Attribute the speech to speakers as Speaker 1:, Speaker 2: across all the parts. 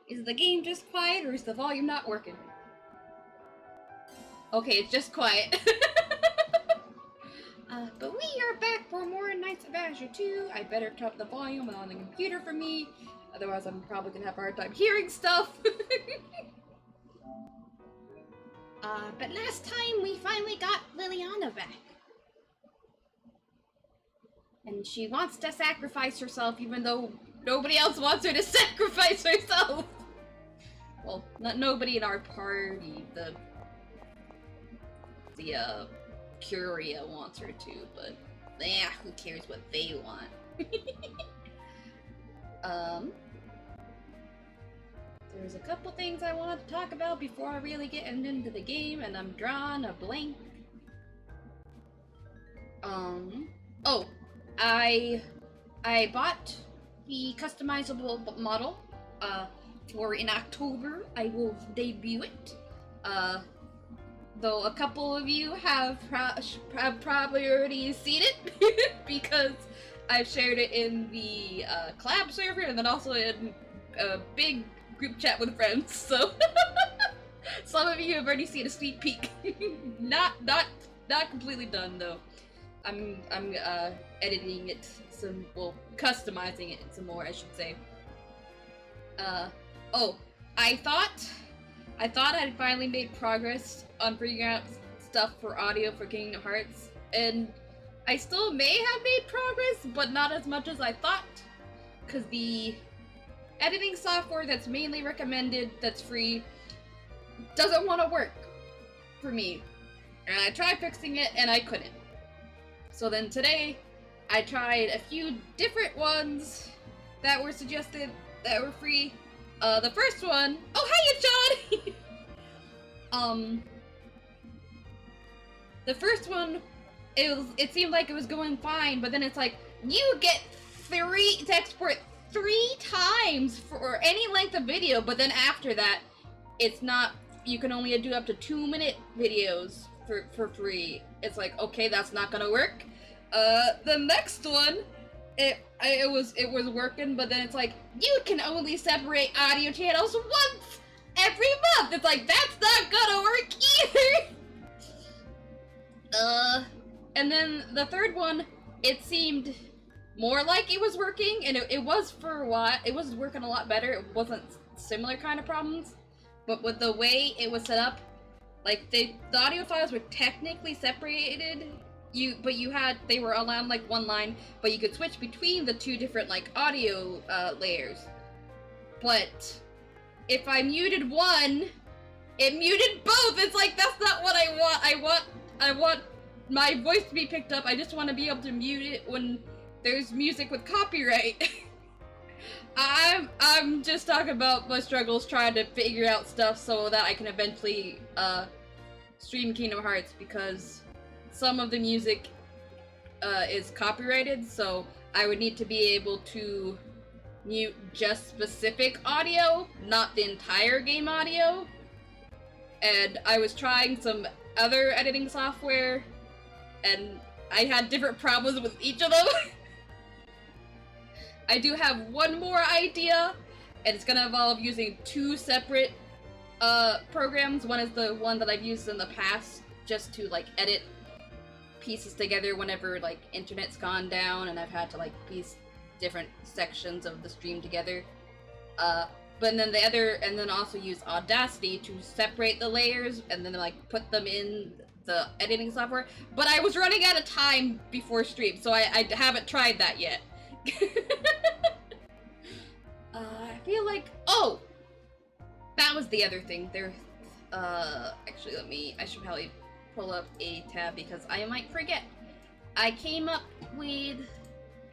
Speaker 1: Is the game just quiet or is the volume not working? Okay, it's just quiet. But we are back for more Knights of Azure 2. I better turn up the volume on the computer for me, otherwise I'm probably gonna have a hard time hearing stuff. But last time we finally got Liliana back. And she wants to sacrifice herself even though nobody else wants her to sacrifice herself. Well, not nobody in our party. The Curia wants her to, but who cares what they want? There's a couple things I wanted to talk about before I really get into the game, and I'm drawing a blank. Oh, I bought the customizable model. For in October I will debut it. Though a couple of you have probably already seen it because I've shared it in the collab server and then also in a big group chat with friends. So some of you have already seen a sneak peek. not completely done though. I'm editing it some, well, customizing it some more, I should say. Oh, I thought I'd finally made progress on figuring out stuff for audio for Kingdom Hearts, and I still may have made progress, but not as much as I thought, because the editing software that's mainly recommended, that's free, doesn't want to work for me. And I tried fixing it, and I couldn't. So then today, I tried a few different ones that were suggested, that were free. The first one, oh hiya John! The first one, it seemed like it was going fine, but then it's like, you get to export 3 times for any length of video, but then after that, it's not, you can only do up to 2-minute videos for free. It's like, okay, that's not gonna work. The next one, it was working, but then it's like, you can only separate audio channels once every month. It's like, that's not gonna work either. And then the third one, it seemed more like it was working, and it was for a while. It was working a lot better. It wasn't similar kind of problems, but with the way it was set up, like the audio files were technically separated. They were all on like one line, but you could switch between the 2 different like audio layers. But if I muted one, it muted both. It's like, that's not what I want. I want my voice to be picked up. I just want to be able to mute it when there's music with copyright. I'm just talking about my struggles trying to figure out stuff so that I can eventually stream Kingdom Hearts, because some of the music is copyrighted, so I would need to be able to mute just specific audio, not the entire game audio. And I was trying some other editing software, and I had different problems with each of them. I do have one more idea, and it's gonna involve using 2 separate programs. One is the one that I've used in the past, just to like edit pieces together whenever like internet's gone down and I've had to like piece different sections of the stream together. But then the other, and then also use Audacity to separate the layers and then like put them in the editing software. But I was running out of time before stream, so I haven't tried that yet. I feel like, oh, that was the other thing. There, actually, I should probably pull up a tab because I might forget. I came up with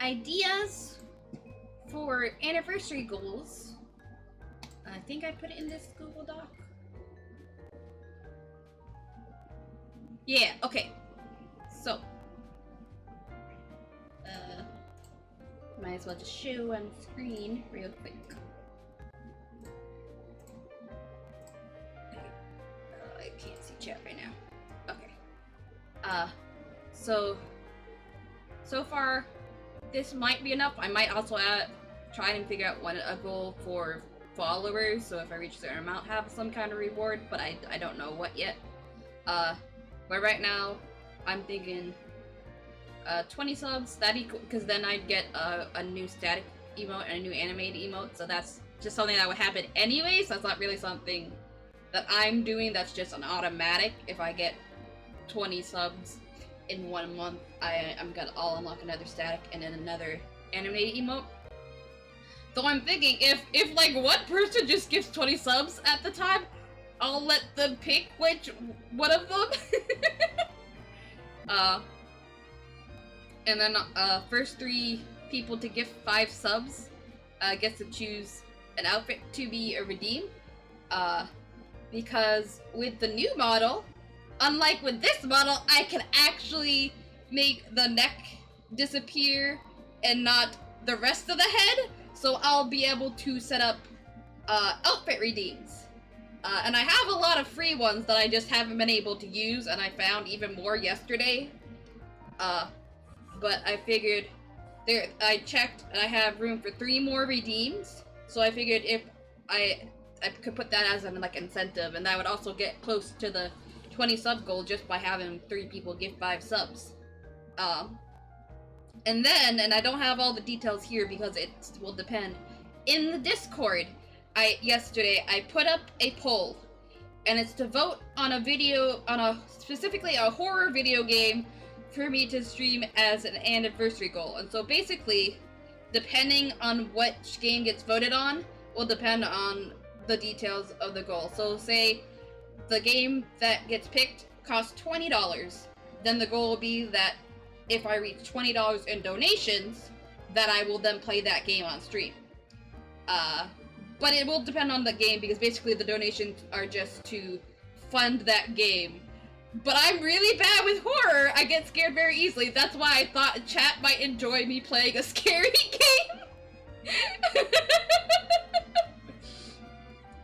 Speaker 1: ideas for anniversary goals. I think I put it in this Google Doc. Yeah, okay. So, might as well just show on screen real quick. I can't see chat right now. Okay. So far, this might be enough. I might also try and figure out a goal for followers, so if I reach a certain amount, have some kind of reward, but I don't know what yet. But right now, I'm thinking 20 subs, that'd be cool, because then I'd get a new static emote and a new animated emote, so that's just something that would happen anyway, so that's not really something that I'm doing, that's just an automatic. If I get 20 subs in 1 month, I'll unlock another static and then another animated emote. So I'm thinking, if like one person just gives 20 subs at the time, I'll let them pick which one of them. And then first 3 people to give 5 subs gets to choose an outfit to be redeemed. Because with the new model, unlike with this model, I can actually make the neck disappear and not the rest of the head. So I'll be able to set up outfit redeems. And I have a lot of free ones that I just haven't been able to use, and I found even more yesterday. But I figured I checked and I have room for 3 more redeems. So I figured if I could put that as an like incentive, and that would also get close to the 20 sub goal just by having 3 people give 5 subs. And then, and I don't have all the details here because it will depend, in the Discord, yesterday I put up a poll, and it's to vote on a video, specifically a horror video game for me to stream as an anniversary goal. And so basically, depending on which game gets voted on, will depend on the details of the goal. So say the game that gets picked costs $20, then the goal will be that if I reach $20 in donations, that I will then play that game on stream. But it will depend on the game, because basically the donations are just to fund that game. But I'm really bad with horror. I get scared very easily. That's why I thought chat might enjoy me playing a scary game.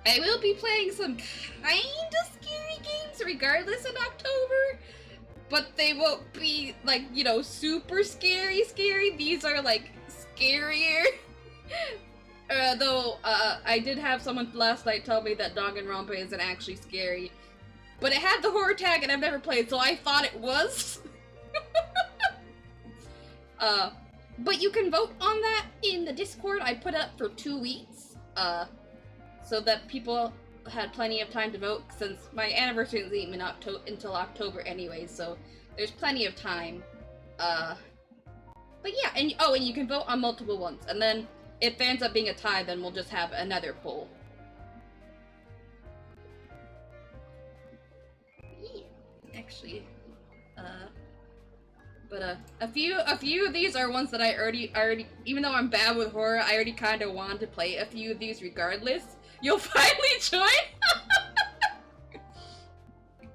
Speaker 1: I will be playing some kind of scary games regardless in October. But they won't be, like, you know, super scary. These are, like, scarier. Though, I did have someone last night tell me that Danganronpa isn't actually scary. But it had the horror tag and I've never played, so I thought it was. But you can vote on that in the Discord. I put up for 2 weeks, so that people had plenty of time to vote, since my anniversary isn't even until October anyway, so there's plenty of time. But yeah, and you can vote on multiple ones, and then if it ends up being a tie, then we'll just have another poll. Yeah, actually, but a few of these are ones that I already, even though I'm bad with horror, I already kind of want to play a few of these regardless. You'll finally join?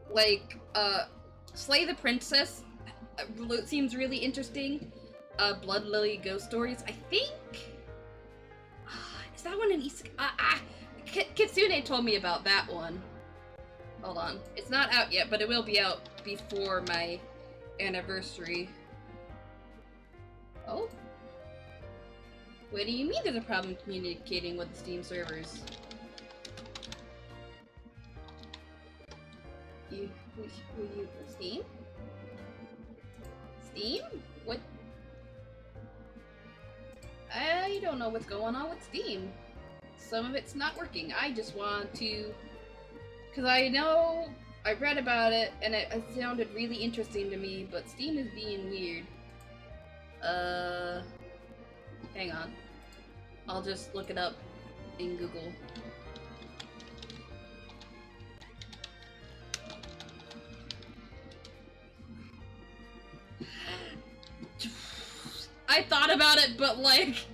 Speaker 1: Like, Slay the Princess seems really interesting. Blood Lily Ghost Stories, I think? Is that one an Kitsune told me about that one. Hold on. It's not out yet, but it will be out before my anniversary. Oh? What do you mean there's a problem communicating with the Steam servers? Steam? Steam? What? I don't know what's going on with Steam. Some of it's not working. I just want to... Because I know... I read about it, and it sounded really interesting to me, but Steam is being weird. Hang on. I'll just look it up in Google. I thought about it, but like,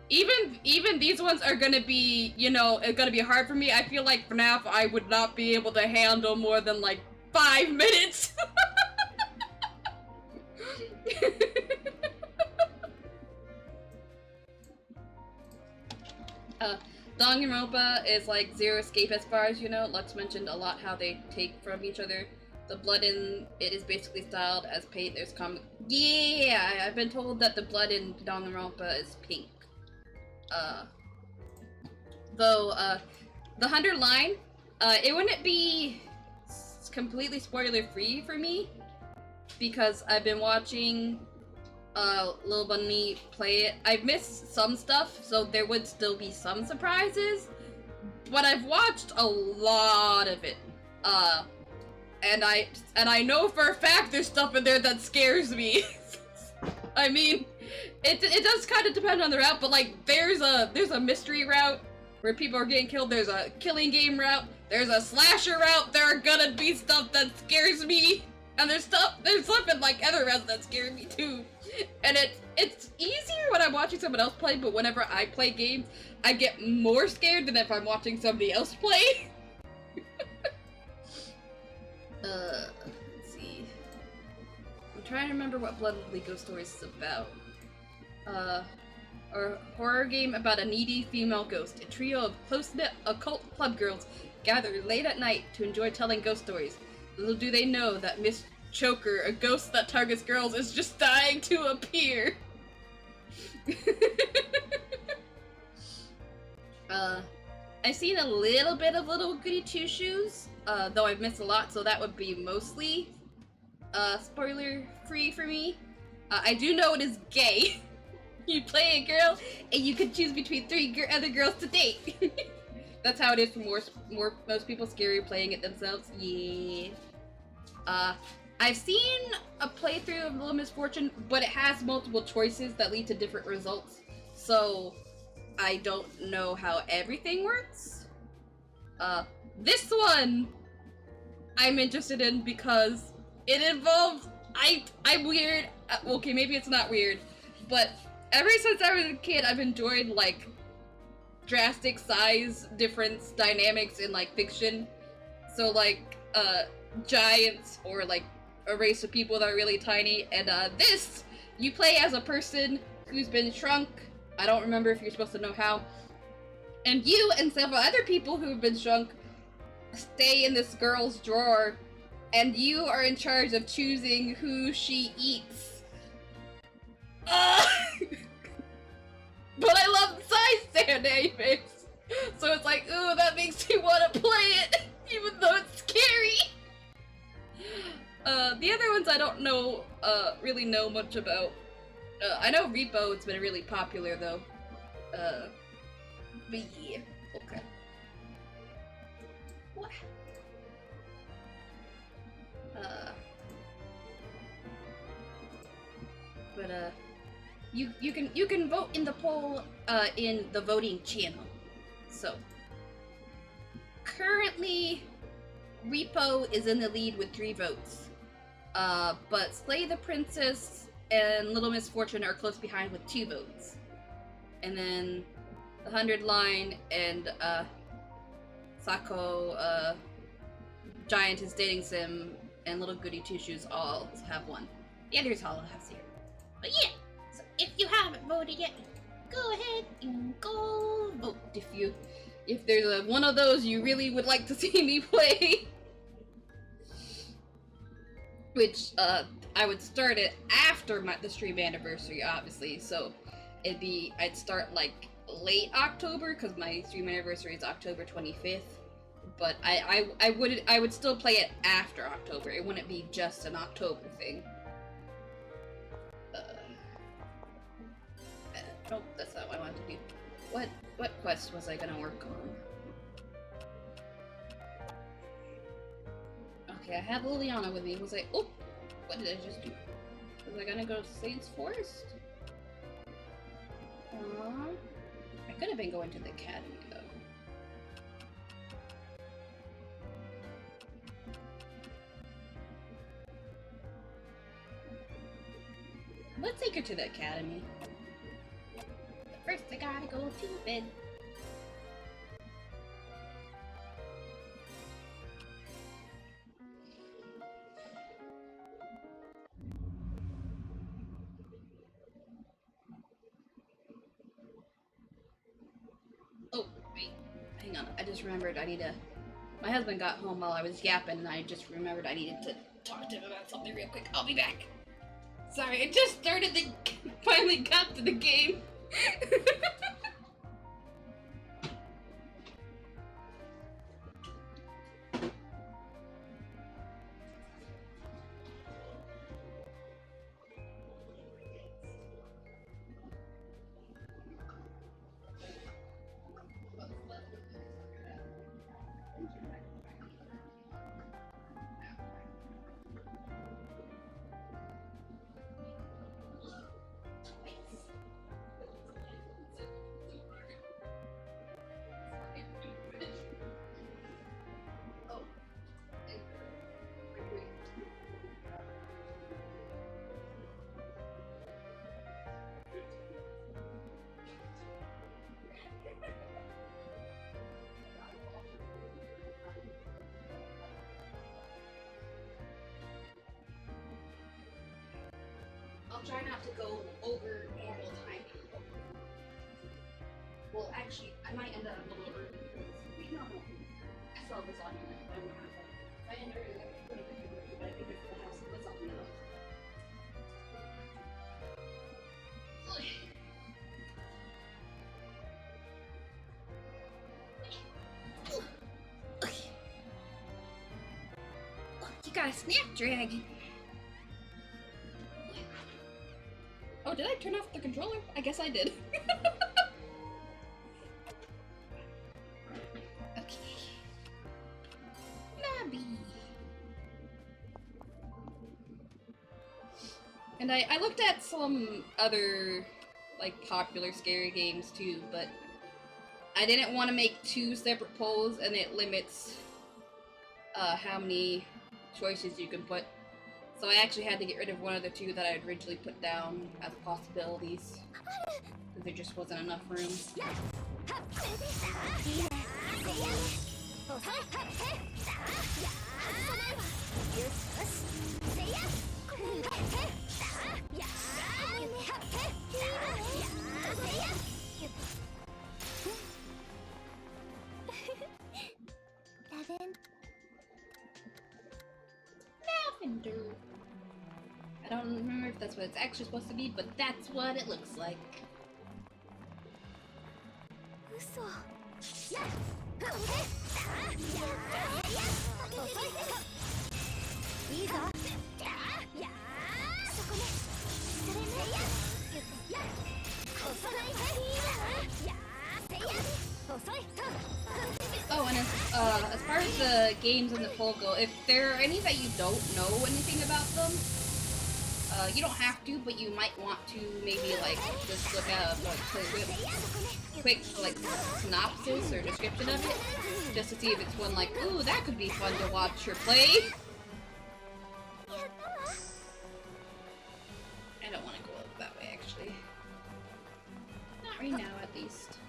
Speaker 1: even these ones are gonna be, you know, it's gonna be hard for me. I feel like FNAF I would not be able to handle more than like 5 minutes. Danganronpa is like Zero Escape as far as you know. Lux mentioned a lot how they take from each other. The blood in it is basically styled as paint. There's comic. Yeah, I've been told that the blood in Danganronpa is pink. Though, the 100 line, it wouldn't be completely spoiler-free for me, because I've been watching Lil Bunny play it. I've missed some stuff, so there would still be some surprises, but I've watched a lot of it. And I know for a fact there's stuff in there that scares me. I mean, it does kind of depend on the route, but like there's a mystery route where people are getting killed. There's a killing game route. There's a slasher route. There are gonna be stuff that scares me, and there's stuff in like other routes that scare me too. And it's easier when I'm watching someone else play, but whenever I play games, I get more scared than if I'm watching somebody else play. Let's see. I'm trying to remember what Blood Lovely Ghost Stories is about. A horror game about a needy female ghost. A trio of close-knit occult club girls gather late at night to enjoy telling ghost stories. Little do they know that Miss Choker, a ghost that targets girls, is just dying to appear. I've seen a little bit of Little Goody Two Shoes, though I've missed a lot, so that would be mostly spoiler-free for me. I do know it is gay. You play a girl, and you can choose between 3 other girls to date. That's how it is for most people. Scary playing it themselves. Yeah. I've seen a playthrough of Little Misfortune, but it has multiple choices that lead to different results. So I don't know how everything works. This one I'm interested in because it involves I'm weird. Okay, maybe it's not weird, but ever since I was a kid, I've enjoyed like drastic size difference dynamics in like fiction. So like giants or like a race of people that are really tiny, and this you play as a person who's been shrunk. I don't remember if you're supposed to know how. And you and several other people who have been shrunk stay in this girl's drawer, and you are in charge of choosing who she eats. But I love the size dynamics, so it's like, ooh, that makes me want to play it, even though it's scary. The other ones I don't know, really know much about. I know Repo, it's been really popular though. But yeah, okay. What? You can vote in the poll in the voting channel. So currently Repo is in the lead with 3 votes. But Slay the Princess and Little Misfortune are close behind with 2 votes. And then the 100 line and Sako, Giant is Dating Sim, and Little Goody Two Shoes all have 1. The others all have 0. But yeah, so if you haven't voted yet, go ahead and go vote if there's one of those you really would like to see me play. Which, I would start it after the stream anniversary, obviously, so I'd start like late October, because my stream anniversary is October 25th, but I would still play it after October. It wouldn't be just an October thing. Nope, that's not what I wanted to do. What quest was I gonna work on? Okay, I have Liliana with me. Was I... Oh! What did I just do? Was I gonna go to Saint's Forest? I could have been going to the academy, though. Let's take her to the academy. But first, I gotta go to bed. Oh, wait. Hang on. I just remembered I need to... My husband got home while I was yapping, and I just remembered I needed to talk to him about something real quick. I'll be back. Sorry, I just started the... Finally got to the game. try not to go over normal timing. Well, actually, I might end up a little early because we don't know. I saw this on here. I end early, but I think it's gonna have something else. You got a Snapdragon. Oh, did I turn off the controller? I guess I did. Okay. Lobby. And I looked at some other, like, popular scary games too, but I didn't want to make 2 separate polls, and it limits how many choices you can put. So I actually had to get rid of one of the 2 that I had originally put down as possibilities, because there just wasn't enough room. Lavender. I don't remember if that's what it's actually supposed to be, but that's what it looks like. Oh, and as far as the games in the poll go, if there are any that you don't know anything about them, you don't have to, but you might want to maybe like just look at a quick like synopsis or description of it, just to see if it's one like, ooh, that could be fun to watch or play. I don't want to go that way, actually. Not right now, at least.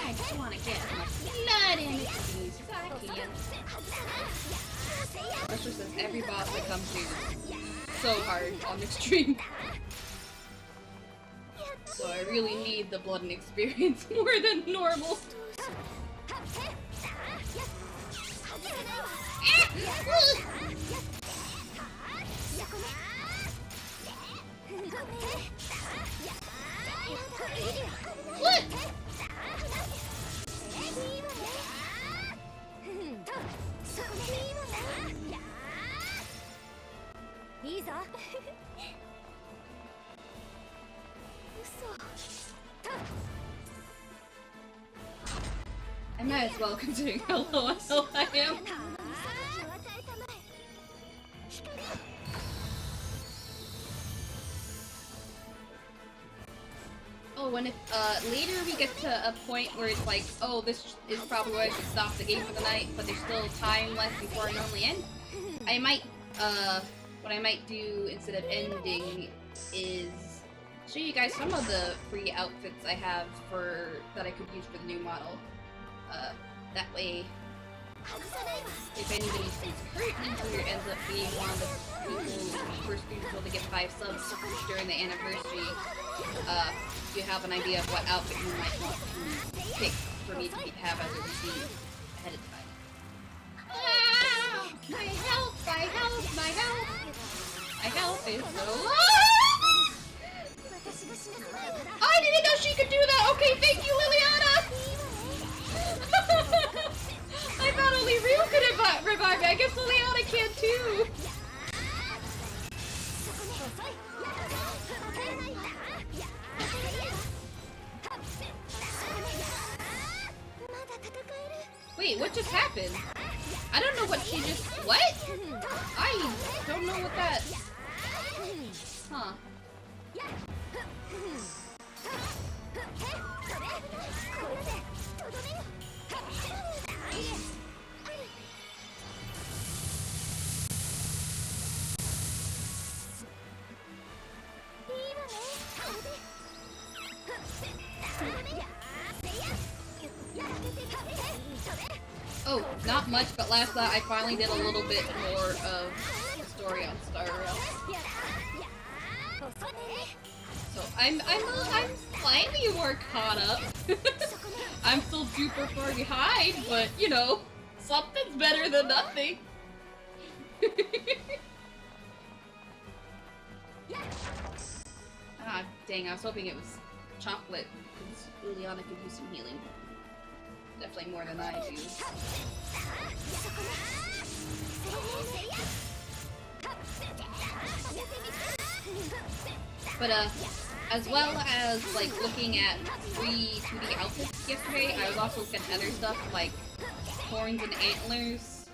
Speaker 1: I just want to get my blood in it, please. I can. Especially since every boss that comes to so hard on this stream. So I really need the blood and experience more than normal. What? I might as well, considering how low on health I am. Oh, and if later we get to a point where it's like, oh, this is probably where I should stop the game for the night, but there's still time left before I normally end, I might, what I might do instead of ending is show you guys some of the free outfits I have that I could use for the new model. That way, if anybody who's currently here ends up being one of the first people to get 5 subs during the anniversary, you have an idea of what outfit you might want to pick for me to have as a receipt ahead of time. Ah, my health, my health, my health! My health is so low! I didn't know she could do that! Okay, thank you, Liliana! I thought only Ryu could revive me. I guess Liliana can too! Wait, what just happened? I don't know what she just... What? I don't know what that... Huh. Oh, not much, but last night I finally did a little bit more of the story on Star Rail. So I'm slightly more caught up. I'm still super far behind, but you know, something's better than nothing. Ah, dang, I was hoping it was chocolate, because Liliana could use some healing. Definitely more than I do. But, as well as, like, looking at free 2D outfits yesterday, I was also looking at other stuff, like horns and antlers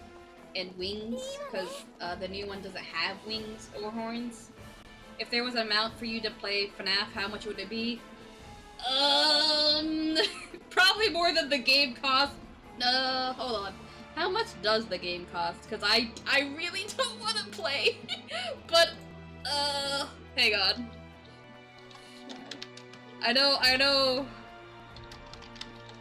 Speaker 1: and wings, because the new one doesn't have wings or horns. If there was an amount for you to play FNAF, how much would it be? Probably more than the game cost. Hold on. How much does the game cost? Because I really don't want to play. But, hang on. I know.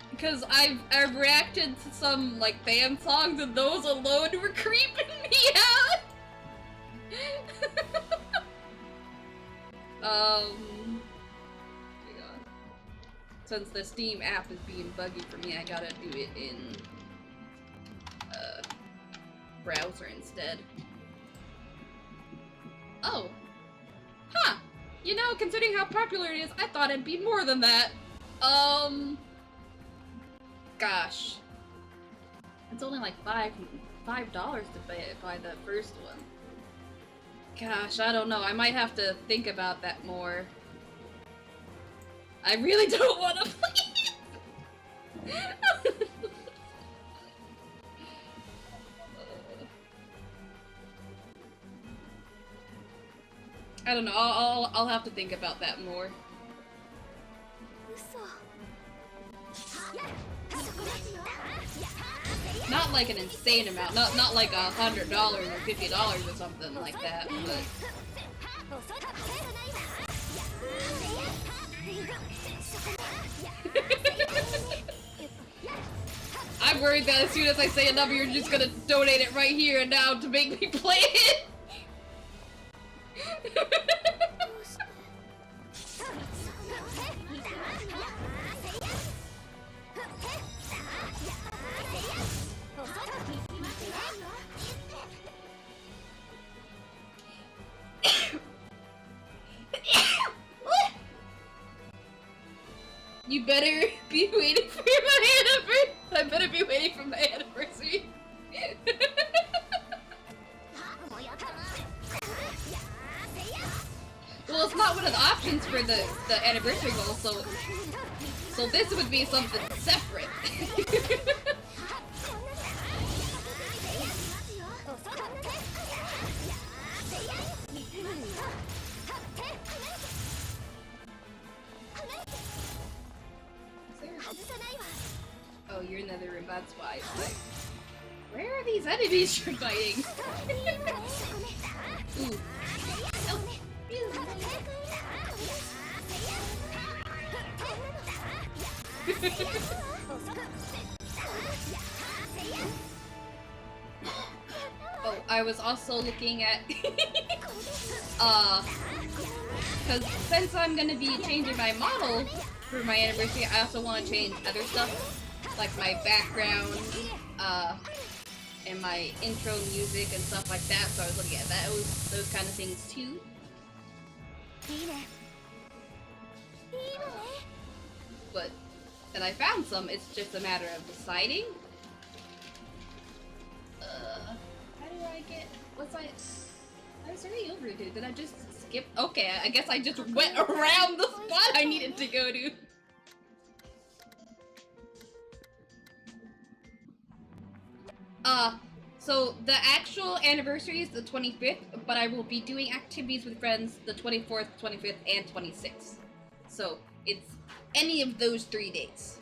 Speaker 1: Because I've reacted to some, like, fan songs, and those alone were creeping me out. Hang on. Since the Steam app is being buggy for me, I gotta do it in browser instead. Oh. Huh. You know, considering how popular it is, I thought it'd be more than that. Gosh. It's only like $5 to buy the first one. Gosh, I don't know. I might have to think about that more. I really don't want to play it. I don't know. I'll have to think about that more. Not like an insane amount. Not like $100 or $50 or something like that. But I'm worried that as soon as I say a number, you're just gonna donate it right here and now to make me play it. You better be waiting for my anniversary. I better be waiting for my anniversary. Well, it's not one of the options for the anniversary goal, so this would be something separate. Oh, you're in the other room, that's why. Like, where are these enemies you're fighting? Ooh. Oh, I was also looking at because since I'm gonna be changing my model for my anniversary, I also want to change other stuff, like my background, and my intro music and stuff like that, so I was looking at those kind of things too. And I found some, it's just a matter of deciding. How do I get, I was already over to, did I just skip? Okay, I guess I just went around the spot I needed to go to. So the actual anniversary is the 25th, but I will be doing activities with friends the 24th, 25th, and 26th. So it's any of those 3 days.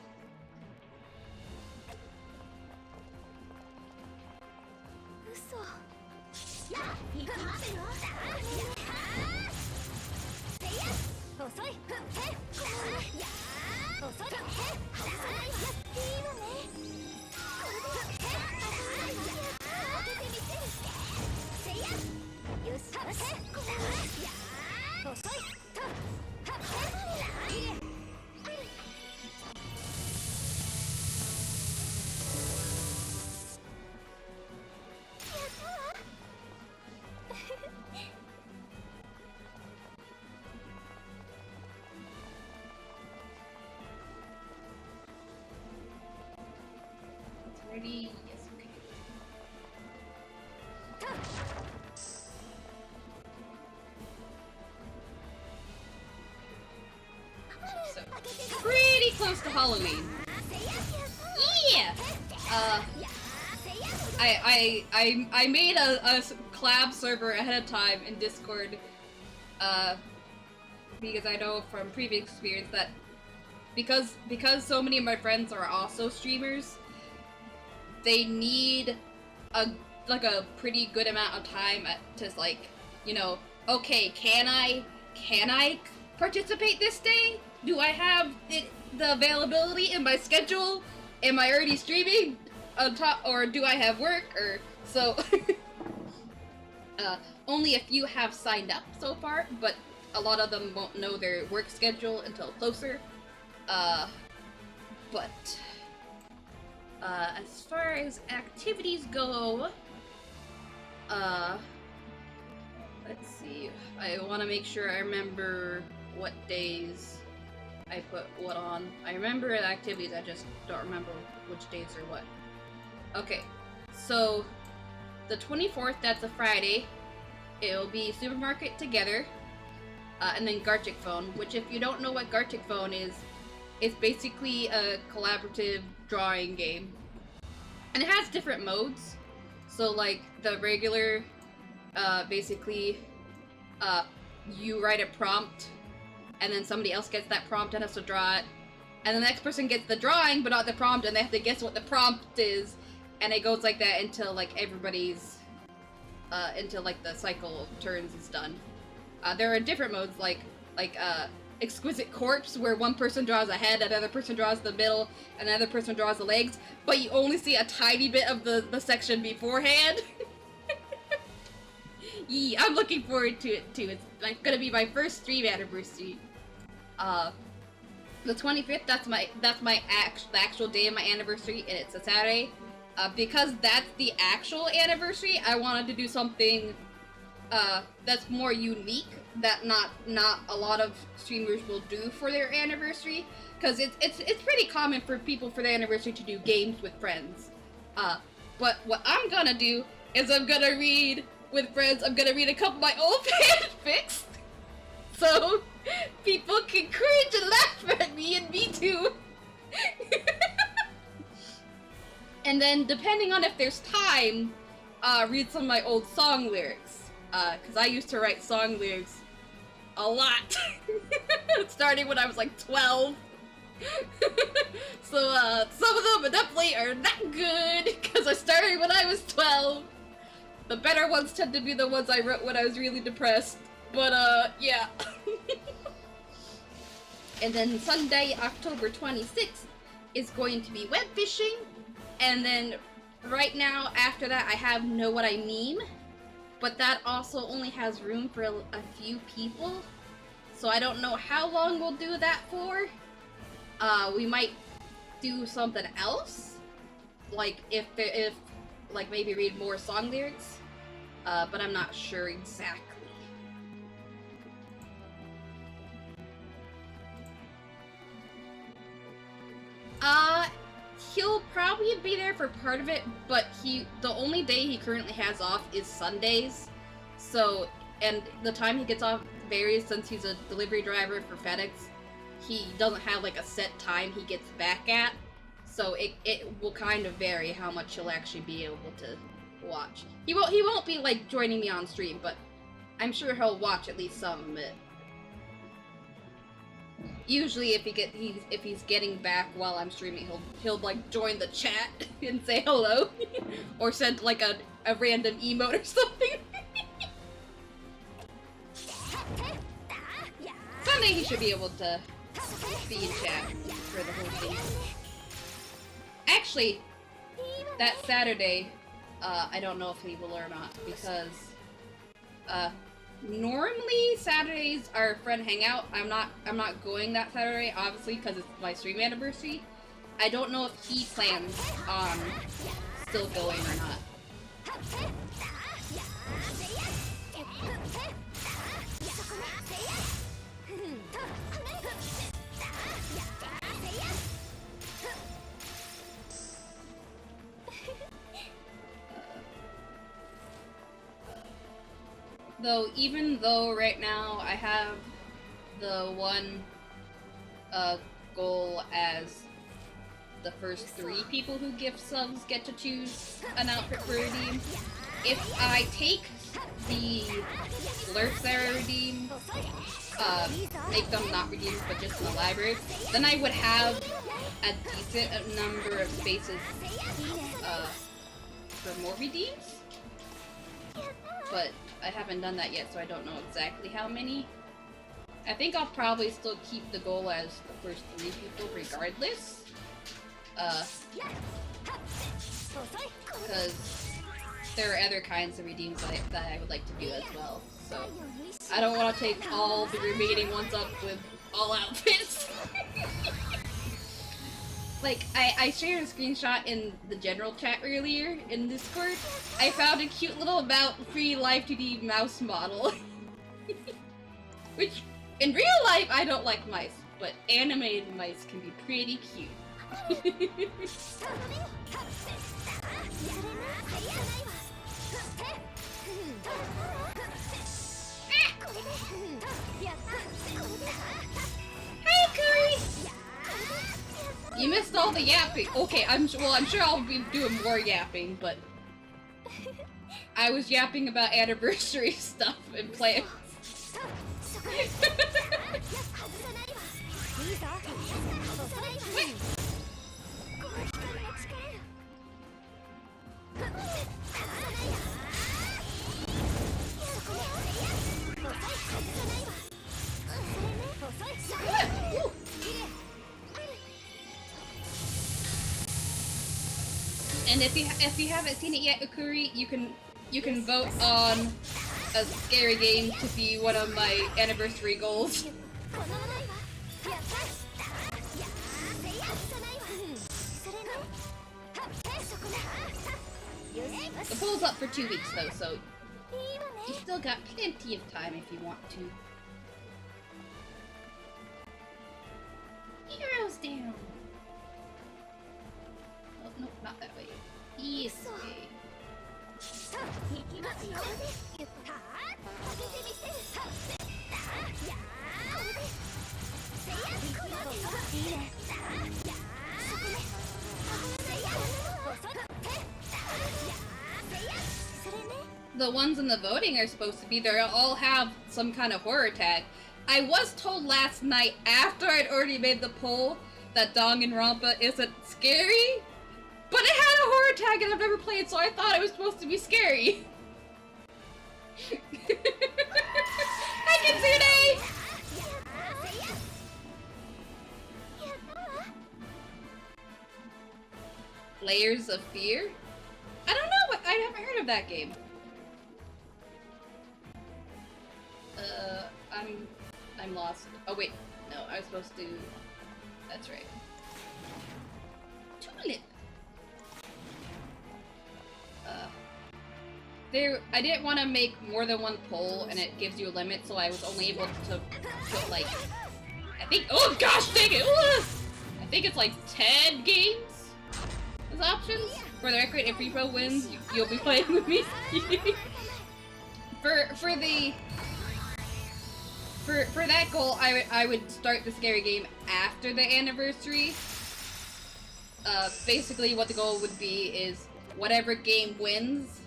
Speaker 1: Ready? Yes, okay. So, pretty close to Halloween. Yeah! I made a collab server ahead of time in Discord, because I know from previous experience that because so many of my friends are also streamers, they need a pretty good amount of time to like, you know, okay, can I participate this day? Do I have the availability in my schedule? Am I already streaming on top, or do I have work? Or so only a few have signed up so far, but a lot of them won't know their work schedule until closer. But as far as activities go, let's see. I want to make sure I remember what days I put what on. I remember the activities, I just don't remember which days are what. Okay, so the 24th, that's a Friday. It'll be Supermarket Together, and then Gartic Phone, which if you don't know what Gartic Phone is, it's basically a collaborative drawing game. And it has different modes. So like the regular, basically, you write a prompt, and then somebody else gets that prompt and has to draw it. And the next person gets the drawing, but not the prompt, and they have to guess what the prompt is. And it goes like that until like everybody's, until like the cycle of turns is done. There are different modes like Exquisite Corpse, where one person draws a head, another person draws the middle, and another person draws the legs, but you only see a tiny bit of the section beforehand. Yeah, I'm looking forward to it too. It's like gonna be my first stream anniversary. The 25th, that's the actual day of my anniversary, and it's a Saturday. Because that's the actual anniversary, I wanted to do something that's more unique, that not a lot of streamers will do for their anniversary, because it's pretty common for people for their anniversary to do games with friends. But what I'm gonna do is I'm gonna read with friends. I'm gonna read a couple of my old fanfics, so people can cringe and laugh at me, and me too. And then, depending on if there's time, read some of my old song lyrics. Because I used to write song lyrics a lot. Starting when I was like 12. So, some of them definitely are not good, because I started when I was 12. The better ones tend to be the ones I wrote when I was really depressed. But, yeah. And then Sunday, October 26th, is going to be web fishing. And then, right now, after that, I have Know What I Mean. But that also only has room for a few people. So I don't know how long we'll do that for. We might do something else. Like, if like, maybe read more song lyrics. But I'm not sure exactly. He'll probably be there for part of it, but the only day he currently has off is Sundays. So, and the time he gets off varies since he's a delivery driver for FedEx. He doesn't have like a set time he gets back at. So it will kind of vary how much he'll actually be able to watch. He won't be like joining me on stream, but I'm sure he'll watch at least some of it. Usually, if he's getting back while I'm streaming, he'll like join the chat and say hello, or send like a random emote or something. Sunday he should be able to be in chat for the whole thing. Actually, that Saturday, I don't know if he will or not, because Normally Saturdays are friend hangout. I'm not going that Saturday, obviously, because it's my stream anniversary. I don't know if he plans on still going or not. Though, even though right now I have the one goal as the first 3 people who gift subs get to choose an outfit for redeem, if I take the alerts that are redeemed, make them not redeemed but just in the library, then I would have a decent number of spaces for more redeems. But I haven't done that yet, so I don't know exactly how many. I think I'll probably still keep the goal as the first 3 people regardless. Because there are other kinds of redeems that I would like to do as well. So I don't want to take all the remaining ones up with all outfits. Like, I shared a screenshot in the general chat earlier in Discord. I found a cute little free Live 2D mouse model. Which, in real life, I don't like mice, but animated mice can be pretty cute. Hey, Curry! You missed all the yapping. Okay, I'm sure I'll be doing more yapping, but I was yapping about anniversary stuff and plans. And if you haven't seen it yet, Ukuri, you can vote on a scary game to be one of my anniversary goals. The poll's up for 2 weeks though, so you still got plenty of time if you want to. Heroes down! Oh, no, not that way. This way. The ones in the voting are supposed to be, they all have some kind of horror tag. I was told last night, after I'd already made the poll, that Danganronpa isn't scary, but it had a horror tag and I've never played, so I thought it was supposed to be scary. Hi, Kitsune! Layers of Fear? I don't know, I haven't heard of that game. I'm lost. Oh wait, no, I was supposed to... That's right. Tulip! I didn't want to make more than one poll, and it gives you a limit, so I was only able to put, like... I think... Oh gosh, dang it! Ugh! I think it's like 10 games as options. For the record, if Repo wins, you'll be playing with me. For that goal, I would start the scary game after the anniversary. Basically what the goal would be is whatever game wins,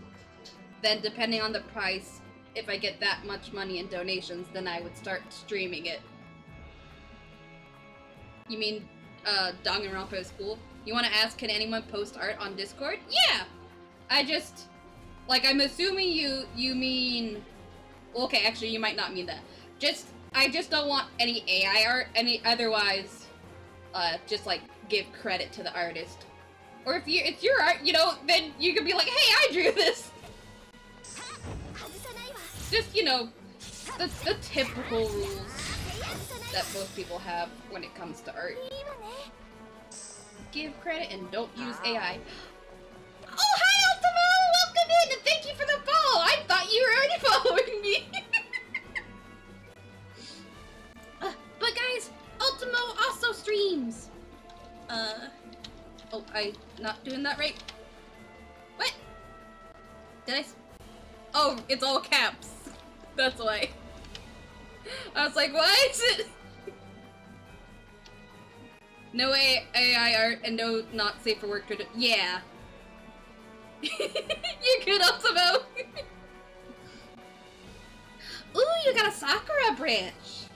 Speaker 1: then depending on the price, if I get that much money in donations, then I would start streaming it. You mean, Danganronpa is cool? You wanna ask, can anyone post art on Discord? Yeah! I'm assuming you mean... Okay, actually, you might not mean that. I just don't want any AI art, otherwise, just, like, give credit to the artist. Or if it's your art, you know, then you could be like, hey, I drew this! Just, you know, the typical rules that most people have when it comes to art. Give credit and don't use AI. Oh, hi, Ultimo! Welcome in, and thank you for the follow! I thought you were already following me! But guys, Ultimo also streams! Oh, I'm not doing that right. What? Did I? Oh, it's all caps. That's why. I was like, why is it? No AI art and no not safe for work. Yeah. You're good, Ultimo. Ooh, you got a Sakura branch.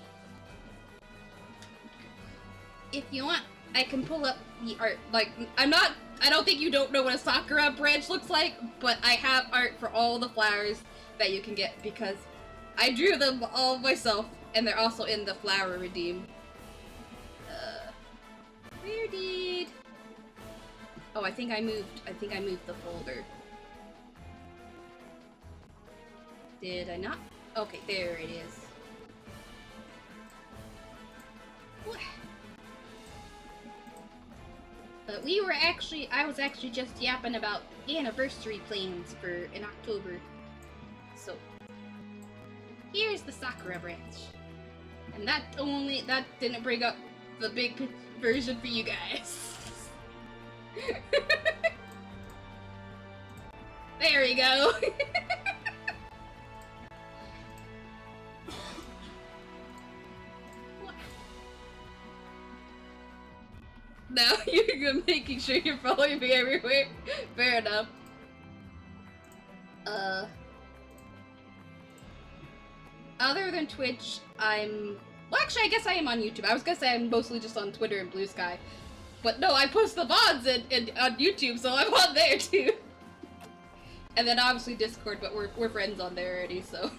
Speaker 1: If you want, I can pull up the art. Like, I don't think you don't know what a Sakura branch looks like, but I have art for all the flowers that you can get because I drew them all myself, and they're also in the flower redeem. Where did? Oh, I think I moved the folder. Did I not? Okay, there it is. What? But I was actually just yapping about anniversary plans for in October. So, here's the Sakura branch. And that didn't bring up the big version for you guys. There we go. Now you're making sure you're following me everywhere. Fair enough. Other than Twitch, well, actually, I guess I am on YouTube. I was gonna say I'm mostly just on Twitter and Blue Sky. But no, I post the VODs on YouTube, so I'm on there too. And then obviously Discord, but we're friends on there already, so.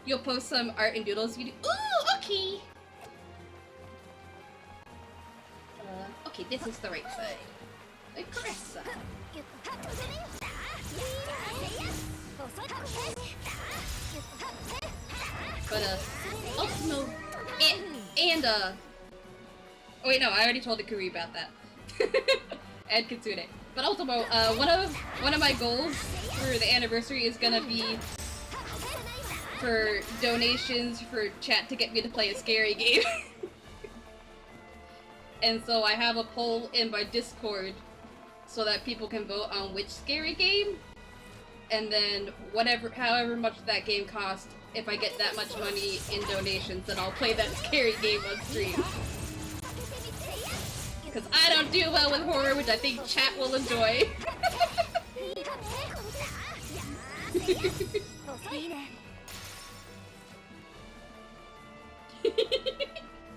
Speaker 1: You'll post some art and doodles video. Ooh, okay! Okay, this is the right side. The correct side. But, Ultimo, and, oh wait, no, I already told Ikuri about that. And Kitsune. But Ultimo, one of my goals for the anniversary is gonna be for donations for chat to get me to play a scary game. And so I have a poll in my Discord so that people can vote on which scary game. And then however much that game costs, if I get that much money in donations, then I'll play that scary game on stream. Because I don't do well with horror, which I think chat will enjoy.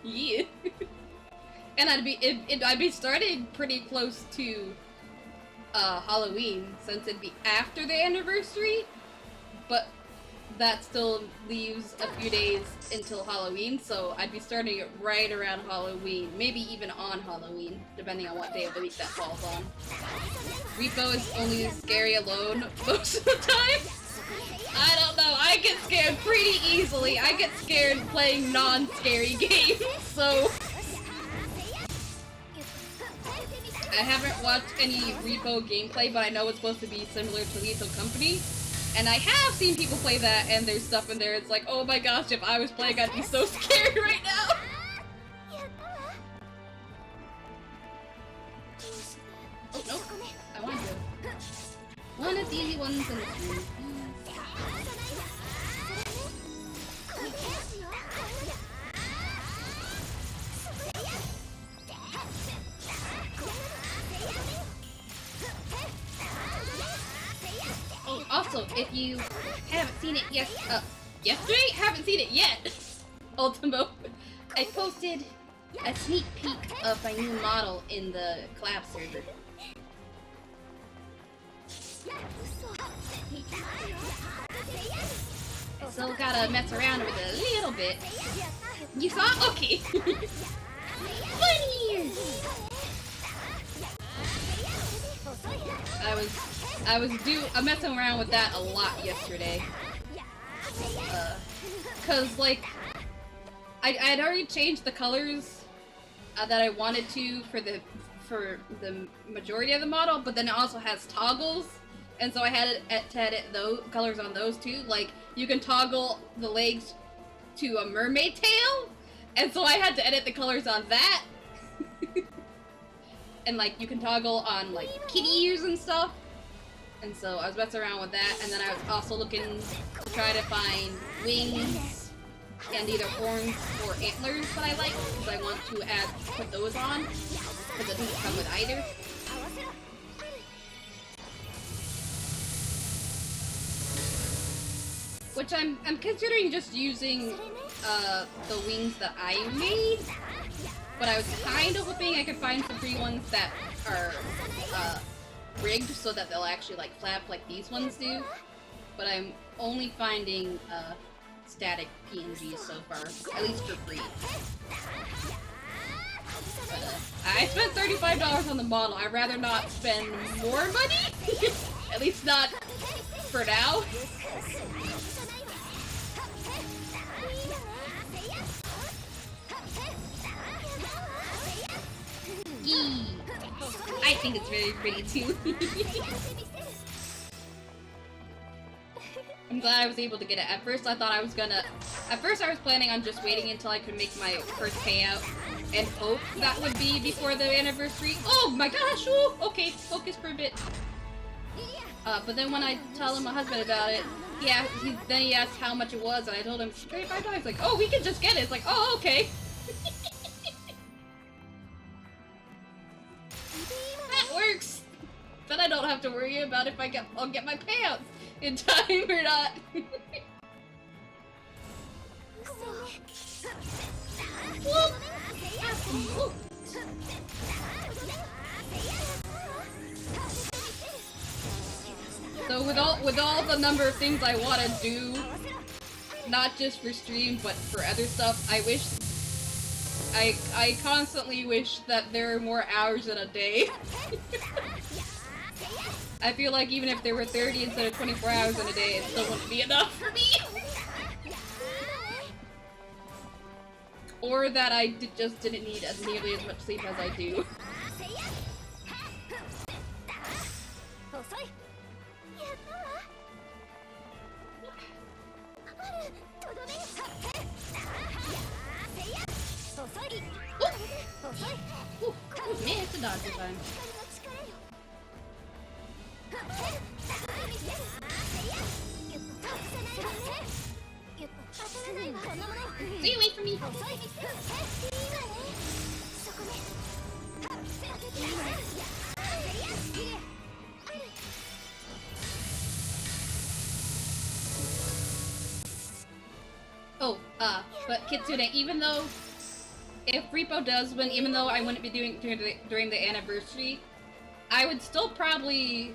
Speaker 1: Yeah. And I'd be starting pretty close to Halloween, since it'd be after the anniversary, but that still leaves a few days until Halloween, so I'd be starting it right around Halloween, maybe even on Halloween, depending on what day of the week that falls on. Repo is only scary alone most of the time. I don't know, I get scared pretty easily. I get scared playing non-scary games, so I haven't watched any Repo gameplay, but I know it's supposed to be similar to Lethal Company. And I have seen people play that, and there's stuff in there, it's like, oh my gosh, if I was playing, I'd be so scared right now! Oh, no. I want to. One of the easy ones in the stream. Oh, also, if you haven't seen it yesterday? Haven't seen it yet! Ultimo. I posted a sneak peek of my new model in the collab server. Still gotta mess around with it a little bit. You saw? Okay. Bunny ears! I was I'm messing around with that a lot yesterday. Cause like, I'd already changed the colors that I wanted to for the majority of the model, but then it also has toggles, and so I had to edit those colors on those too. Like, you can toggle the legs to a mermaid tail, and so I had to edit the colors on that. And like, you can toggle on like kitty ears and stuff. And so I was messing around with that, and then I was also looking to try to find wings and either horns or antlers that I like, because I want to put those on, because it doesn't come with either. Which I'm considering just using the wings that I made, but I was kind of hoping I could find some free ones that are rigged so that they'll actually like flap like these ones do. But I'm only finding static PNGs so far, at least for free. But I spent $35 on the model. I'd rather not spend more money, at least not for now. I think it's very pretty too. I'm glad I was able to get it. At first I was planning on just waiting until I could make my first payout and hope that would be before the anniversary. Oh my gosh! Ooh, okay, focus for a bit. But then when I tell my husband about it, then he asked how much it was, and I told him $35. Like, oh, we can just get it. It's like, oh, okay. That works! Then I don't have to worry about if I'll get my payouts in time or not. So with all the number of things I want to do, not just for stream but for other stuff, I constantly wish that there were more hours in a day. I feel like even if there were 30 instead of 24 hours in a day, it still wouldn't be enough for me. Or that I just didn't need nearly as much sleep as I do. Ooh, man, it's a dodge this time. Stay away from me! Oh, but Kitsune, even though if Repo does win, even though I wouldn't be doing during the anniversary, I would still probably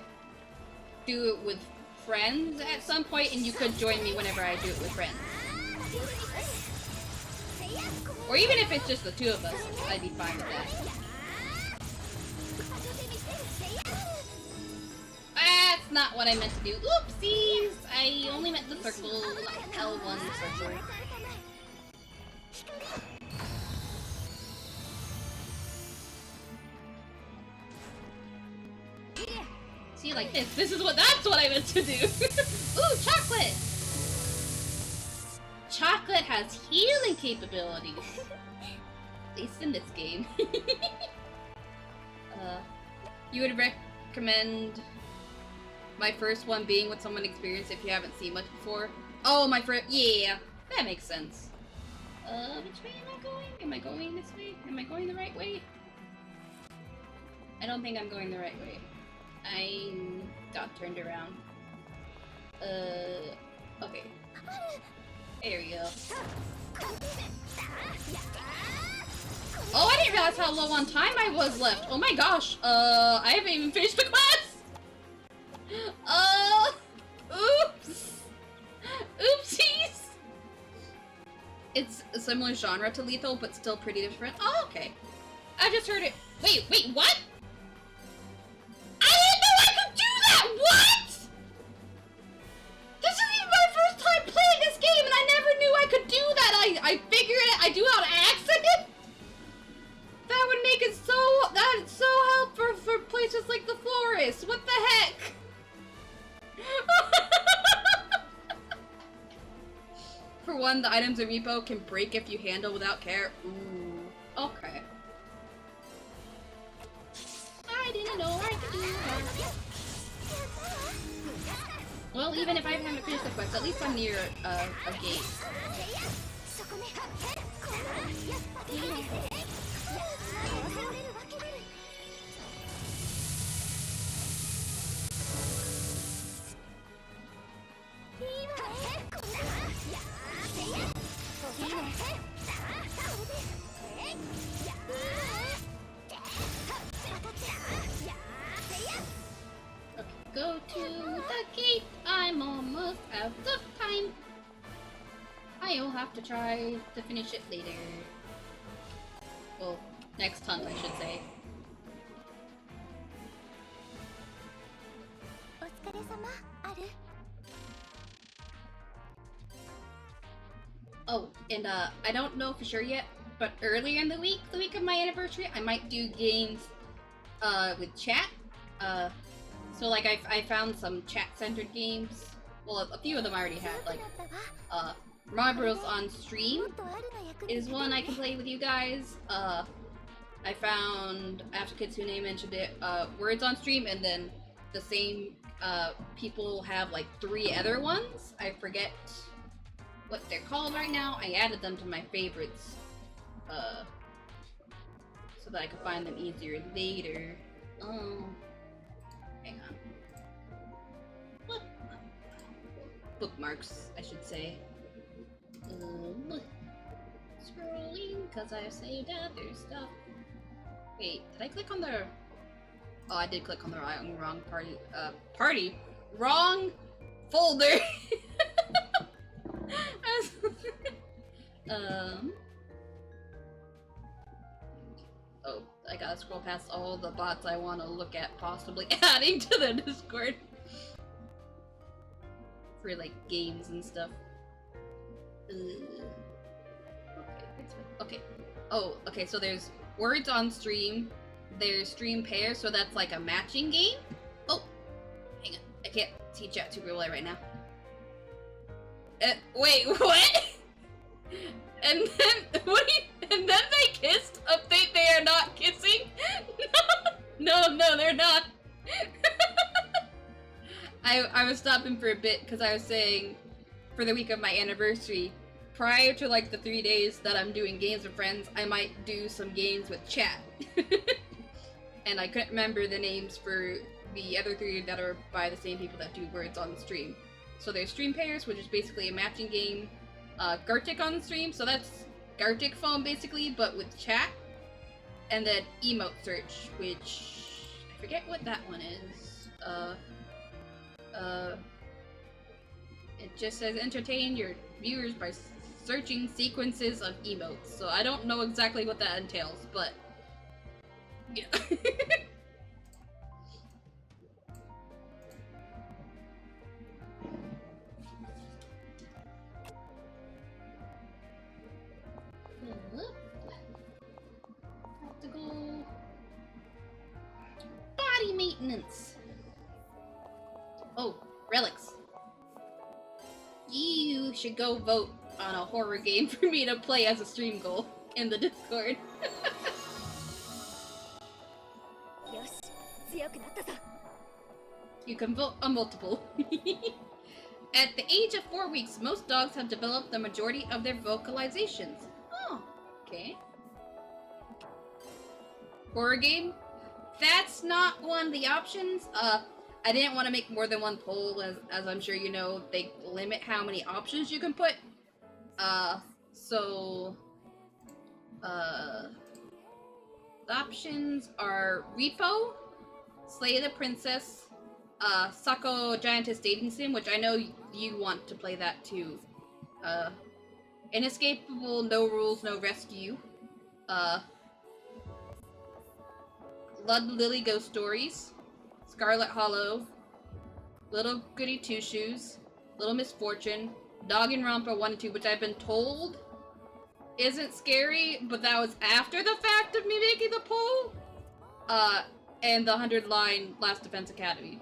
Speaker 1: do it with friends at some point, and you could join me whenever I do it with friends. Or even if it's just the two of us, I'd be fine with that. That's not what I meant to do. Oopsies! I only meant the circle, L1 circle. See, like this. That's what I meant to do. Ooh, chocolate! Chocolate has healing capabilities. At least in this game. You would recommend my first one being with someone experienced if you haven't seen much before? Oh, my friend. Yeah, that makes sense. Which way am I going? Am I going this way? Am I going the right way? I don't think I'm going the right way. I got turned around. Okay. There we go. Oh, I didn't realize how low on time I was left. Oh my gosh. I haven't even finished the class. Oops. Oopsies. It's a similar genre to Lethal, but still pretty different. Oh, okay. I just heard it. Wait, what? I didn't know I could do that! What? for one, the items in repo can break if you handle without care. Ooh, okay. I didn't know I could do that. Well, even if I haven't finished the quest, at least I'm near a gate. Go to the gate. I'm almost out of time. I'll have to try to finish it later. Well, next hunt, I should say. Oh, and I don't know for sure yet, but earlier in the week of my anniversary, I might do games with chat. So like I found some chat-centered games. Well, a few of them I already had, like Marbles on stream is one I can play with you guys. I found, after Kitsune mentioned it, Words on stream, and then the same people have like 3 other ones. I forget what they're called right now. I added them to my favorites so that I could find them easier later. Hang on. What? Bookmarks, I should say. Scrolling, because I saved other stuff. Wait, did I click on the... Oh, I did click on the wrong wrong folder! Oh, I gotta scroll past all the bots I want to look at possibly adding to the Discord. For, like, games and stuff. Okay. Oh, okay, so there's Words on stream. There's Stream Pair, so that's like a matching game. Oh, hang on. I can't see chat super well right now. Wait, what? And then, what do you, and then they kissed? Update, they are not kissing? No, they're not. I was stopping for a bit because I was saying, for the week of my anniversary, prior to like the 3 days that I'm doing games with friends, I might do some games with chat. And I couldn't remember the names for the other 3 that are by the same people that do Words on the stream. So there's Stream Pairs, which is basically a matching game. Gartic on the stream, so that's Gartic phone basically, but with chat. And then Emote Search, which I forget what that one is. It just says entertain your viewers by searching sequences of emotes. So I don't know exactly what that entails, but yeah. Have to go. Body maintenance. Oh, relics. You should go vote on a horror game for me to play as a stream goal in the Discord. You can vote on multiple. At the age of 4 weeks, most dogs have developed the majority of their vocalizations. Oh, okay. Horror game? That's not one of the options. I didn't want to make more than one poll, as I'm sure you know, they limit how many options you can put. The options are Repo, Slay the Princess, Sako Giantess Dating Sim, which I know you want to play that too. Inescapable, No Rules, No Rescue. Blood Lily Ghost Stories, Scarlet Hollow, Little Goody Two Shoes, Little Misfortune, Dog and Romper 1 and 2, which I've been told isn't scary, but that was after the fact of me making the poll. And the 100-line Last Defense Academy.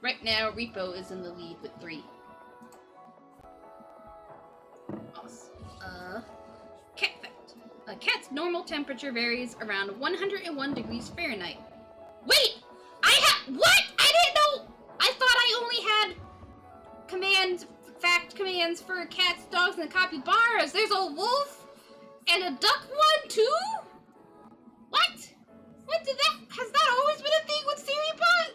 Speaker 1: Right now, Repo is in the lead with 3. Awesome. Cat fact. A cat's normal temperature varies around 101 degrees Fahrenheit. Wait! What? I didn't know! I thought I only had fact commands for cats, dogs, and capybaras. There's a wolf and a duck one, too? What? Has that always been a thing with Siripot?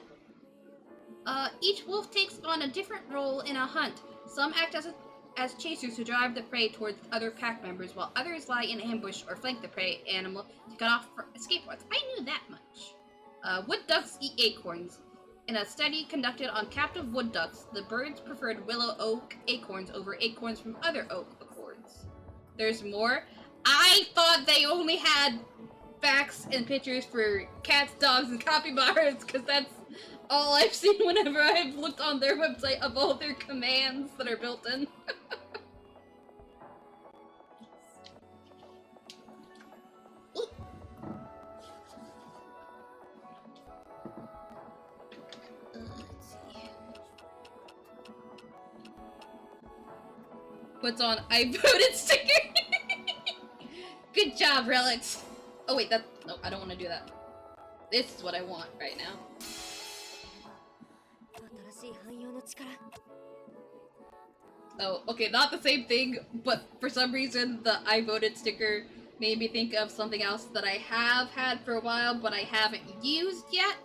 Speaker 1: Each wolf takes on a different role in a hunt. Some act as chasers who drive the prey towards other pack members, while others lie in ambush or flank the prey animal to cut off escape routes. I knew that much. Wood ducks eat acorns. In a study conducted on captive wood ducks, the birds preferred willow oak acorns over acorns from other oak accords. There's more. I thought they only had facts and pictures for cats, dogs, and capybaras, because that's all I've seen whenever I've looked on their website of all their commands that are built in. Puts on I voted sticker. Good job, Relics. Oh wait, no, I don't want to do that. This is what I want right now. Oh, okay, not the same thing, but for some reason the I voted sticker made me think of something else that I have had for a while, but I haven't used yet.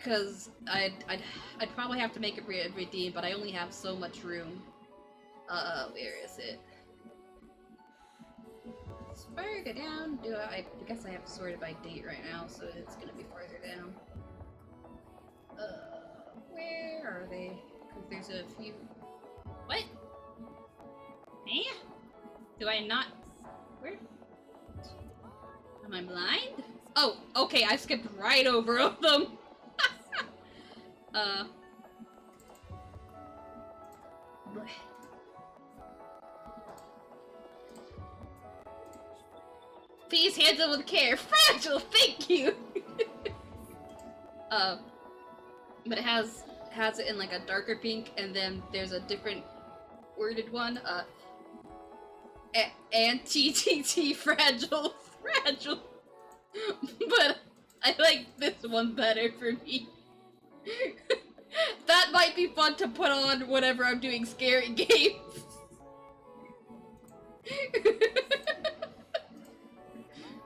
Speaker 1: Cause I'd probably have to make it redeem, but I only have so much room. Where is it? Does fire go down? I guess I have to sort it by date right now, so it's gonna be farther down. Where are they? Cause there's a few. What? Eh? Do I not? Where? Am I blind? Oh, okay, I skipped right over of them. Please handle with care. Fragile, thank you! But it has it in like a darker pink, and then there's a different worded one, anti-TT fragile. But I like this one better for me. That might be fun to put on whenever I'm doing scary games.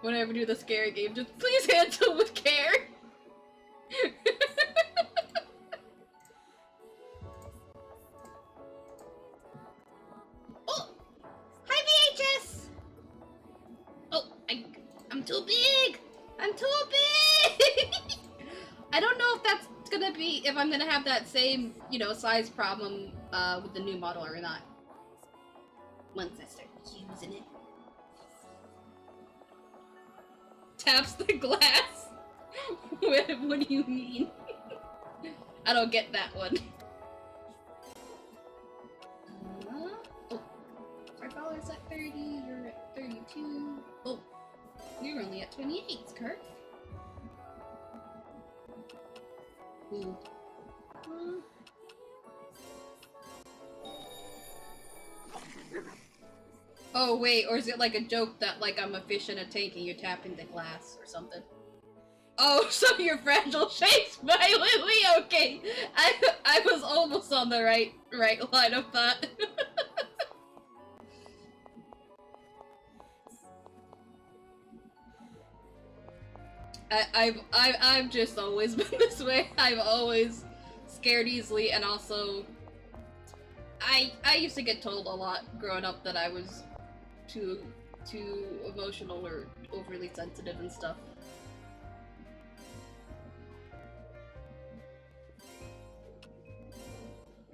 Speaker 1: Whenever I do the scary game, just please handle with care. Oh! Hi, VHS! Oh, I'm too big! I'm too big! I don't know if that's gonna be, if I'm gonna have that same, size problem with the new model or not. Once I start using it. Taps the glass? What do you mean? I don't get that one. Oh, our dollar's at 30, you're at 32. Oh, we're only at 28, Kurt. Ooh. Oh wait, or is it like a joke that like I'm a fish in a tank and you're tapping the glass or something? Oh, so you're fragile shapes violently? Okay, I was almost on the right line of thought. I've just always been this way. I've always scared easily, and also I used to get told a lot growing up that I was too emotional or overly sensitive and stuff.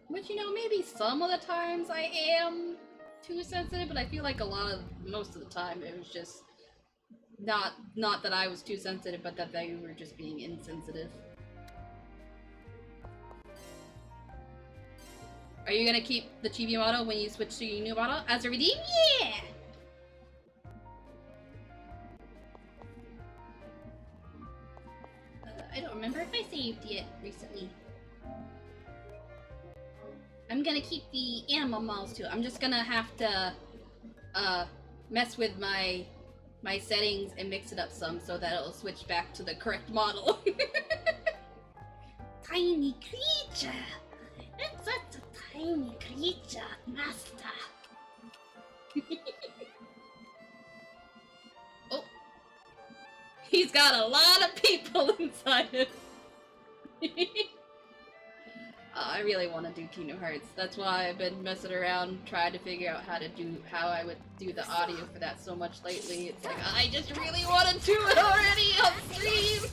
Speaker 1: Which, maybe some of the times I am too sensitive, but I feel like most of the time it was just not that I was too sensitive, but that they were just being insensitive. Are you gonna keep the chibi model when you switch to your new model? As a redeem? Yeah! I don't remember if I saved yet recently. I'm gonna keep the animal models too. I'm just gonna have to mess with my settings and mix it up some so that it'll switch back to the correct model. Tiny creature! It's such a tiny creature, master. Oh. He's got a lot of people inside him. I really want to do Kingdom Hearts. That's why I've been messing around trying to figure out how I would do the audio for that so much lately. It's like, I just really want to do it already on stream!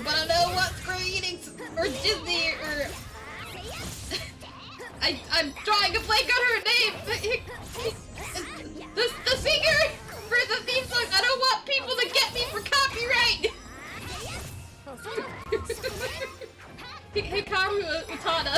Speaker 1: But I know what Square Enix or Disney or... I'm drawing a blank on her name! The singer for the theme song! I don't want people to get me for copyright! Hikaru Utada.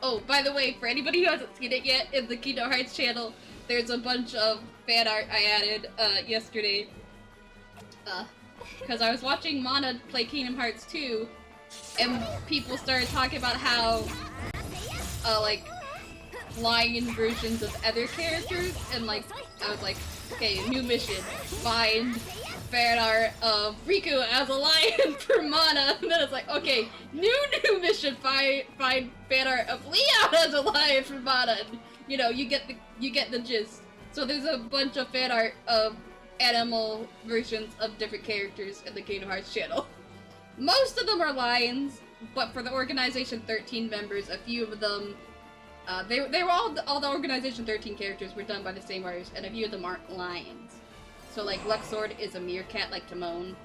Speaker 1: Oh, by the way, for anybody who hasn't seen it yet, in the Kingdom Hearts channel, there's a bunch of fan art I added yesterday. Because I was watching Mana play Kingdom Hearts 2, and people started talking about how, like, lion versions of other characters, and, like, I was like, okay, new mission, find fan art of Riku as a lion for Mana, and then it's like, okay, new mission, find fan art of Leon as a lion for Mana, and, you know, you get the gist. So there's a bunch of fan art of animal versions of different characters in the Kingdom Hearts channel. Most of them are lions, but for the Organization 13 members, a few of them, they were all the Organization 13 characters were done by the same artist, and a few of them aren't lions. So like Luxord is a meerkat like Timon,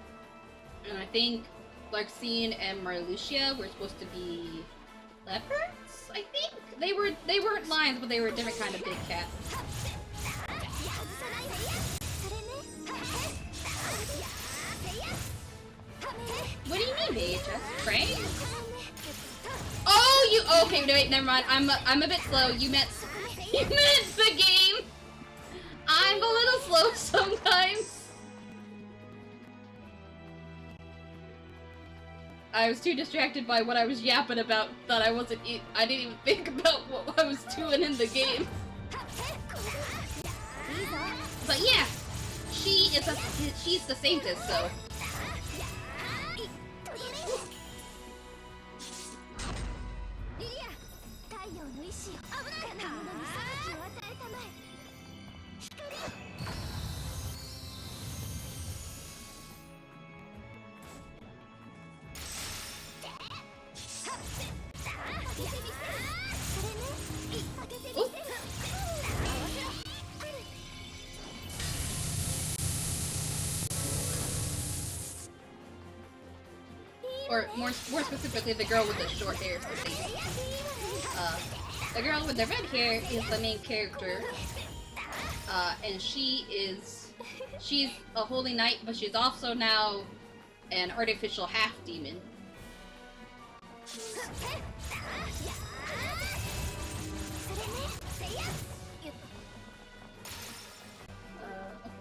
Speaker 1: and I think Larxene and Marluxia were supposed to be leopards. I think they weren't lions, but they were a different kind of big cat. What do you mean, VHS? Train? Oh, you okay? Wait, never mind. I'm a bit slow. You meant the game. I'm a little slow sometimes. I was too distracted by what I was yapping about that I didn't even think about what I was doing in the game. But yeah, she's the saintess, so. Or more specifically, the girl with the short hair is the same. The girl with the red hair is the main character, and she's a holy knight, but she's also now an artificial half-demon.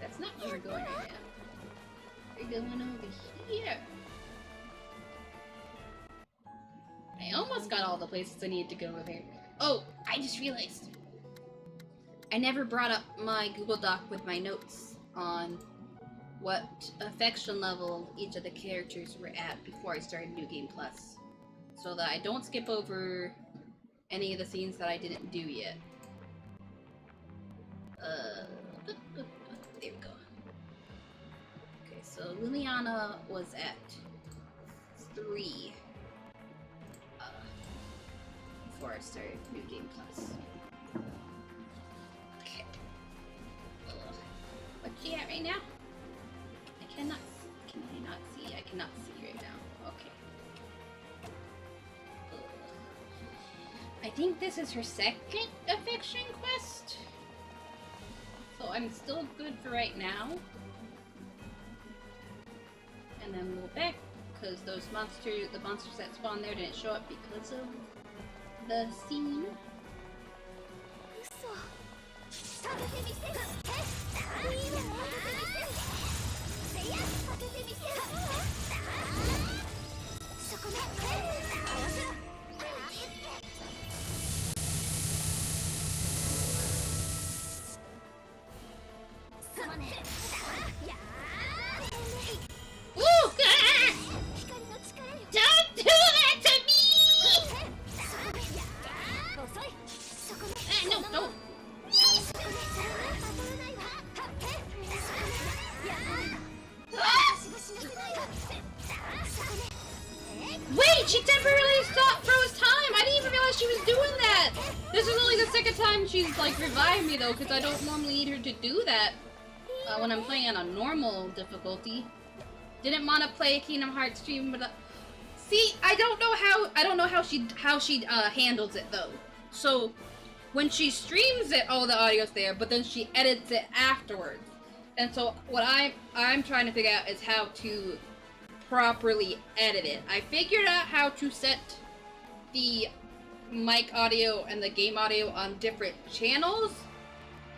Speaker 1: That's not where we're going right now. We're going over here. I almost got all the places I needed to go over there. Oh, I just realized. I never brought up my Google Doc with my notes on what affection level each of the characters were at before I started New Game Plus, so that I don't skip over any of the scenes that I didn't do yet. There we go. Okay, so Liliana was at 3 before I started New Game Plus. Okay. What's she at right now? Can I not see? I cannot see right now. Okay. I think this is her second affection quest. So I'm still good for right now. And then we'll back because the monsters that spawned there didn't show up because of the scene. Ooh, don't do that to me! No, don't. Wait, she temporarily froze time! I didn't even realize she was doing that! This is only the second time she's, like, revived me, though, because I don't normally need her to do that when I'm playing on a normal difficulty. Didn't want to play a Kingdom Hearts stream, but... see, I don't know how she handles it, though. So, when she streams it, all the audio's there, but then she edits it afterwards. And so, what I'm trying to figure out is how to properly edit it. I figured out how to set the mic audio and the game audio on different channels,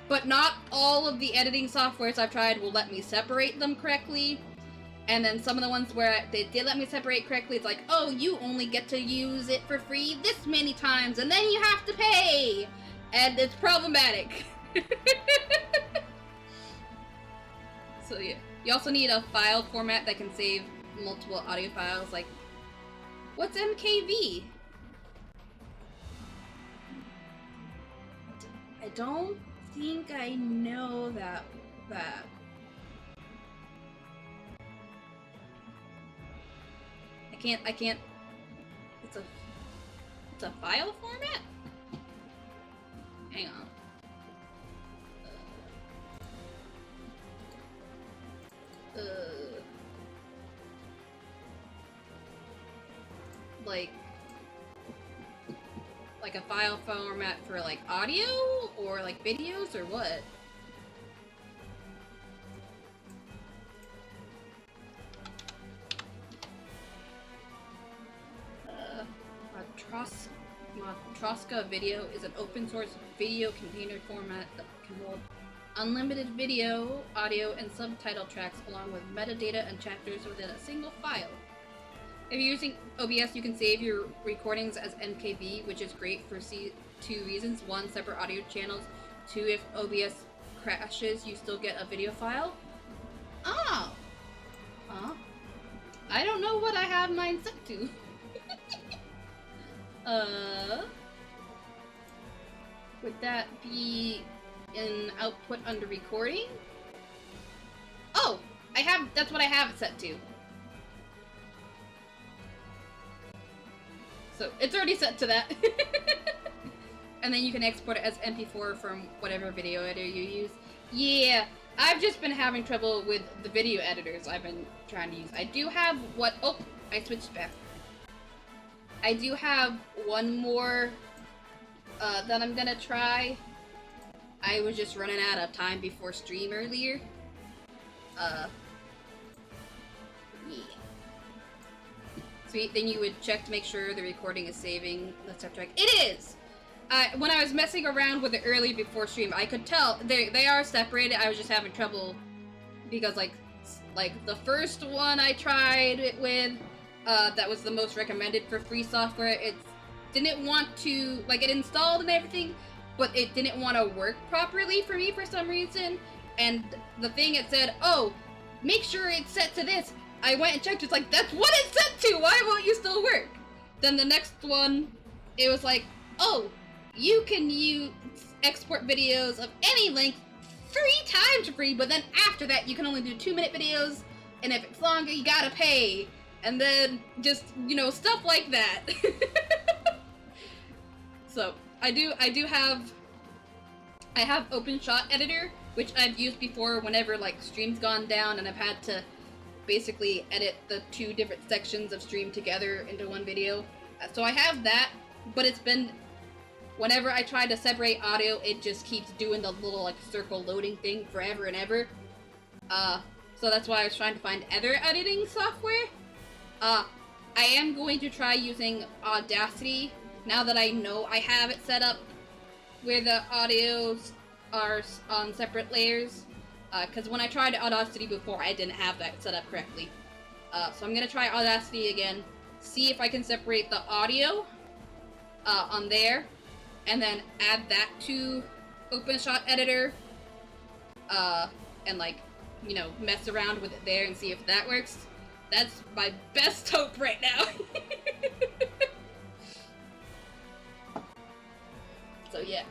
Speaker 1: but not all of the editing softwares I've tried will let me separate them correctly. And then some of the ones where they did let me separate correctly, it's like, oh, you only get to use it for free this many times, and then you have to pay! And it's problematic. So yeah. You also need a file format that can save multiple audio files, like, what's MKV? I don't think I know that. I can't, it's a file format? Hang on. Like a file format for like audio or like videos or what? Matroska Video is an open source video container format that can hold unlimited video, audio, and subtitle tracks along with metadata and chapters within a single file. If you're using OBS, you can save your recordings as MKV, which is great for two reasons. One, separate audio channels. Two, if OBS crashes, you still get a video file. Oh! I don't know what I have mine set to. Would that be an output under recording? Oh! That's what I have it set to. So, it's already set to that. And then you can export it as MP4 from whatever video editor you use. Yeah, I've just been having trouble with the video editors I've been trying to use. I do have I switched back. I do have one more that I'm gonna try. I was just running out of time before stream earlier. Yeah. So then you would check to make sure the recording is saving the step track. It is! When I was messing around with it earlier before stream, I could tell they are separated. I was just having trouble because like the first one I tried it with, that was the most recommended for free software. It didn't want to, like, it installed and everything, but it didn't want to work properly for me for some reason. And the thing, it said, oh, make sure it's set to this. I went and checked, it's like, that's what it's set to! Why won't you still work? Then the next one, it was like, oh, you can export videos of any length 3 times for free, but then after that you can only do 2-minute videos, and if it's longer you gotta pay. And then just, stuff like that. So, I have OpenShot Editor, which I've used before whenever like stream's gone down and I've had to basically edit the 2 different sections of stream together into one video. So I have that, but it's been, whenever I try to separate audio, it just keeps doing the little like circle loading thing forever and ever. So that's why I was trying to find other editing software. I am going to try using Audacity now that I know I have it set up where the audios are on separate layers. Because when I tried Audacity before, I didn't have that set up correctly. So I'm gonna try Audacity again, see if I can separate the audio on there, and then add that to OpenShot Editor, and like, you know, mess around with it there and see if that works. That's my best hope right now. So yeah.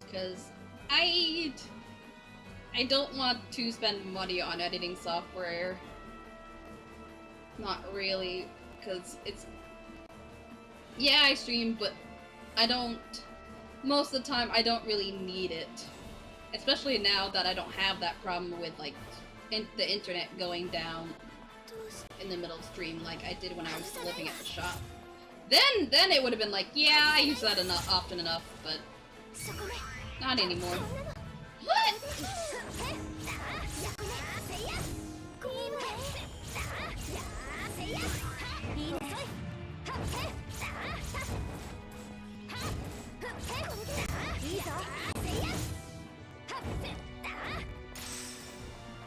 Speaker 1: Because I don't want to spend money on editing software. Not really, because it's... Yeah, I stream, but I don't... Most of the time, I don't really need it. Especially now that I don't have that problem with, like, the internet going down in the middle of stream like I did when I was living at the shop. Then it would have been like, yeah, I use that often enough, but not anymore. What?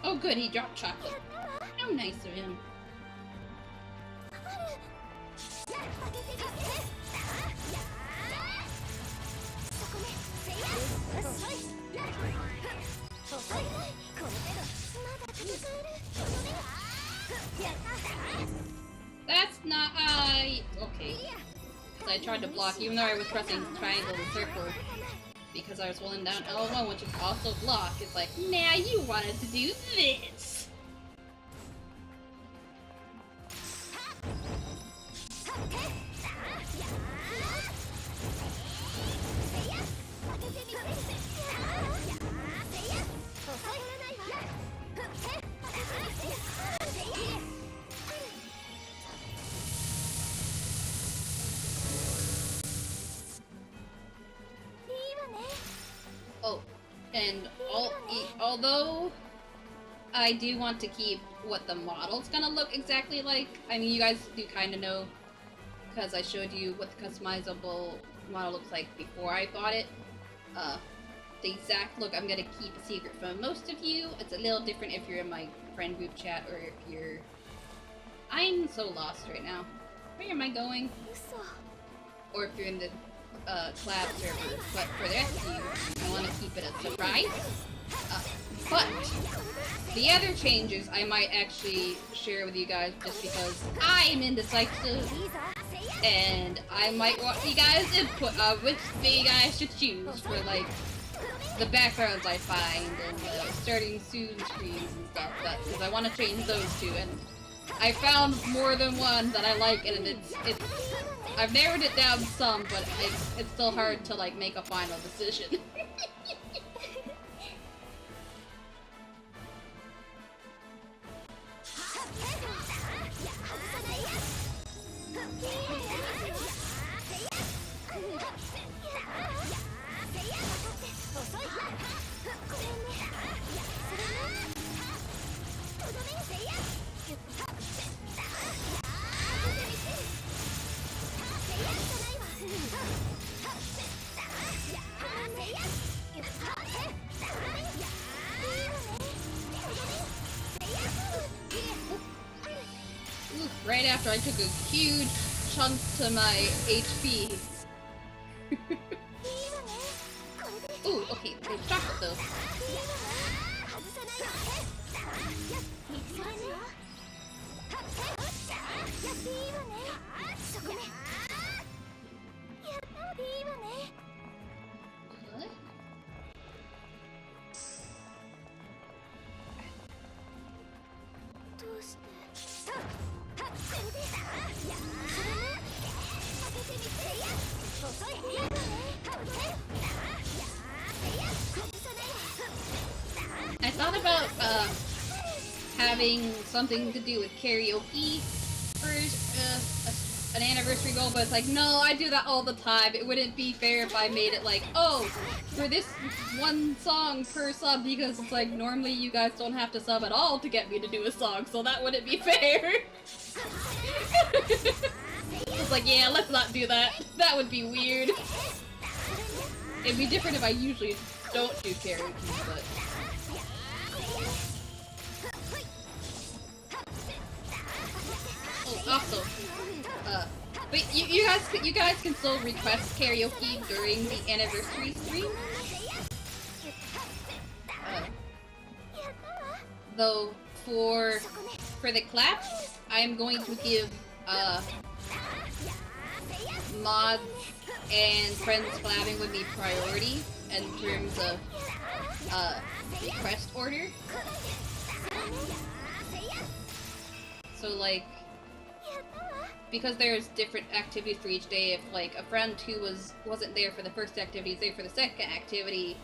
Speaker 1: Oh good, he dropped chocolate. How nice of him. That's not okay. So I tried to block even though I was pressing triangle and circle because I was holding down L1, which is also block. It's like, nah, you wanted to do this. Oh, and although I do want to keep what the model's gonna look exactly like, I mean, you guys do kind of know, because I showed you what the customizable model looks like before I bought it. The exact look I'm gonna keep a secret from most of you. It's a little different if you're in my friend group chat, or if you're... I'm so lost right now. Where am I going? Or if you're in the collab server, but for the rest of you, I want to keep it a surprise. But the other changes I might actually share with you guys just because I'm indecisive, and I might want you guys' input on which thing I should choose for, like, the backgrounds I find and the starting soon screens and stuff, because I want to change those two, and I found more than one that I like, and it's I've narrowed it down some, but it's still hard to, like, make a final decision. Right after I took a huge chunk to my HP. Ooh, okay, there's chocolate though. I thought about having something to do with karaoke for an anniversary goal, but it's like, no, I do that all the time. It wouldn't be fair if I made it like, oh, for this one song per sub, because it's like, normally you guys don't have to sub at all to get me to do a song, so that wouldn't be fair. It's like, yeah, let's not do that. That would be weird. It'd be different if I usually don't do karaoke, but... Oh, also, but you guys can still request karaoke during the anniversary stream. Though for the claps, I'm going to give mods and friends collabing with me priority in terms of request order. So like, because there's different activities for each day, if like a friend who wasn't there for the first activity is there for the second activity,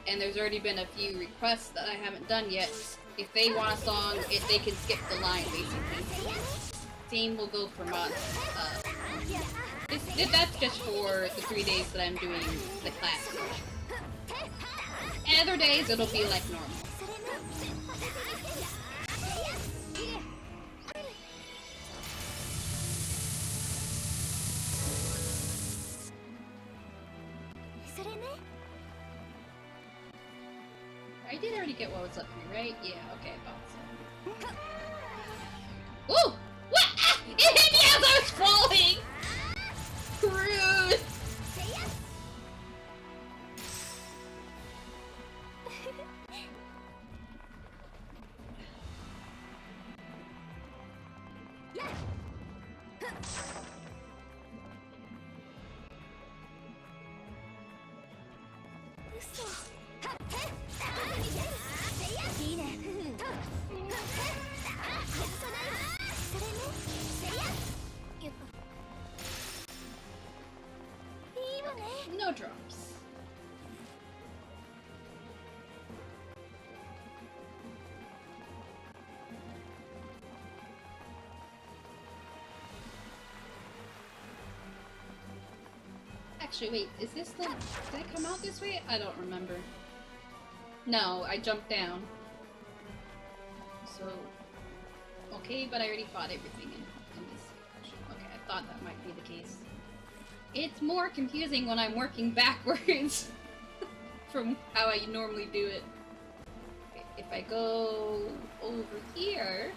Speaker 1: and there's already been a few requests that I haven't done yet, if they want a song, they can skip the line basically. Same will go for mods. That's just for the 3 days that I'm doing the class. Other days it'll be like normal. I did already get what was up here, right? Yeah, okay, I thought so. Ooh! What? Ah! It hit me as I was falling! Rude! No drops. Actually, wait, is this the... Did I come out this way? I don't remember. No, I jumped down. So... Okay, but I already fought everything in this section. Okay, I thought that might be the case. It's more confusing when I'm working backwards from how I normally do it. Okay, if I go over here...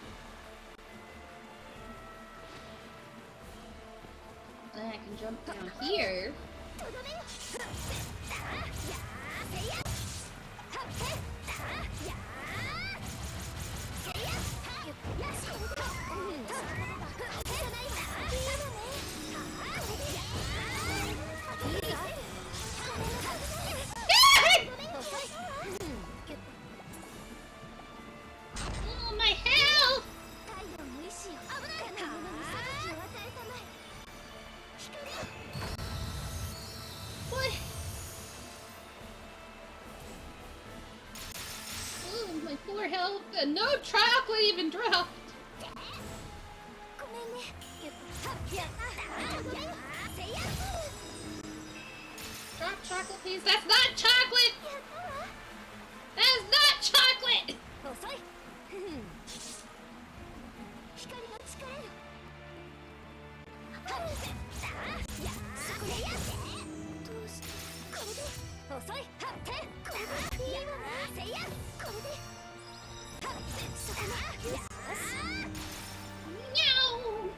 Speaker 1: Then I can jump down here. Oh, my health! What? Oh, my poor health, and no chocolate even dropped. Drop chocolate, please. That's not chocolate! That is not chocolate! No!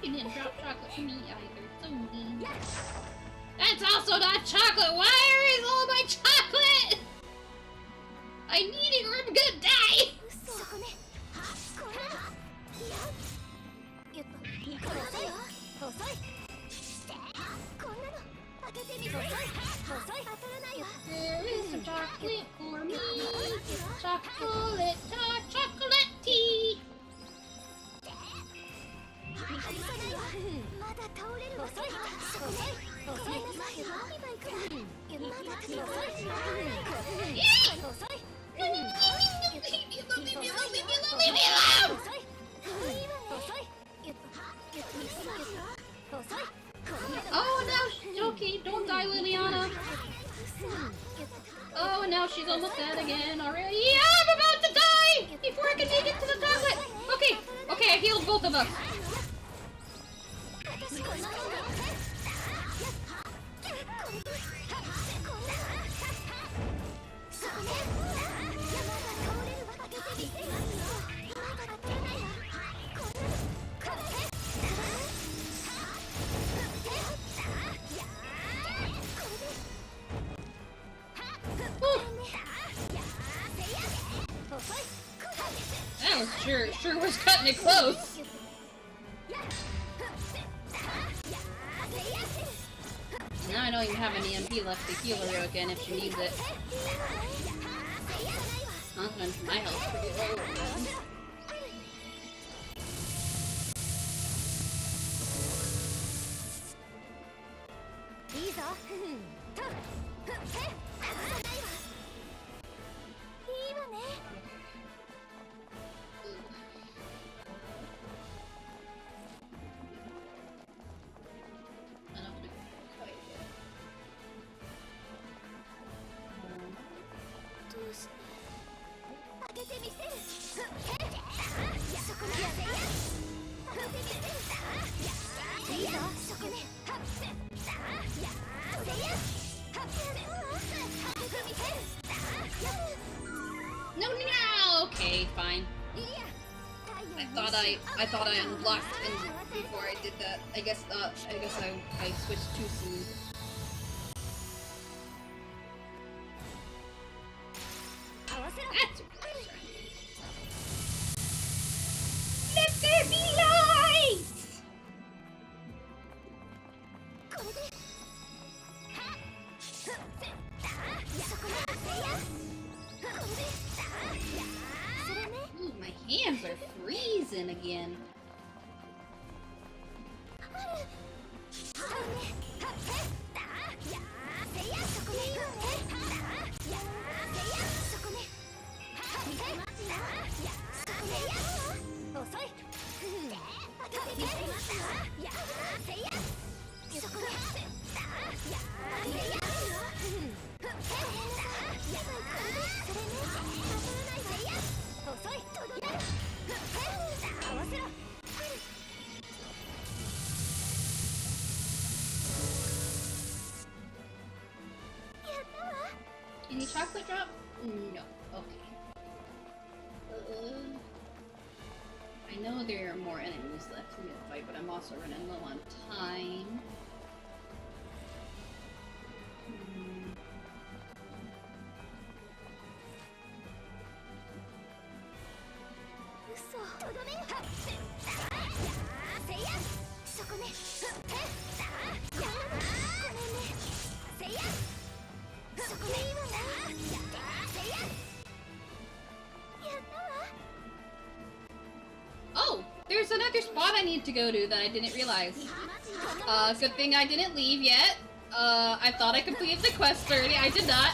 Speaker 1: You didn't drop chocolate for me either. So mean. That's also not chocolate! Where is all my chocolate? I need it or I'm gonna die! There is some chocolate for me. Chocolate, chocolate tea. both of us. That was sure was cutting it close. Now I don't even have any MP left to heal her again if she needs it. My health's pretty low. No! Okay, fine. I thought I unblocked before I did that. I guess I switched too soon. That's okay. Let there be light! Ooh, my hands are freezing again. Any chocolate drop? No. Okay. I know there are more enemies left in the fight, but I'm also running low on time. Oh! There's another spot I need to go to that I didn't realize. Good thing I didn't leave yet. I thought I completed the quest already. I did not.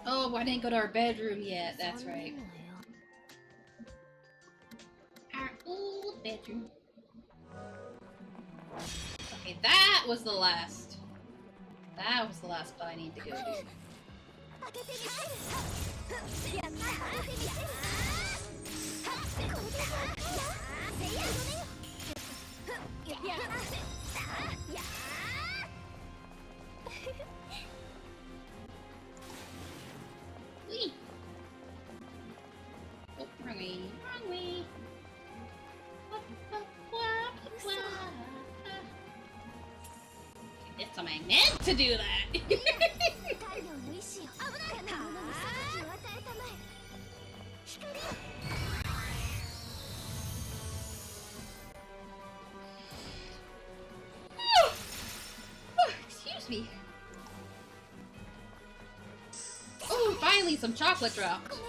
Speaker 1: Oh, I didn't go to our bedroom yet. That's right. Our old bedroom. Okay, that was the last. That was the last spot I need to go to. Whee! Oh, wrong way. Wrong way. It's a magnet to do that. Excuse me. Oh, finally some chocolate drops.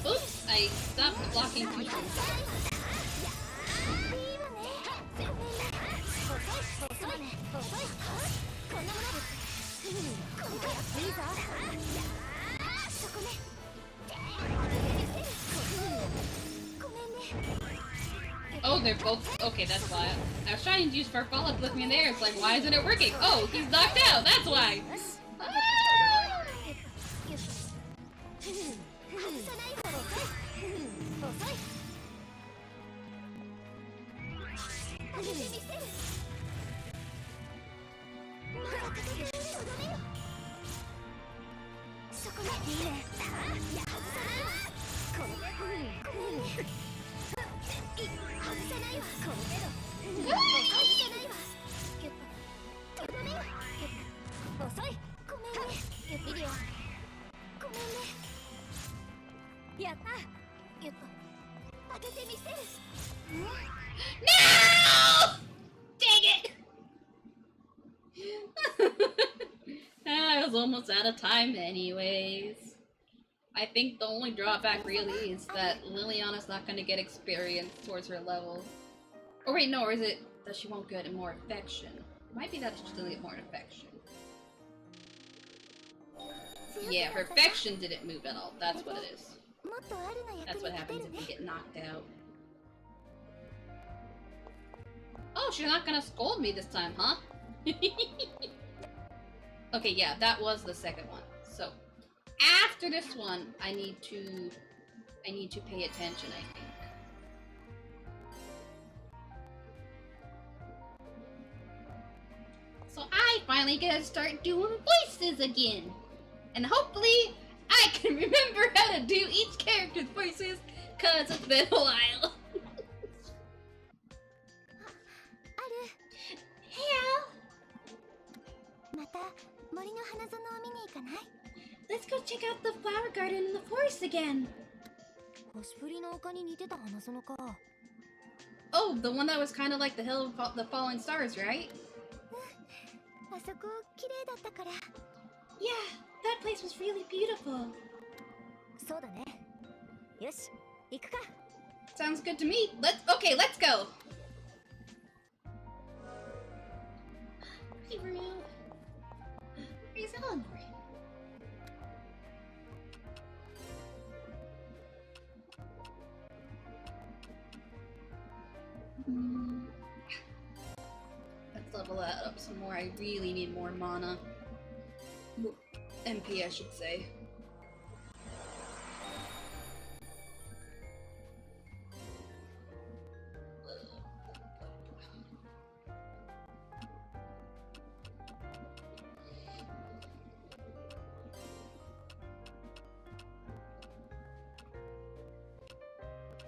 Speaker 1: Oops, I stopped blocking too soon. Oh, they're both... Okay, that's why. I was trying to use for follow-up with me in there. It's like, why isn't it working? Oh, he's knocked out. That's why. Ah! No! Dang it! I was almost out of time anyways. I think the only drawback really is that Liliana's not going to get experience towards her level. Or wait, no, or is it that she won't get more affection? It might be that she'll still get more affection. Yeah, her affection didn't move at all. That's what it is. That's what happens if you get knocked out. Oh, she's not gonna scold me this time, huh? Okay, yeah, that was the second one. So, after this one, I need to pay attention, I think. So I finally get to start doing voices again. And hopefully, I can remember how to do each character's voices, cause it's been a while. Let's go check out the flower garden in the forest again. Oh, the one that was kind of like the Hill of the Falling Stars, right? Yeah, that place was really beautiful. Sounds good to me. Let's go. Hey, Rue. He's hungry. Let's level that up some more. I really need more mana. MP, I should say.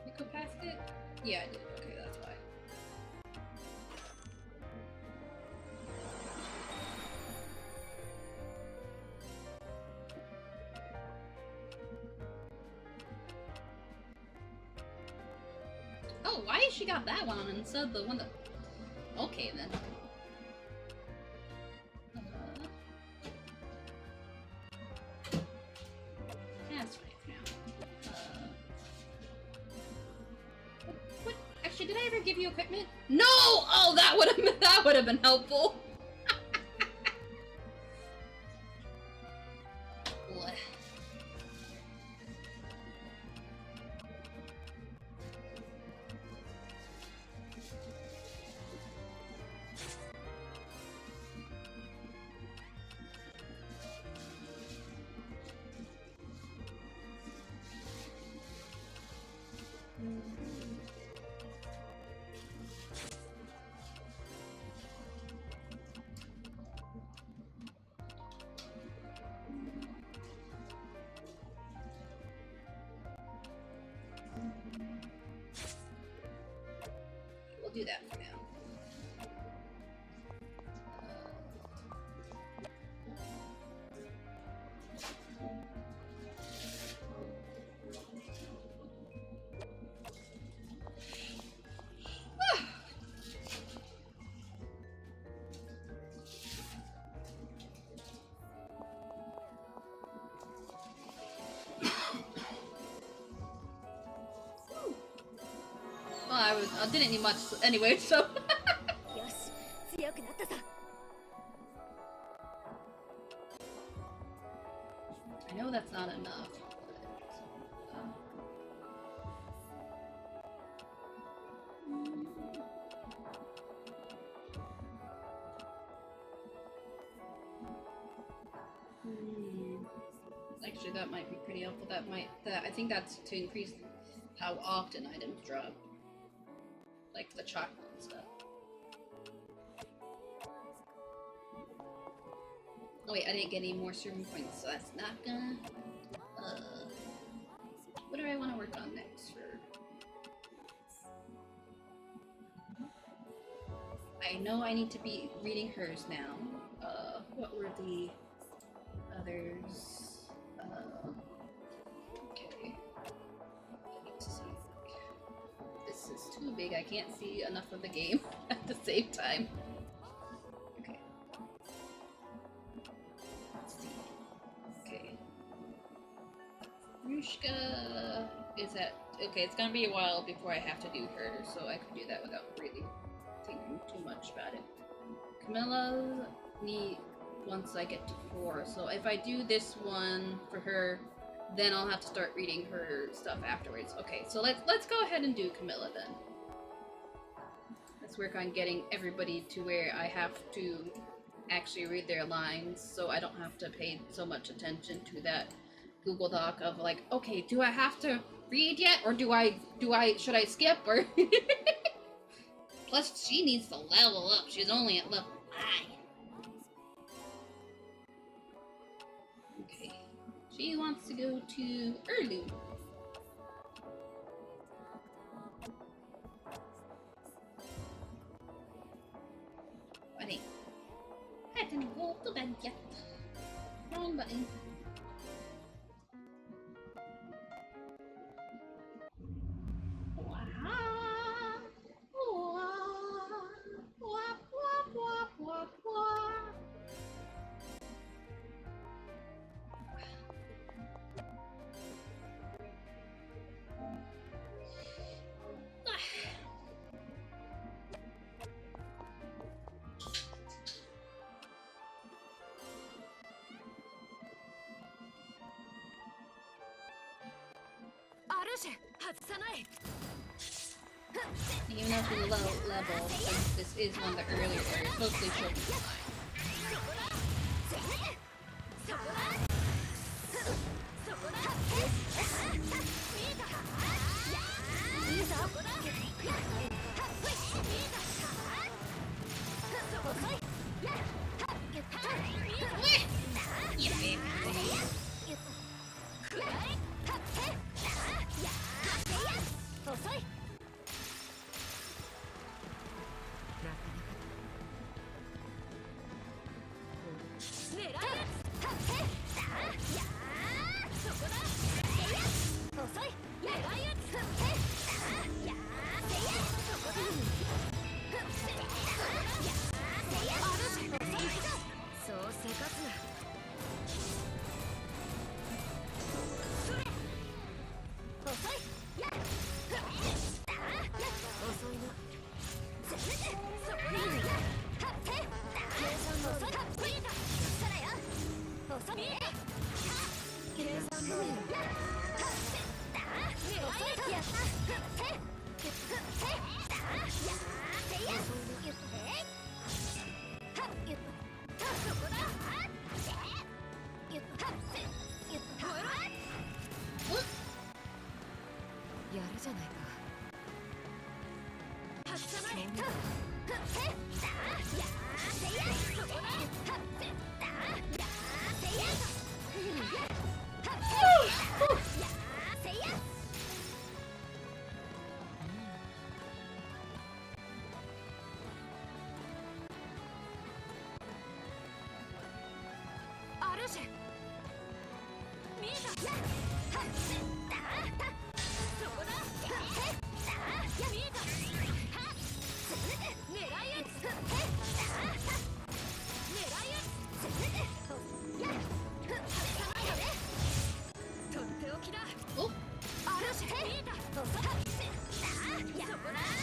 Speaker 1: You go past it? Yeah, I did. Okay, that's why. Oh, why has she got that one instead of the one that... Okay, then. That's right now. What? Actually, did I ever give you equipment? No! Oh, that would have been helpful. What? didn't need much anyway, so. I know that's not enough. Actually, that might be pretty helpful. I think that's to increase how often items drop. Like the chocolate and stuff. Oh wait, I didn't get any more sermon points, so that's not gonna... what do I want to work on next for... I know I need to be reading hers now. What were the others? Okay. I need to see. This is too big, I can't see enough of the game at the same time. Okay. Let's see. Okay. Rushka is at... Okay, it's gonna be a while before I have to do her, so I could do that without really thinking too much about it. Camilla need once I get to 4, so if I do this one for her, then I'll have to start reading her stuff afterwards. Okay, so let's go ahead and do Camilla then. Let's work on getting everybody to where I have to actually read their lines, so I don't have to pay so much attention to that Google Doc of like, okay, do I have to read yet, or should I skip, or... Plus, she needs to level up. She's only at level 5. Okay. She wants to go to Erlu. Buddy. I didn't go to bed yet. Wrong button. Even though she's low level, since this is one of the earlier areas, mostly she'll be fine.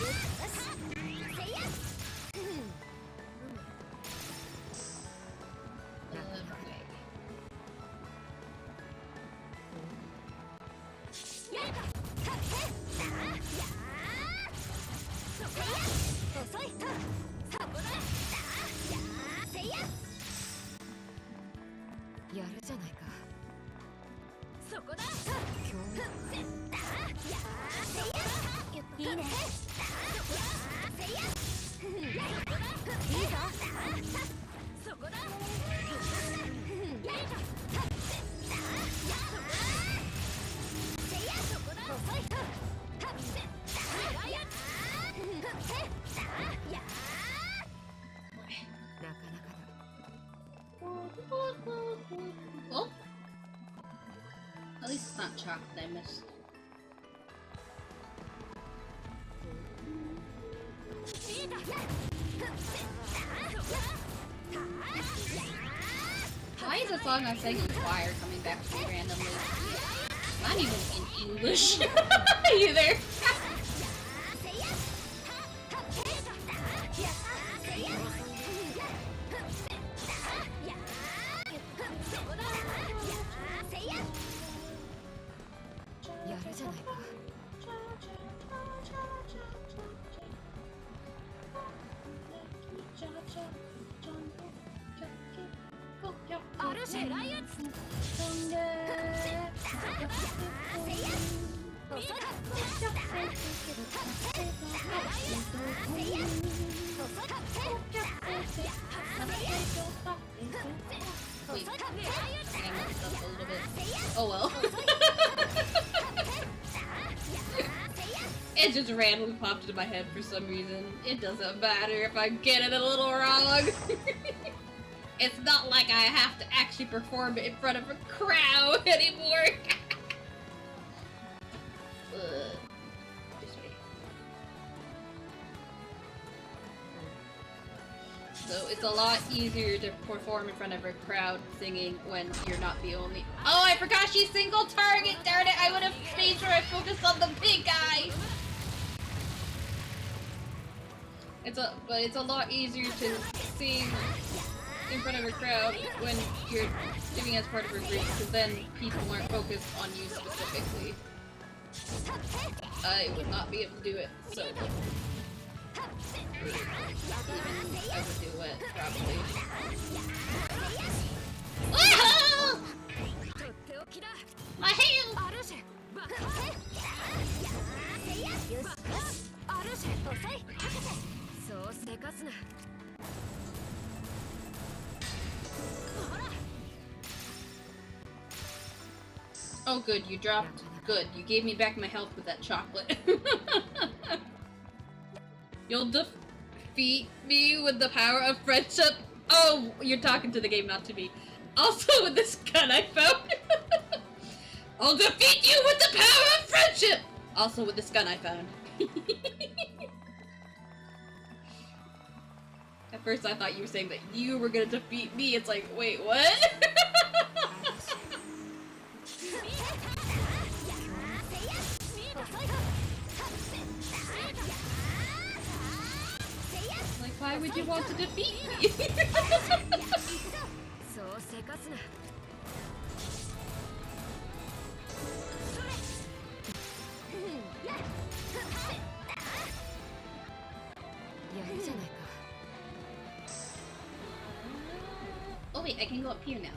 Speaker 1: Oh. Oh, at least it's not chocolate I missed. Why is a song I'm saying in choir coming back to me randomly? Not even in English either. Wait, I messed up a little bit. Oh well. It just randomly popped into my head for some reason. It doesn't matter if I get it a little wrong. It's not like I have to actually perform it in front of a crowd anymore. Just wait. So it's a lot easier to perform in front of a crowd singing when you're not the only— Oh, I forgot she's single target! Darn it, I would have made sure I focused on the big guy! But it's a lot easier to sing in front of a crowd when you're singing as part of a group, because then people aren't focused on you specifically. I would not be able to do it, so even I would do it, probably. Whoa! My hand! Oh good, you dropped. Good, you gave me back my health with that chocolate. You'll defeat me with the power of friendship. Oh, you're talking to the game, not to me. Also with this gun I found. I'll defeat you with the power of friendship! Also with this gun I found. At first I thought you were saying that you were gonna defeat me. It's like, wait, what? Like, why would you want to defeat me? Oh wait, I can go up here now.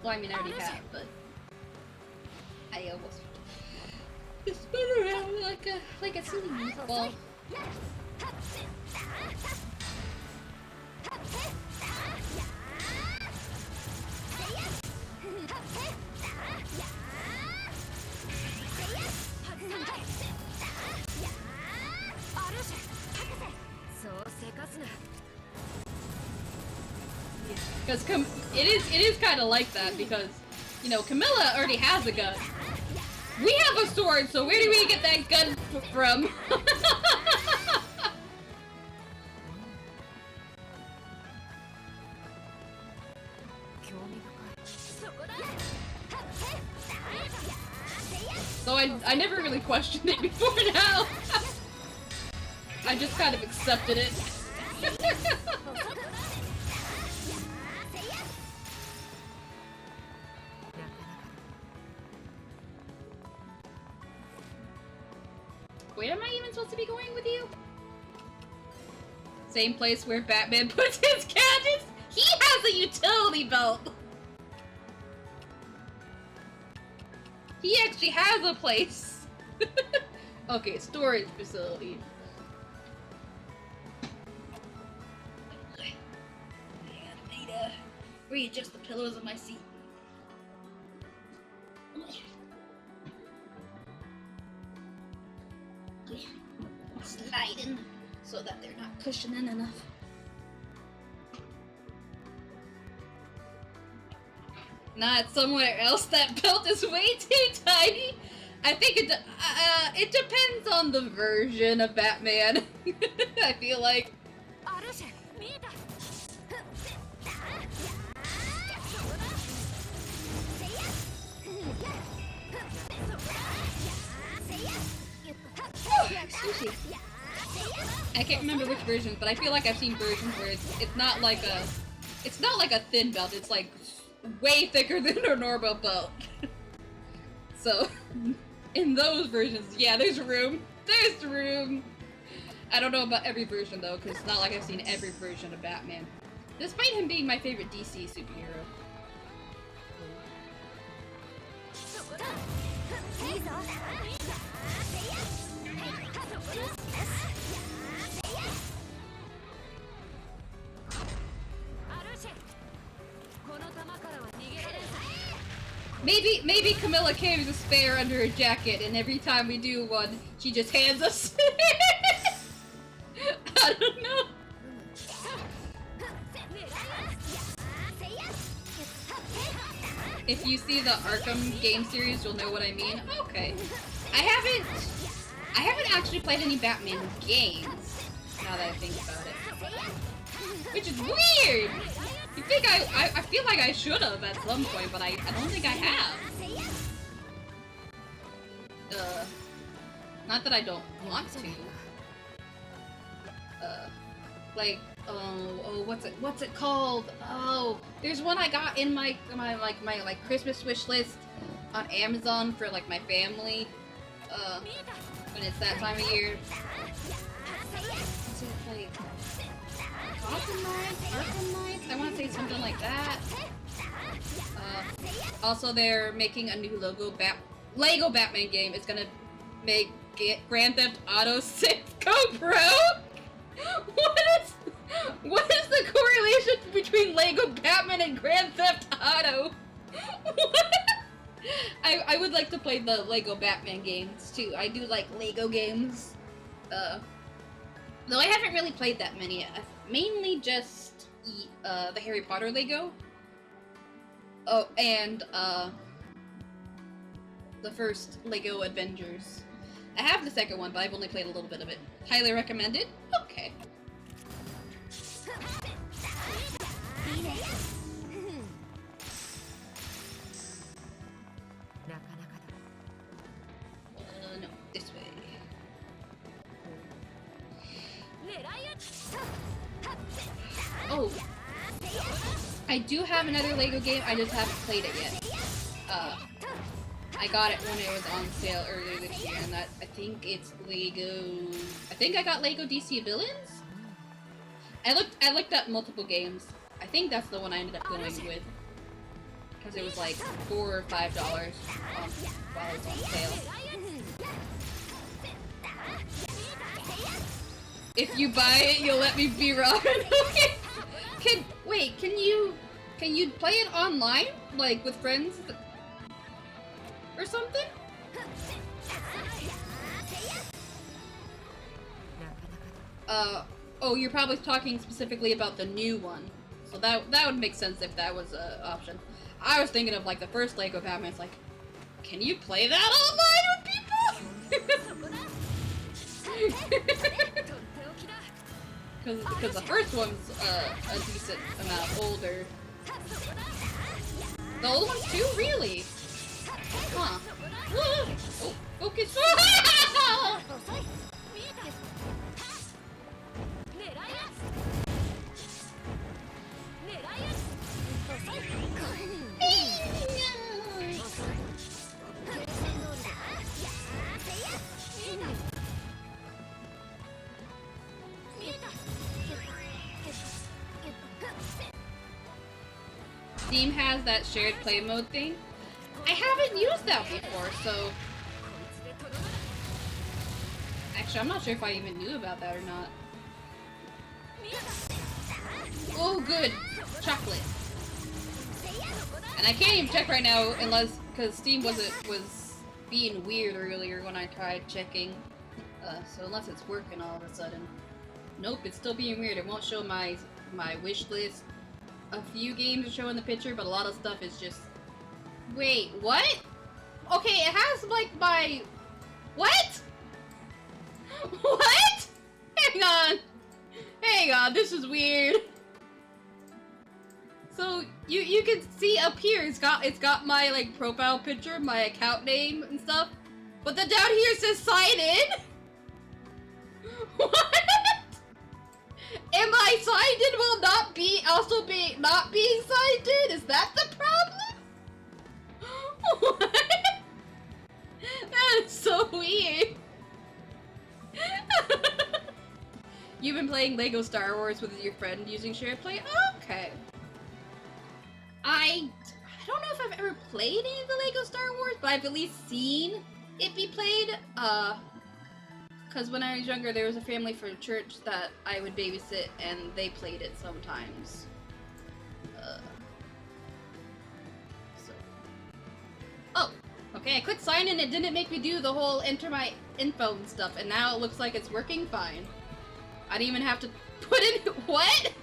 Speaker 1: Well, I mean, I already have, but I almost spin around like a silly ball. Because it is kind of like that, because, you know, Camilla already has a gun. We have a sword, so where do we get that gun from? So I never really questioned it before now. I just kind of accepted it. Wait, am I even supposed to be going with you? Same place where Batman puts his gadgets? He has a utility belt! He actually has a place. Okay, storage facility. I need to readjust the pillows of my seat. Sliding so that they're not cushioning enough. Not somewhere else. That belt is way too tiny. I think it depends on the version of Batman. I feel like. Sushi. I can't remember which version, but I feel like I've seen versions where it's not like a thin belt. It's like way thicker than a normal belt. So, in those versions, yeah, there's room. There's room. I don't know about every version though, because it's not like I've seen every version of Batman. Despite him being my favorite DC superhero. Maybe Camilla carries a spare under her jacket, and every time we do one, she just hands us. I don't know. If you see the Arkham game series, you'll know what I mean. Okay. I haven't actually played any Batman games, now that I think about it. Which is weird! You think I feel like I should have at some point, but I don't think I have. Not that I don't want to. Like, what's it called? Oh, there's one I got in my Christmas wish list on Amazon for like my family. When it's that time of year. What's it like? Arkham Knights? I want to say something like that. Also, they're making a new Lego Batman game. It's gonna make Grand Theft Auto 6 go pro. What is the correlation between Lego Batman and Grand Theft Auto? What? I would like to play the Lego Batman games too. I do like Lego games. Though I haven't really played that many. I've mainly just the Harry Potter Lego. Oh, and the first Lego Avengers. I have the second one, but I've only played a little bit of it. Highly recommended? Okay. No, this way. Oh. I do have another Lego game, I just haven't played it yet. I got it when it was on sale earlier this year, and I think it's Lego... I think I got Lego DC Villains? I looked at multiple games. I think that's the one I ended up going with. Because it was like $4 or $5 while it was on sale. If you buy it, you'll let me be Robin. Okay. Can you play it online? Like with friends? Or something? Oh, you're probably talking specifically about the new one. So that would make sense if that was an option. I was thinking of like the first Lego Batman. It's like, can you play that online with people? Because the first one's a decent amount older. The old ones too, really? Huh. Oh, focus. Steam has that shared play mode thing. I haven't used that before, so... Actually, I'm not sure if I even knew about that or not. Oh, good! Chocolate. And I can't even check right now unless... because Steam was being weird earlier when I tried checking. So unless it's working all of a sudden. Nope, it's still being weird. It won't show my wish list. A few games are showing the picture, but a lot of stuff is just... Wait, what? Okay, it has, like, my... What? What? Hang on. Hang on, this is weird. So, you can see up here, it's got my, like, profile picture, my account name and stuff. But then down here it says sign in? What? Am I signed in while not being signed in? Is that the problem? What? That is so weird. You've been playing Lego Star Wars with your friend using shared play? Okay. I don't know if I've ever played any of the Lego Star Wars, but I've at least seen it be played. Because when I was younger, there was a family from church that I would babysit, and they played it sometimes. So. Oh! Okay, I clicked sign in, it didn't make me do the whole enter my info and stuff, and now it looks like it's working fine. I didn't even have to put in- What?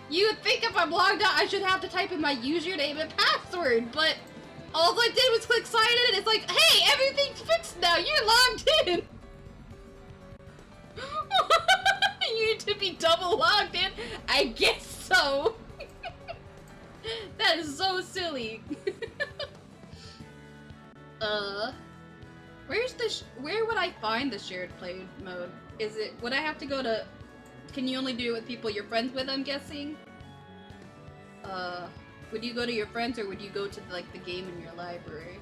Speaker 1: You would think if I'm logged out, I should have to type in my username and password, but all I did was click sign in, and it's like, hey, everything's fixed now, you're logged in! You need to be double logged in? I guess so. That is so silly. Where would I find the shared play mode? Would I have to go to, can you only do it with people you're friends with, I'm guessing? Would you go to your friends or would you go to, like, the game in your library?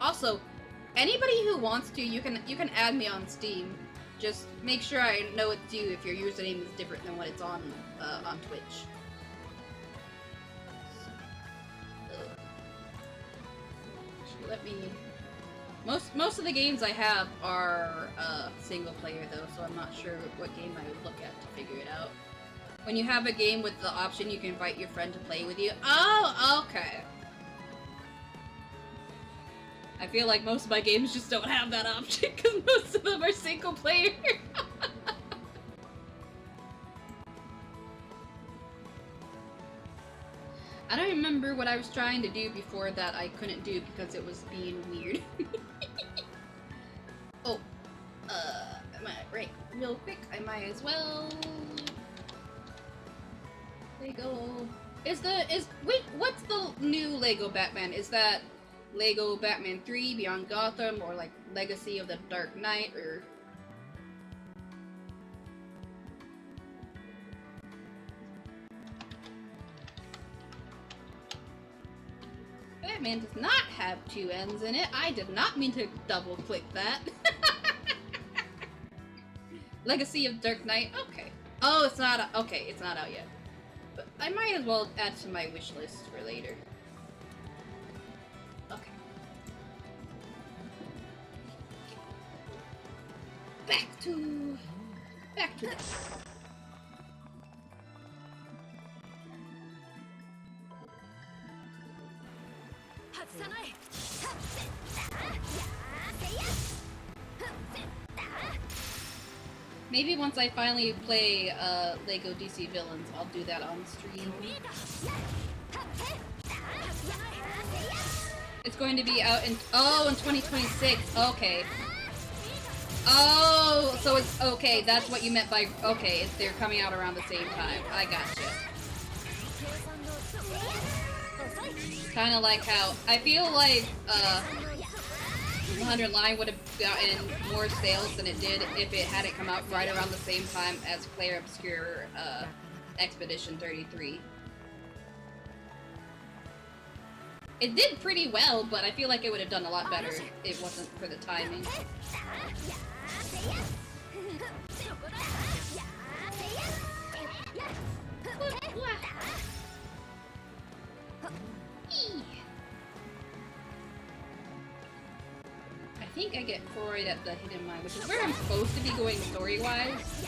Speaker 1: Also, anybody who wants to, you can add me on Steam. Just make sure I know it's you if your username is different than what it's on Twitch. Actually, let me. Most of the games I have are single player though, so I'm not sure what game I would look at to figure it out. When you have a game with the option, you can invite your friend to play with you. Oh, okay. I feel like most of my games just don't have that option because most of them are single player. I don't remember what I was trying to do before that I couldn't do because it was being weird. Oh, right, real quick, I might as well. Lego. Wait, what's the new Lego Batman? Is that Lego Batman 3 Beyond Gotham or like Legacy of the Dark Knight or Batman does not have two ends in it. I did not mean to double click that. Legacy of Dark Knight. Okay. Oh, it's not okay, it's not out yet. But I might as well add to my wish list for later. Okay. Back to that. Maybe once I finally play Lego DC Villains, I'll do that on stream. It's going to be out in 2026. Okay. Oh, so it's okay. That's what you meant by okay. They're coming out around the same time. I gotcha. Kind of like how I feel like 100 Line would have gotten more sales than it did if it hadn't come out right around the same time as Claire Obscure Expedition 33. It did pretty well, but I feel like it would have done a lot better if it wasn't for the timing. think I get 4 at the Hidden Mine, which is where I'm supposed to be going story-wise.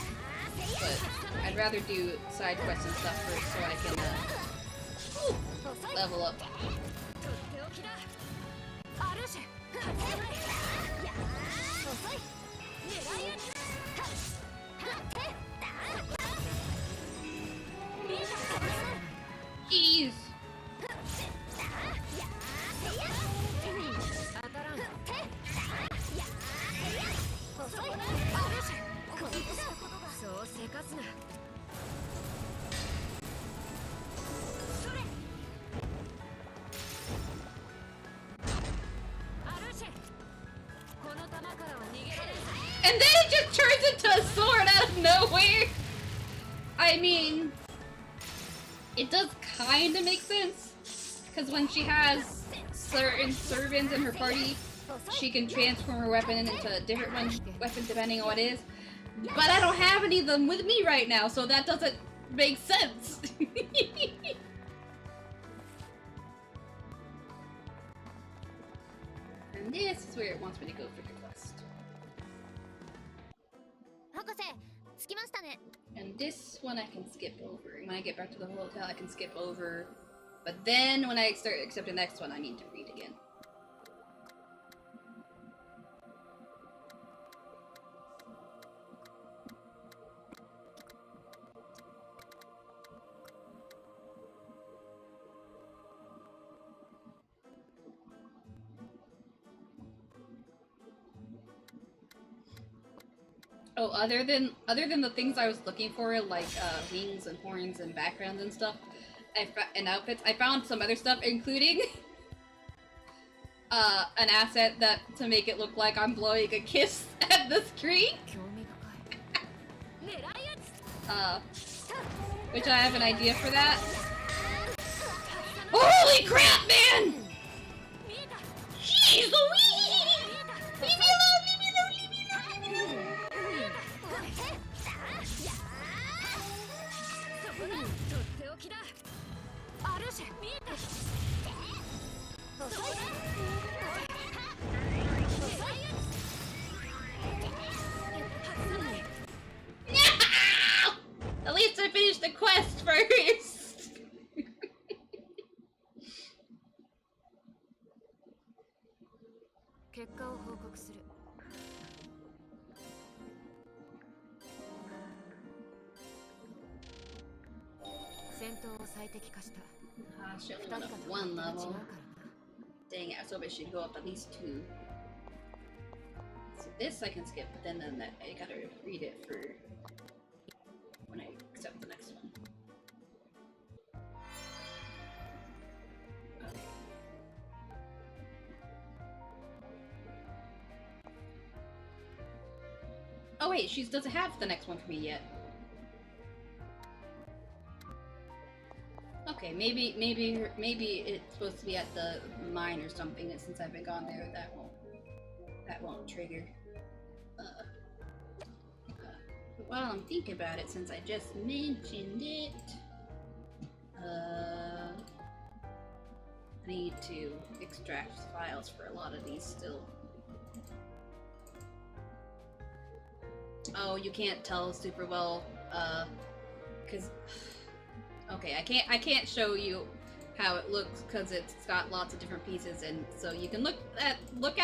Speaker 1: But I'd rather do side quests and stuff first so I can level up. Jeez! And then it just turns into a sword out of nowhere! I mean, it does kind of make sense, because when she has certain servants in her party, she can transform her weapon into a different weapon depending on what it is. But I don't have any of them with me right now, so that doesn't make sense. And this is where it wants me to go for the quest. And this one I can skip over. When I get back to the hotel, I can skip over. But then when I start accepting the next one, I need to read again. Oh, other than the things I was looking for, like wings and horns and backgrounds and stuff, and outfits, I found some other stuff, including an asset that to make it look like I'm blowing a kiss at the screen. Which I have an idea for that. Holy crap, man! Jeez Louise! Leave me alone! Leave me alone! Leave me alone! Leave me alone! At least I finished the quest first! She only went up 1 level. Dang it, I was hoping she'd go up at least 2. So this I can skip, but then I gotta read it for when I accept the next one. Okay. Oh wait, she doesn't have the next one for me yet. Okay, maybe it's supposed to be at the mine or something, and since I haven't gone there, that won't trigger. But while I'm thinking about it, since I just mentioned it, I need to extract files for a lot of these still. Oh, you can't tell super well, cause. Okay, I can't show you how it looks because it's got lots of different pieces, and so you can look at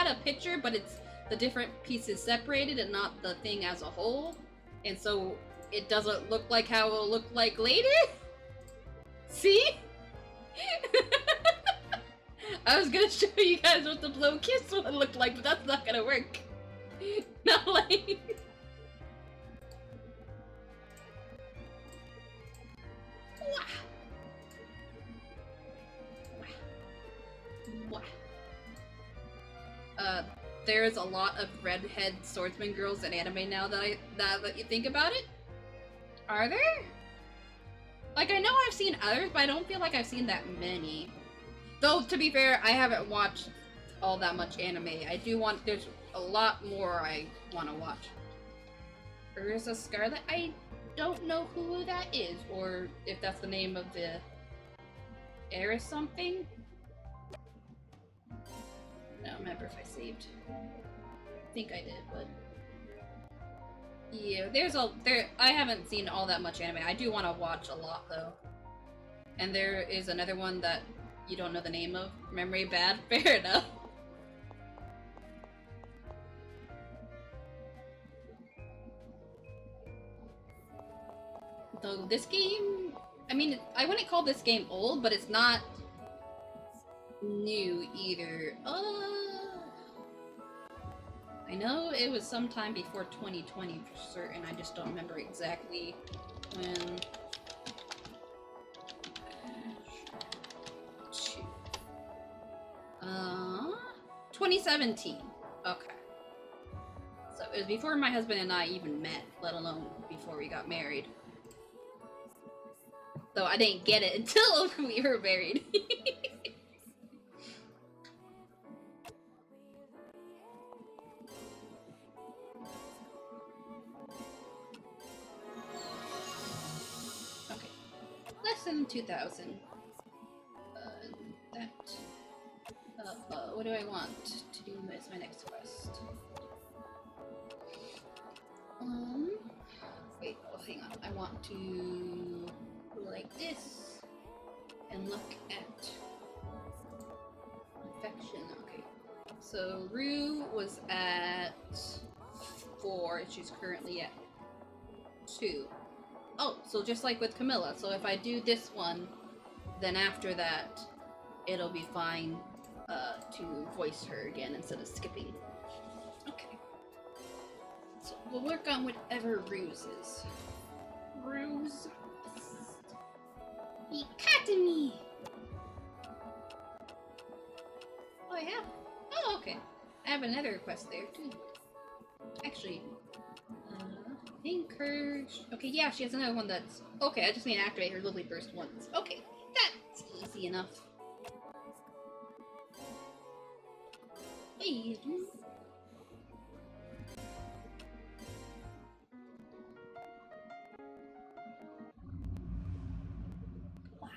Speaker 1: a picture, but it's the different pieces separated and not the thing as a whole, and so it doesn't look like how it will look like later. See? I was gonna show you guys what the blow kiss one looked like, but that's not gonna work. Not like. There's a lot of redhead swordsman girls in anime now that you think about it. Are there? Like, I know I've seen others, but I don't feel like I've seen that many. Though, to be fair, I haven't watched all that much anime. There's a lot more I want to watch. Ursa Scarlet? I don't know who that is, or if that's the name of the heiress something. I don't remember if I saved. think I did, but yeah, I haven't seen all that much anime. I do want to watch a lot though. And there is another one that you don't know the name of. Memory bad? Fair enough. Though this game, I mean, I wouldn't call this game old, but it's not new either. I know it was sometime before 2020 for certain. I just don't remember exactly when. 2017. Okay. So it was before my husband and I even met, let alone before we got married. Though I didn't get it until we were married. Okay. Less than 2,000. What do I want to do as my next quest? Wait, oh, hang on. I want to go like this and look at infection. Okay. So Rue was at 4, she's currently at 2. Oh, so just like with Camilla. So if I do this one, then after that, it'll be fine to voice her again instead of skipping. Okay. So we'll work on whatever Ruse is. Ruse. Academy! Oh, I have? Oh, okay. I have another request there, too. Actually, I think her... Okay, yeah, she has another one that's... Okay, I just need to activate her Lovely Burst once. Okay, that's easy enough. Hey. Wow.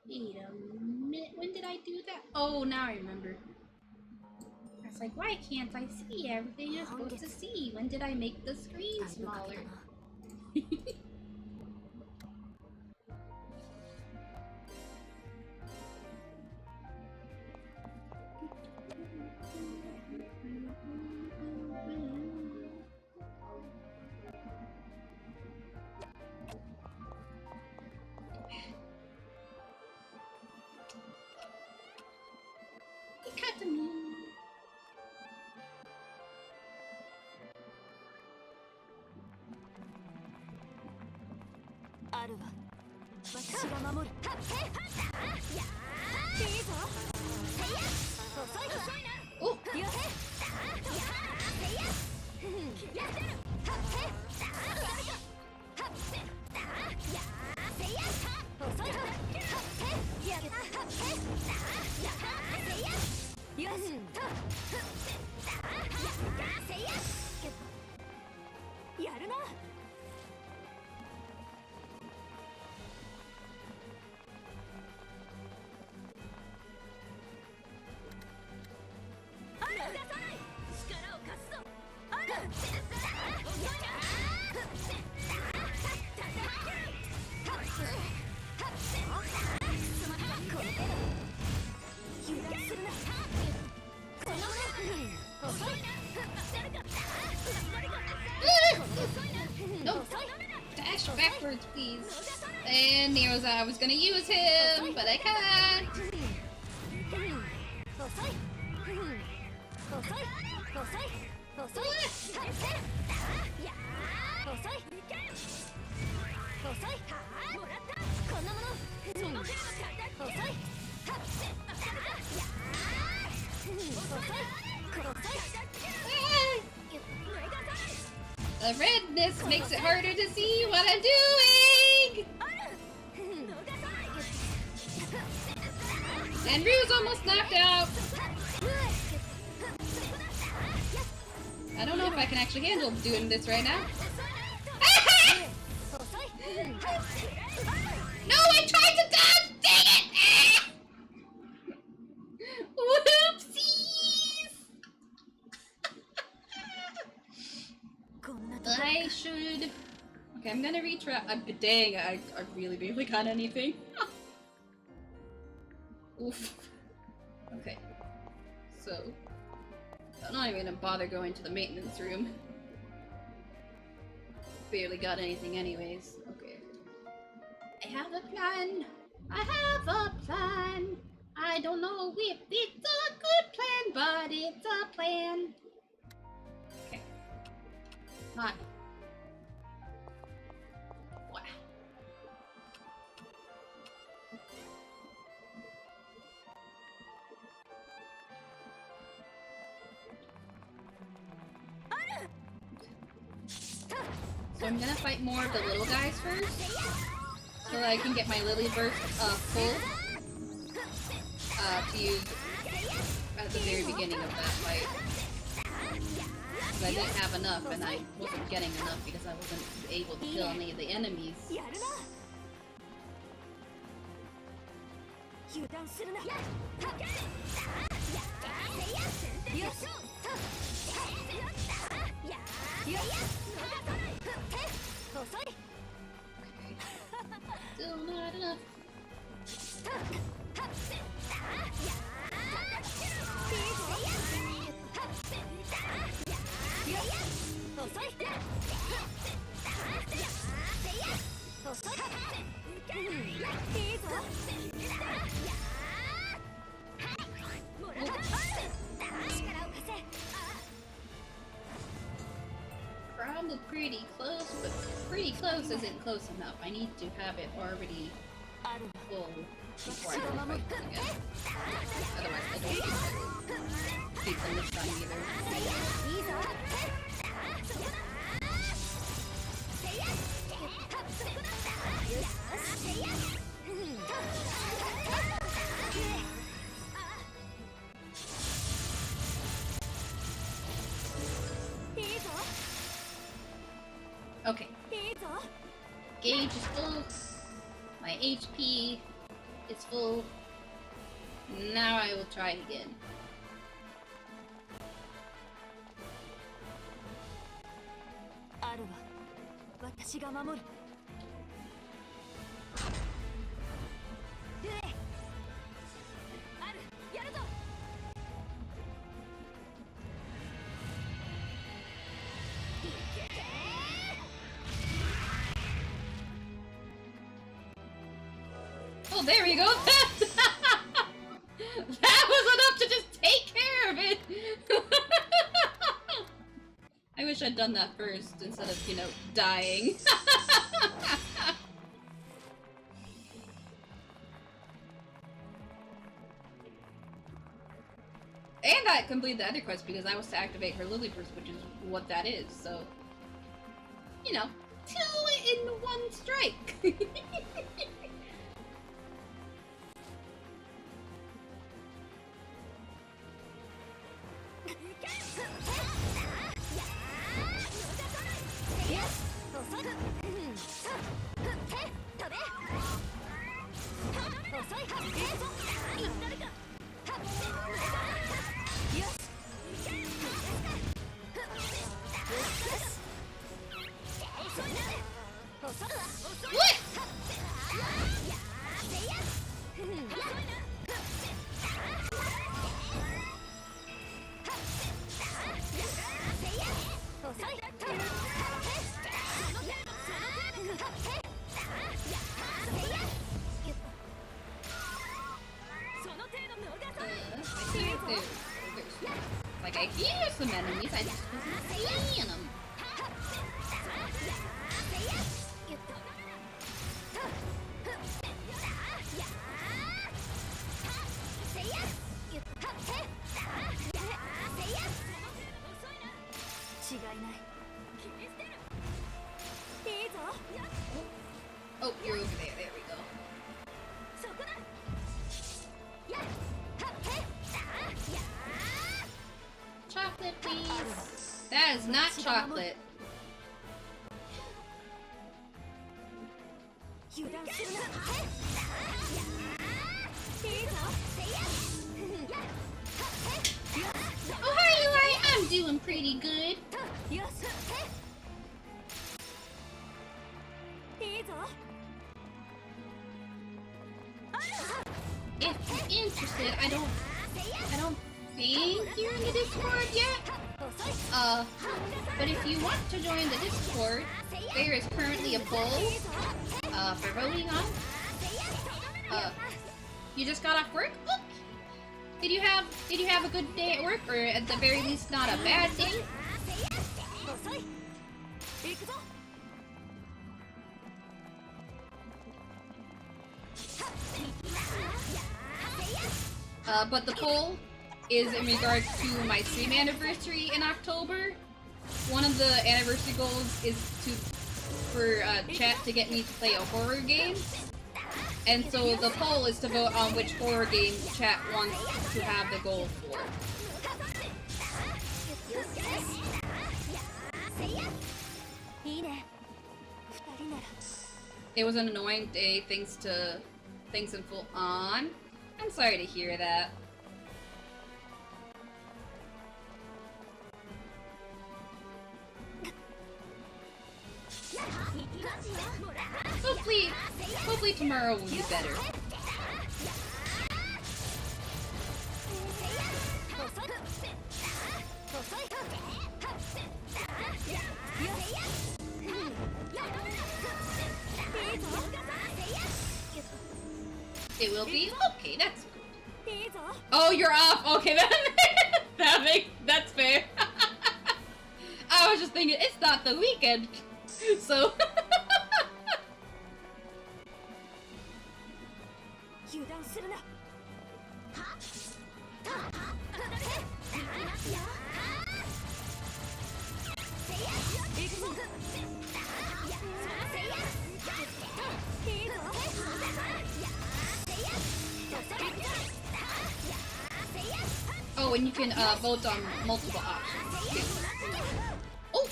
Speaker 1: Wait a minute, when did I do that? Oh, now I remember. I was like, why can't I see everything I'm supposed to see? When did I make the screen smaller? No! Dash backwards, please. And Nero's I was gonna use him, but I can't. The redness makes it harder to see what I'm doing! And Ryu's almost knocked out! I don't know if I can actually handle doing this right now. No, I tried to dodge! Dang it! Whoopsies! Okay, I'm gonna retry. Dang, I really barely got anything. Oof. Okay. So, I'm not even gonna bother going to the maintenance room. Barely got anything anyways. Okay. I have a plan. I have a plan. I don't know if it's a good plan, but it's a plan. Okay. Not. Wow. So I'm gonna fight more of the little guys first, so that I can get my Lily Burst full to use at the very beginning of that fight. Because I didn't have enough, and I wasn't getting enough because I wasn't able to kill any of the enemies. Still not enough. Probably pretty close, but pretty close isn't close enough. I need to have it already full before I go fight them again. Otherwise, I don't think I will keep them this time either. Okay. Gauge is full. My HP is full. Now I will try again. Oh, there we go! That was enough to just take care of it! I wish I'd done that first, instead of, you know, dying. And I completed the other quest because I was to activate her Lily Burst, which is what that is, so... You know, 2 in 1 strike! Like, I hear some enemies, I just wasn't seeing them. Oh, you're over there. There we go. Chocolate, please. That is not chocolate. Oh, hi, Eli. I'm doing pretty good. If you're interested, I don't think you're in the Discord yet. But if you want to join the Discord, there is currently a poll for voting on. You just got off work? Oh. Did you have a good day at work, or at the very least not a bad day? But the poll is in regards to my stream anniversary in October. One of the anniversary goals is for chat to get me to play a horror game. And so the poll is to vote on which horror game chat wants to have the goal for. It was an annoying day thanks in full on. I'm sorry to hear that. Hopefully tomorrow will be better. It will be? Okay, that's good. Oh, you're off! Okay, that's fair. I was just thinking, it's not the weekend, so... Oh, and you can vote on multiple options. Oh!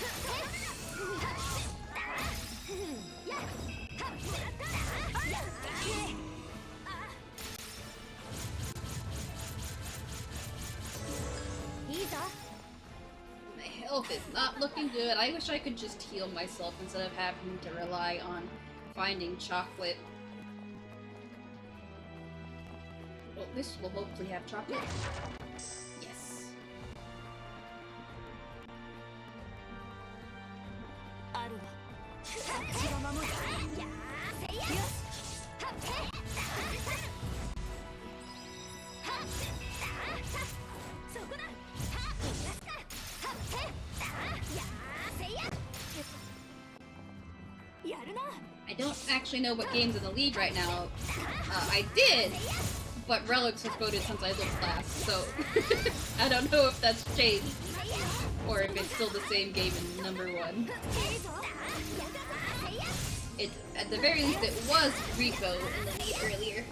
Speaker 1: My health is not looking good. I wish I could just heal myself instead of having to rely on finding chocolate. Well, this will hopefully have chocolate. Yes. I don't actually know what game's in the lead right now. I did, but Relics was voted since I looked last, so I don't know if that's changed, or if it's still the same game in number 1. It, at the very least, it was Rico in the lead earlier.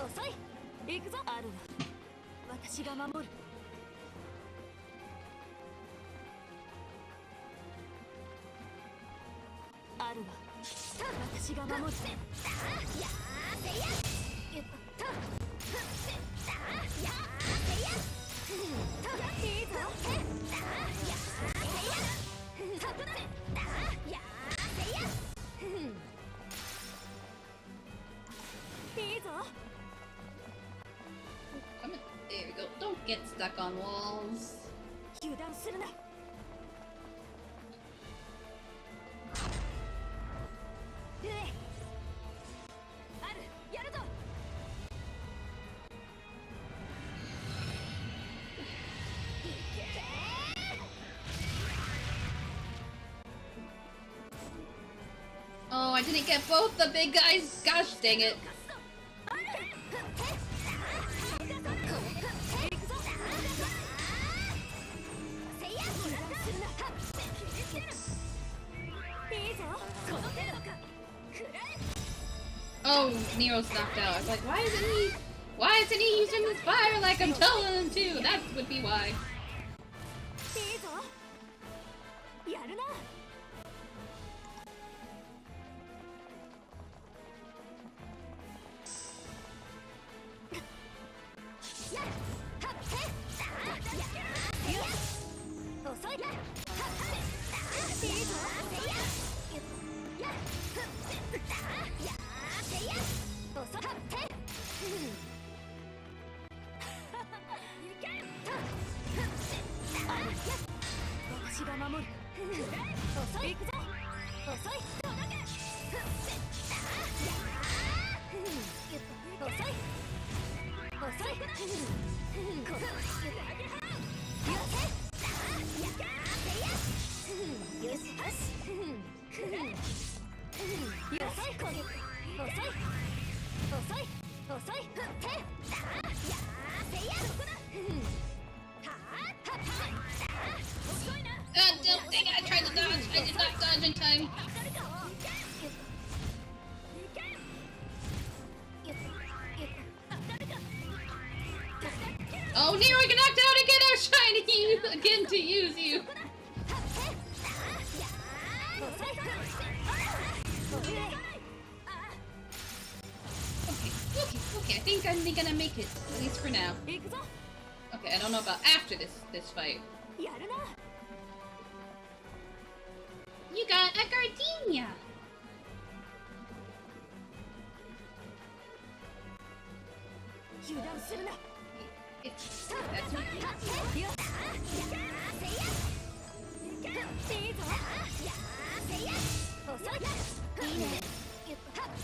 Speaker 1: Come in. There we go. Don't get stuck on walls. Oh, I didn't get both the big guys. Gosh dang it. Oh, Nero's knocked out. I was like, why isn't he using his fire like I'm telling him to? That would be why. Dang it, I tried to dodge. I did not dodge in time. Oh, Nero, I got knocked out again! I was trying to use again to use you. Okay, I think I'm gonna make it, at least for now. Okay, I don't know about after this fight. You got a gardenia! That's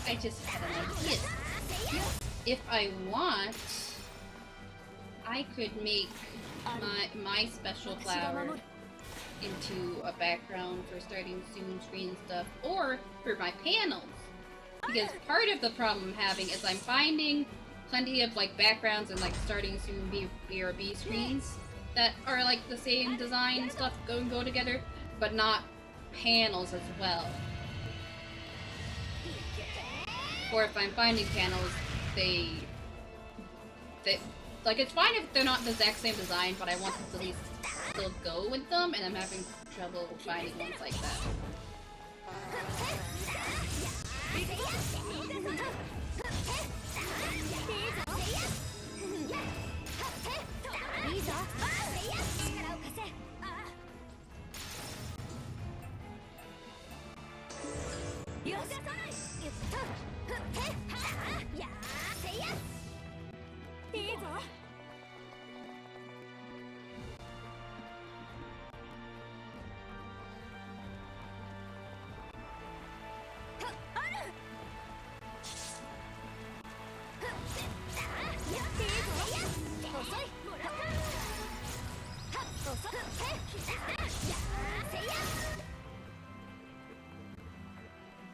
Speaker 1: I just had an idea. If I want, I could make my special flower into a background for starting soon screen stuff, or for my panels. Because part of the problem I'm having is I'm finding plenty of like backgrounds and like starting soon BRB screens that are like the same design and stuff go together, but not panels as well. Or if I'm finding panels, they like, it's fine if they're not the exact same design, but I want them to at least still go with them, and I'm having trouble finding ones like that.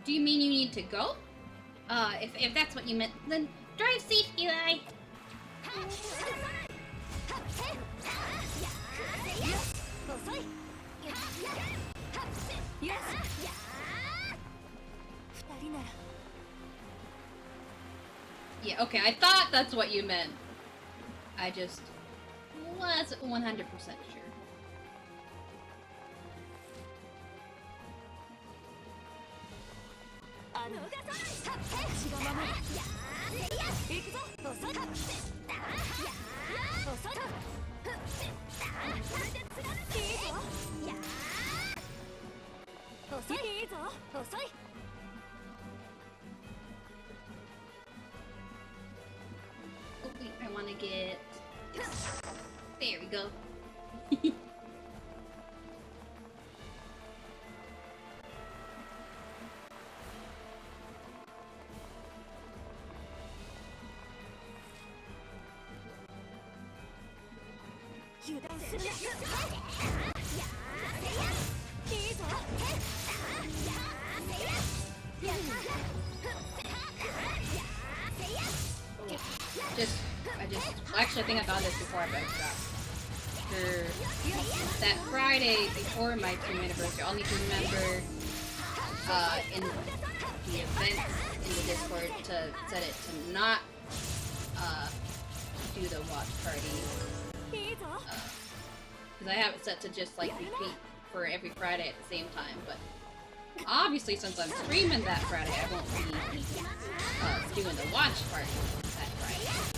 Speaker 1: Do you mean you need to go? If that's what you meant, then drive safe, Eli. Yeah, okay, I thought that's what you meant. I just wasn't 100% sure. Oh wait, I want to get this. There we go. Actually, I think I found this before I better stop. For that Friday before my team anniversary, I'll need to remember in the event in the Discord to set it to not do the watch party. Because I have it set to just like repeat for every Friday at the same time, but obviously since I'm streaming that Friday, I won't be doing the watch party that Friday.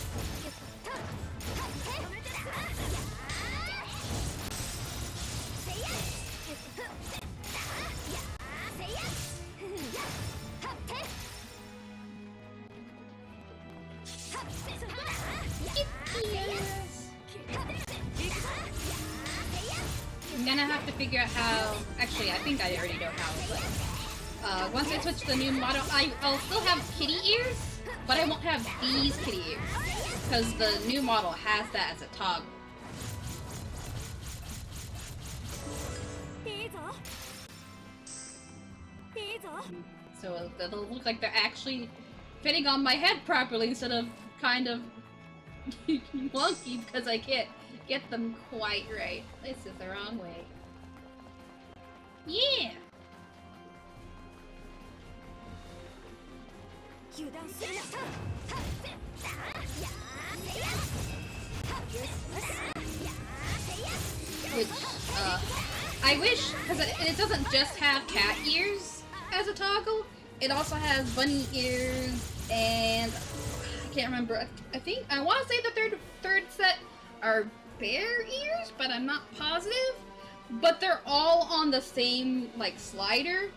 Speaker 1: I'm gonna have to figure out how. Actually, I think I already know how, but once I switch to the new model, I'll still have kitty ears, but I won't have these kitty ears because the new model has that as a toggle. So they'll look like they're actually fitting on my head properly instead of kind of wonky because I can't get them quite right. This is the wrong way. Yeah! Which, I wish, because it doesn't just have cat ears as a toggle, it also has bunny ears, and I can't remember, I want to say the third set are bear ears, but I'm not positive, but they're all on the same, like, slider,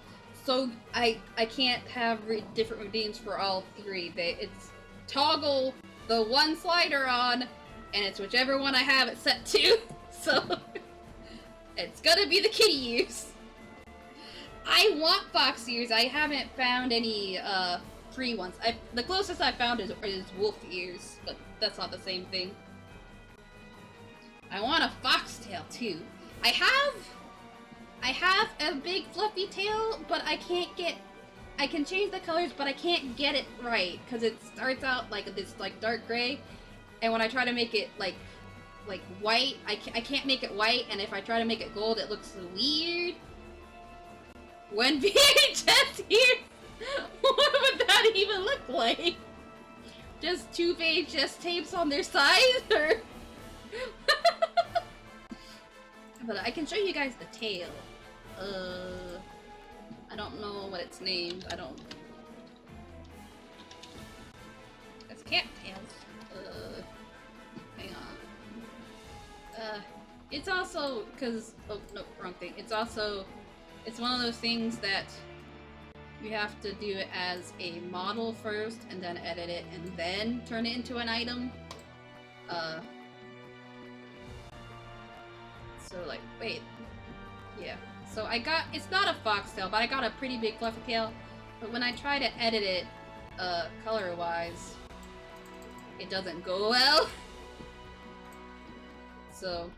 Speaker 1: so I can't have different redeems for all three. It's toggle the one slider on, and it's whichever one I have it set to, so it's gonna be the kitty ears. I want fox ears. I haven't found any free ones. The closest I found is wolf ears, but that's not the same thing. I want a foxtail too. I have a big fluffy tail, but I can change the colors, but I can't get it right because it starts out like this like dark gray, and when I try to make it like white, I can't make it white, and if I try to make it gold, it looks weird. When VHS here, what would that even look like? Just two VHS tapes on their side, or? But I can show you guys the tail. I don't know what it's named. It's cat tails. Hang on. It's also, oh, no, wrong thing. It's one of those things that you have to do it as a model first, and then edit it, and then turn it into an item. So, like, wait. Yeah. So it's not a foxtail, but I got a pretty big fluffy tail. But when I try to edit it, color-wise, it doesn't go well. So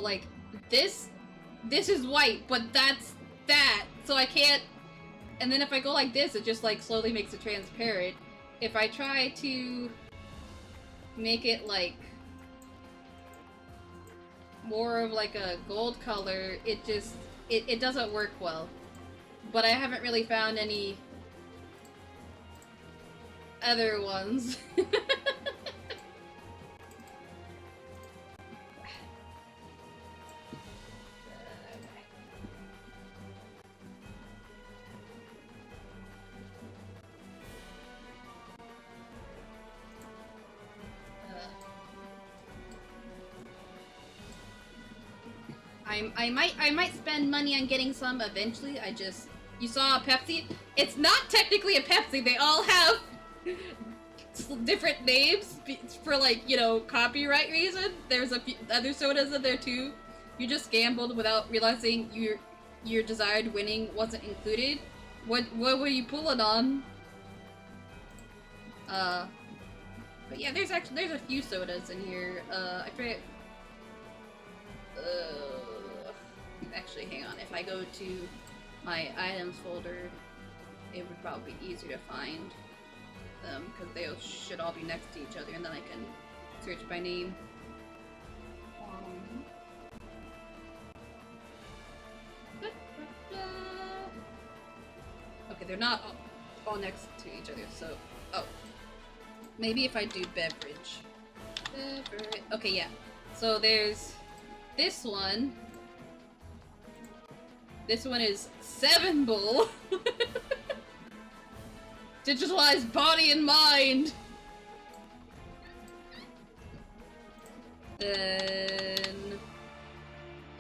Speaker 1: like, this is white, but that's that. So I can't, and then if I go like this, it just, like, slowly makes it transparent. If I try to make it, like, more of, like, a gold color, it just, it doesn't work well. But I haven't really found any other ones. I might spend money on getting some eventually. You saw a Pepsi? It's not technically a Pepsi. They all have different names for, like, you know, copyright reason. There's a few other sodas in there too. You just gambled without realizing your desired winning wasn't included. What were you pulling on? But yeah, there's a few sodas in here. I forget. Actually, hang on. If I go to my items folder, it would probably be easier to find them because they should all be next to each other, and then I can search by name. Okay, they're not all next to each other, so maybe if I do beverage. Okay, yeah. So there's this one. This one is 7 Bull. Digitalized body and mind. Then,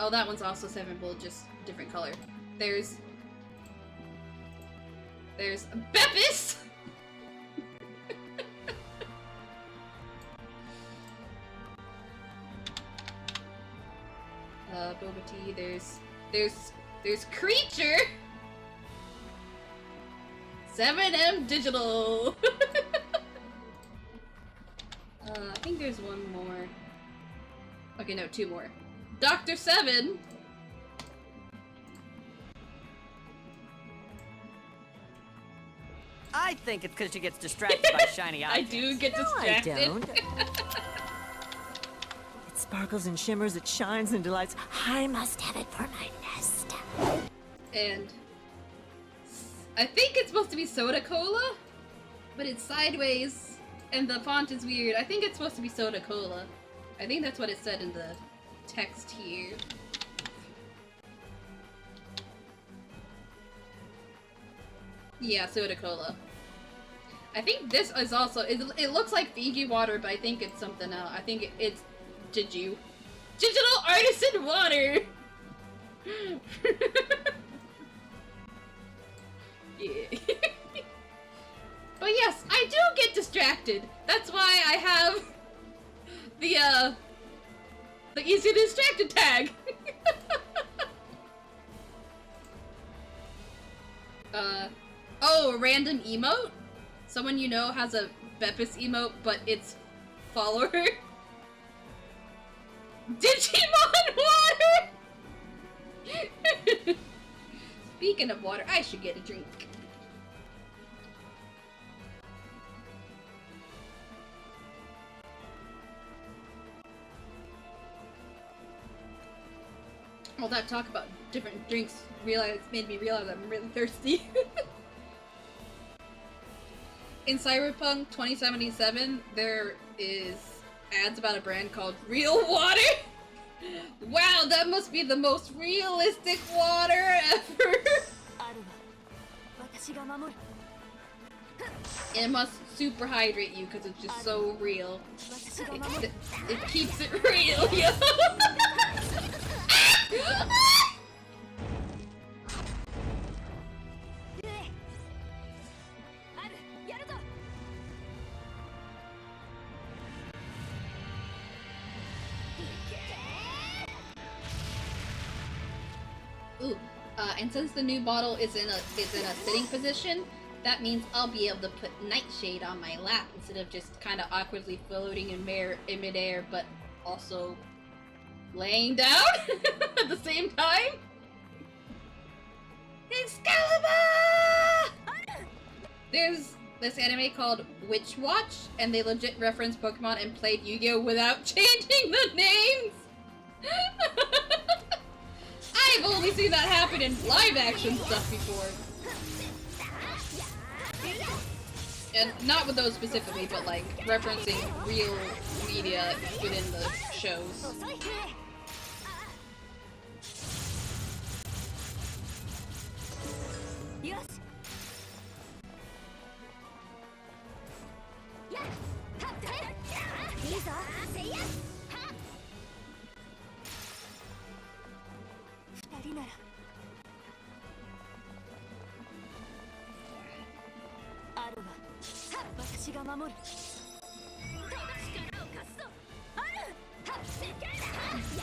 Speaker 1: oh, that one's also 7 Bull, just different color. There's Beppis. Boba Tea. There's Creature. 7M Digital. I think there's one more. Okay, no, 2 more. Dr. 7.
Speaker 2: I think it's because she gets distracted by shiny
Speaker 1: I
Speaker 2: objects.
Speaker 1: do get
Speaker 3: No,
Speaker 1: distracted.
Speaker 3: I don't. It sparkles and shimmers, it shines and delights. I must have it for my nest.
Speaker 1: And I think it's supposed to be soda cola, but it's sideways and the font is weird. I think it's supposed to be soda cola. I think that's what it said in the text here. Yeah, soda cola. I think this is also, it looks like Fiji water, but I think it's something else. I think it's Digital Artisan Water! Yeah. But yes, I do get distracted. That's why I have the easy distracted tag. Oh, a random emote? Someone you know has a Beppis emote, but it's follower. Digimon water! Speaking of water, I should get a drink. All that talk about different drinks made me realize I'm really thirsty. In Cyberpunk 2077, there is ads about a brand called Real Water. Wow, that must be the most realistic water ever. And it must super hydrate you because it's just so real. It keeps it real, yo. Ooh, and since the new bottle is in a sitting position, that means I'll be able to put Nightshade on my lap instead of just kind of awkwardly floating in midair, but also laying down at the same time. Excalibur! There's this anime called Witch Watch, and they legit reference Pokemon and played Yu-Gi-Oh! Without changing the names! I've only seen that happen in live-action stuff before. And not with those specifically, but like referencing real media within the shows.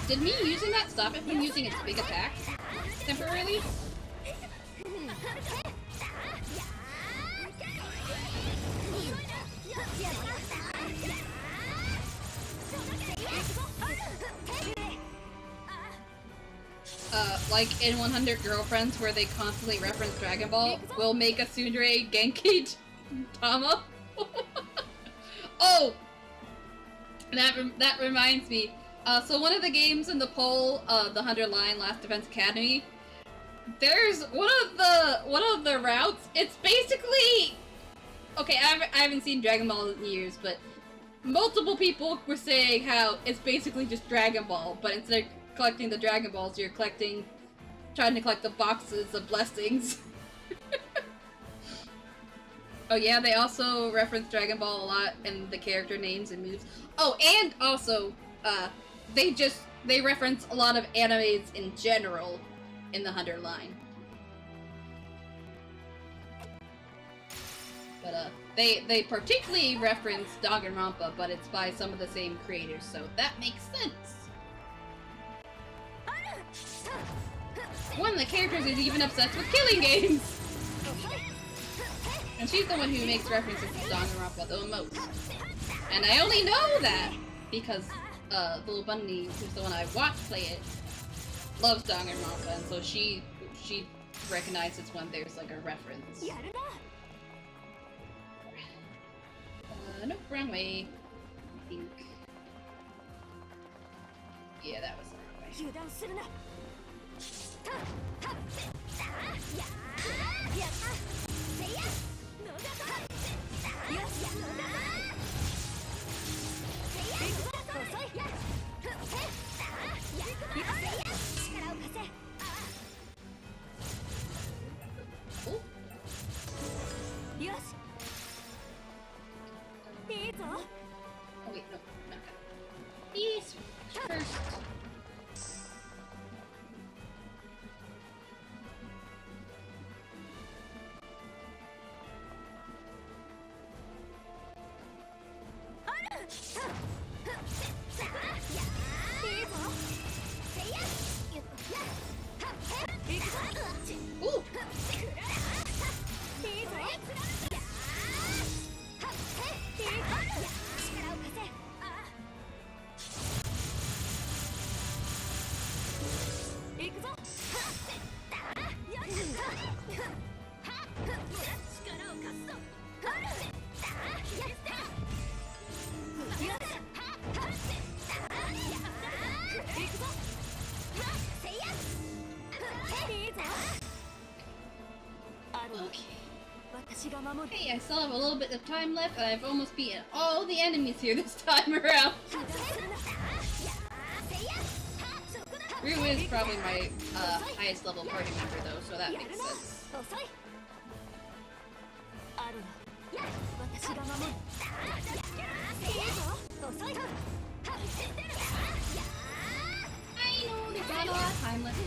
Speaker 1: Did me using that stop it from using its big attacks temporarily? Like in 100 Girlfriends where they constantly reference Dragon Ball, will make a Tsundere Genki Tama. Oh! That reminds me. So one of the games in the poll, the 100 Line Last Defense Academy, there's one of the routes. It's basically, okay. I haven't seen Dragon Ball in years, but multiple people were saying how it's basically just Dragon Ball, but instead of collecting the Dragon Balls, you're trying to collect the boxes of blessings. Oh yeah, they also reference Dragon Ball a lot in the character names and moves. Oh, and also, they reference a lot of animes in general in the 100 Line. But they particularly reference Danganronpa, but it's by some of the same creators, so that makes sense. One of the characters is even obsessed with killing games! And she's the one who makes references to Danganronpa the most. And I only know that because Little Bunny, who's the one I watched play it, loves Danganronpa, and so she recognizes when there's like a reference. Nope, wrong way. I think. Yeah, that was the wrong way.
Speaker 3: 油断するな。
Speaker 1: Oh,
Speaker 3: よし。いいぞ。
Speaker 1: oh wait, no, not that. These first. Ooh! Okay, I still have a little bit of time left, and I've almost beaten all the enemies here this time around. Rue is probably my highest level party member, though, so that makes sense. I know, there's not a lot of time left.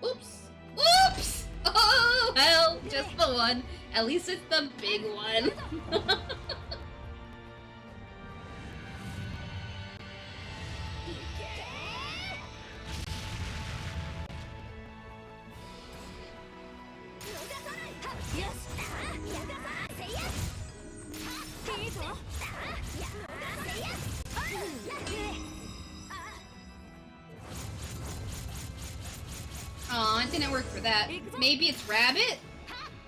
Speaker 1: Oops! Oops! Oh, hell, just the one. At least it's the big one. Aw, it didn't work for that. Maybe it's rabbit?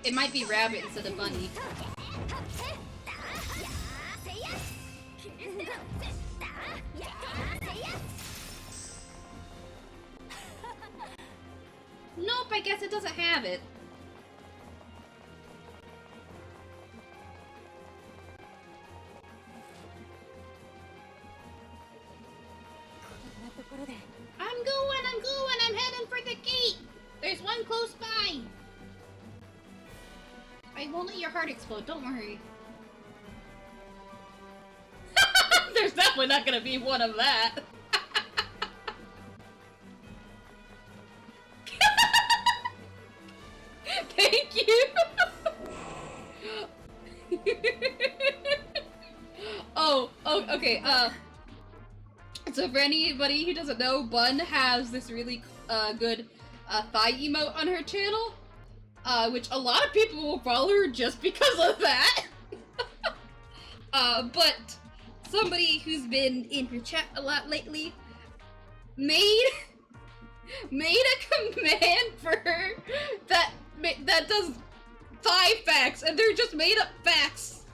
Speaker 1: It might be rabbit instead of bunny. Nope, I guess it doesn't have it. I'm heading for the gate! There's one close by! I won't let your heart explode, don't worry. There's definitely not gonna be one of that. Thank you! oh, okay, so for anybody who doesn't know, Bun has this really good thigh emote on her channel, which a lot of people will follow her just because of that. But somebody who's been in her chat a lot lately made a command for her that does thigh facts, and they're just made up facts.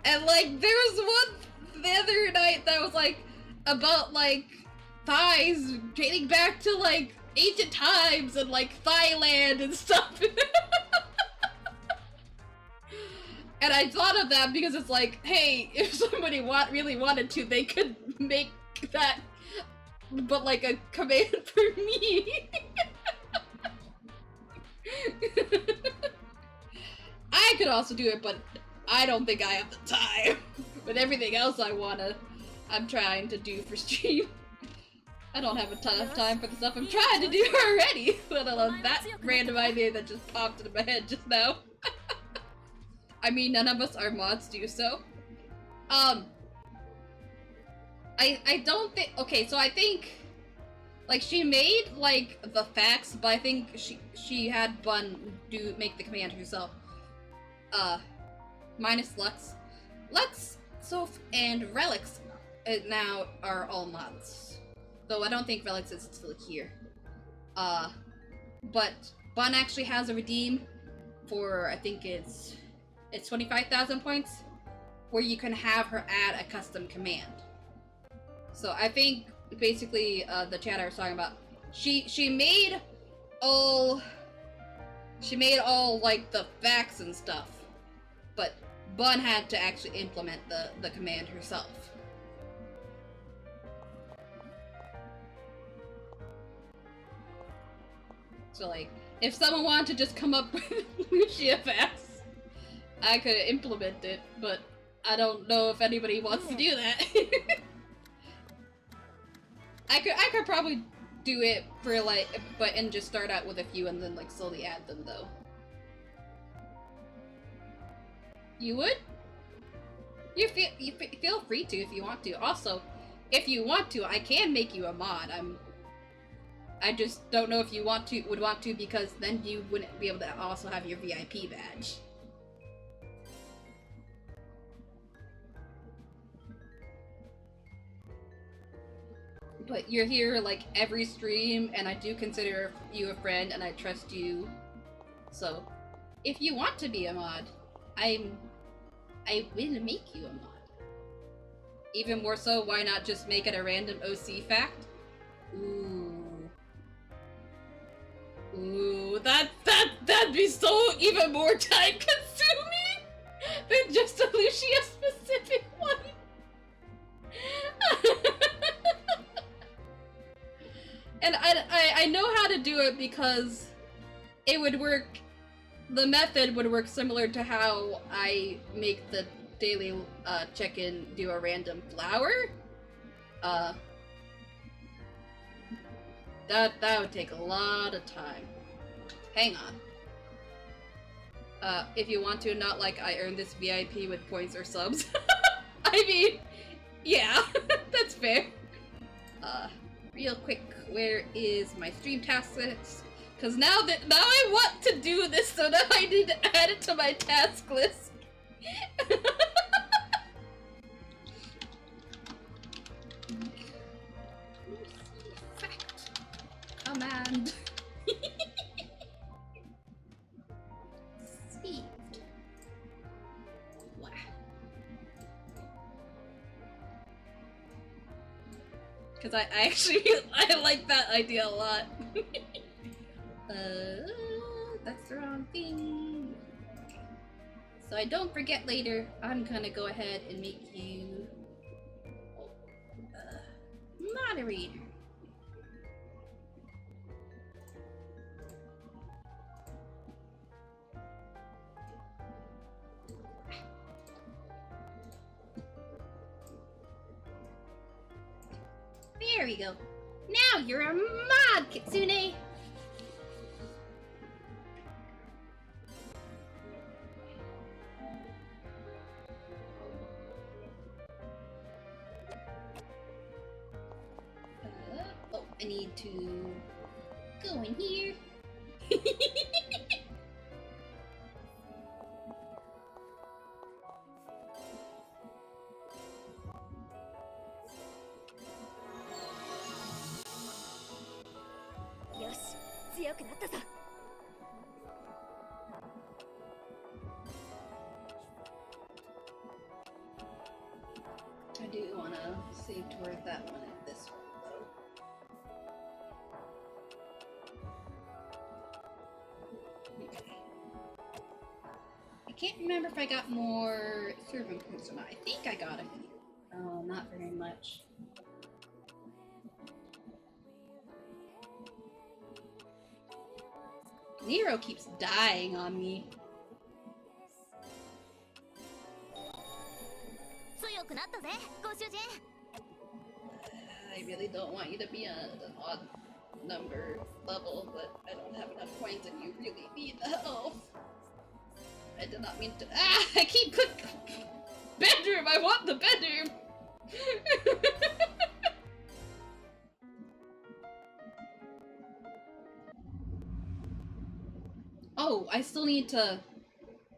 Speaker 1: And like, there was one the other night that was like about like thighs dating back to like ancient times and like Thailand and stuff. And I thought of that because it's like, hey, if somebody really wanted to, they could make that, but like a command for me. I could also do it, but I don't think I have the time. With everything else I'm trying to do for stream. I don't have a ton of time for the stuff I'm trying to do already, let alone that random idea that just popped into my head just now. I mean, none of us are mods do so. I don't think, okay, so I think, like, she made, like, the facts, but I think she had Bun make the command herself. Minus Lux. Lux, Soph, and Relics now are all mods. Though I don't think Relics is still here. But Bun actually has a redeem for, I think it's 25,000 points. where you can have her add a custom command. So I think basically the chat I was talking about, she made all like the facts and stuff, but Bun had to actually implement the command herself. So like, if someone wanted to just come up with Lucia facts, I could implement it, but I don't know if anybody wants to do that. I could probably do it for like, and just start out with a few and then like slowly add them though. You would? You feel free to if you want to. Also, if you want to, I can make you a mod. I just don't know if you would want to, because then you wouldn't be able to also have your VIP badge. But you're here like every stream, and I do consider you a friend, and I trust you. So, if you want to be a mod, I will make you a mod. Even more so, why not just make it a random OC fact? Ooh, that'd be so even more time consuming than just a Lucia specific one. And I know how to do it because it would work. The method would work similar to how I make the daily check-in do a random flower. That would take a lot of time. Hang on. If you want to, not like I earned this VIP with points or subs. I mean, yeah, that's fair. Real quick, where is my stream task list? Because now I want to do this, so now I need to add it to my task list. Fact. Command. Saved. Wow. Because I actually I like that idea a lot. That's the wrong thing. Okay. So I don't forget later, I'm gonna go ahead and make you moderator. There we go. Now you're a mod, Kitsune! Oh, I need to go in here. I do want to save toward that one and this one, though. Okay. I can't remember if I got more servant points or not. I think I got a few. Oh, not very much. Nero keeps dying on me. I really don't want you to be on an odd number level, but I don't have enough points and you really need the help. I did not mean to— I keep clicking! Bedroom! I want the bedroom! Oh, I still need to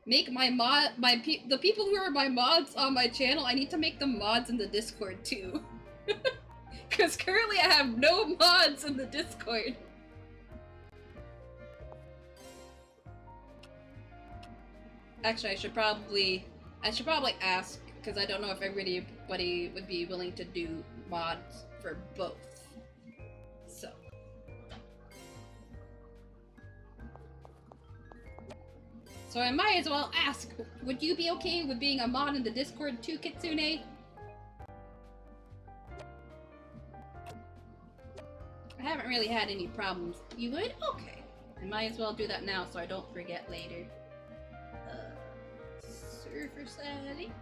Speaker 1: make my the people who are my mods on my channel, I need to make them mods in the Discord too. Because currently I have no mods in the Discord. Actually, I should probably ask, because I don't know if everybody would be willing to do mods for both. So. So I might as well ask, would you be okay with being a mod in the Discord too, Kitsune? I haven't really had any problems. You would? Okay. I might as well do that now so I don't forget later. Server settings.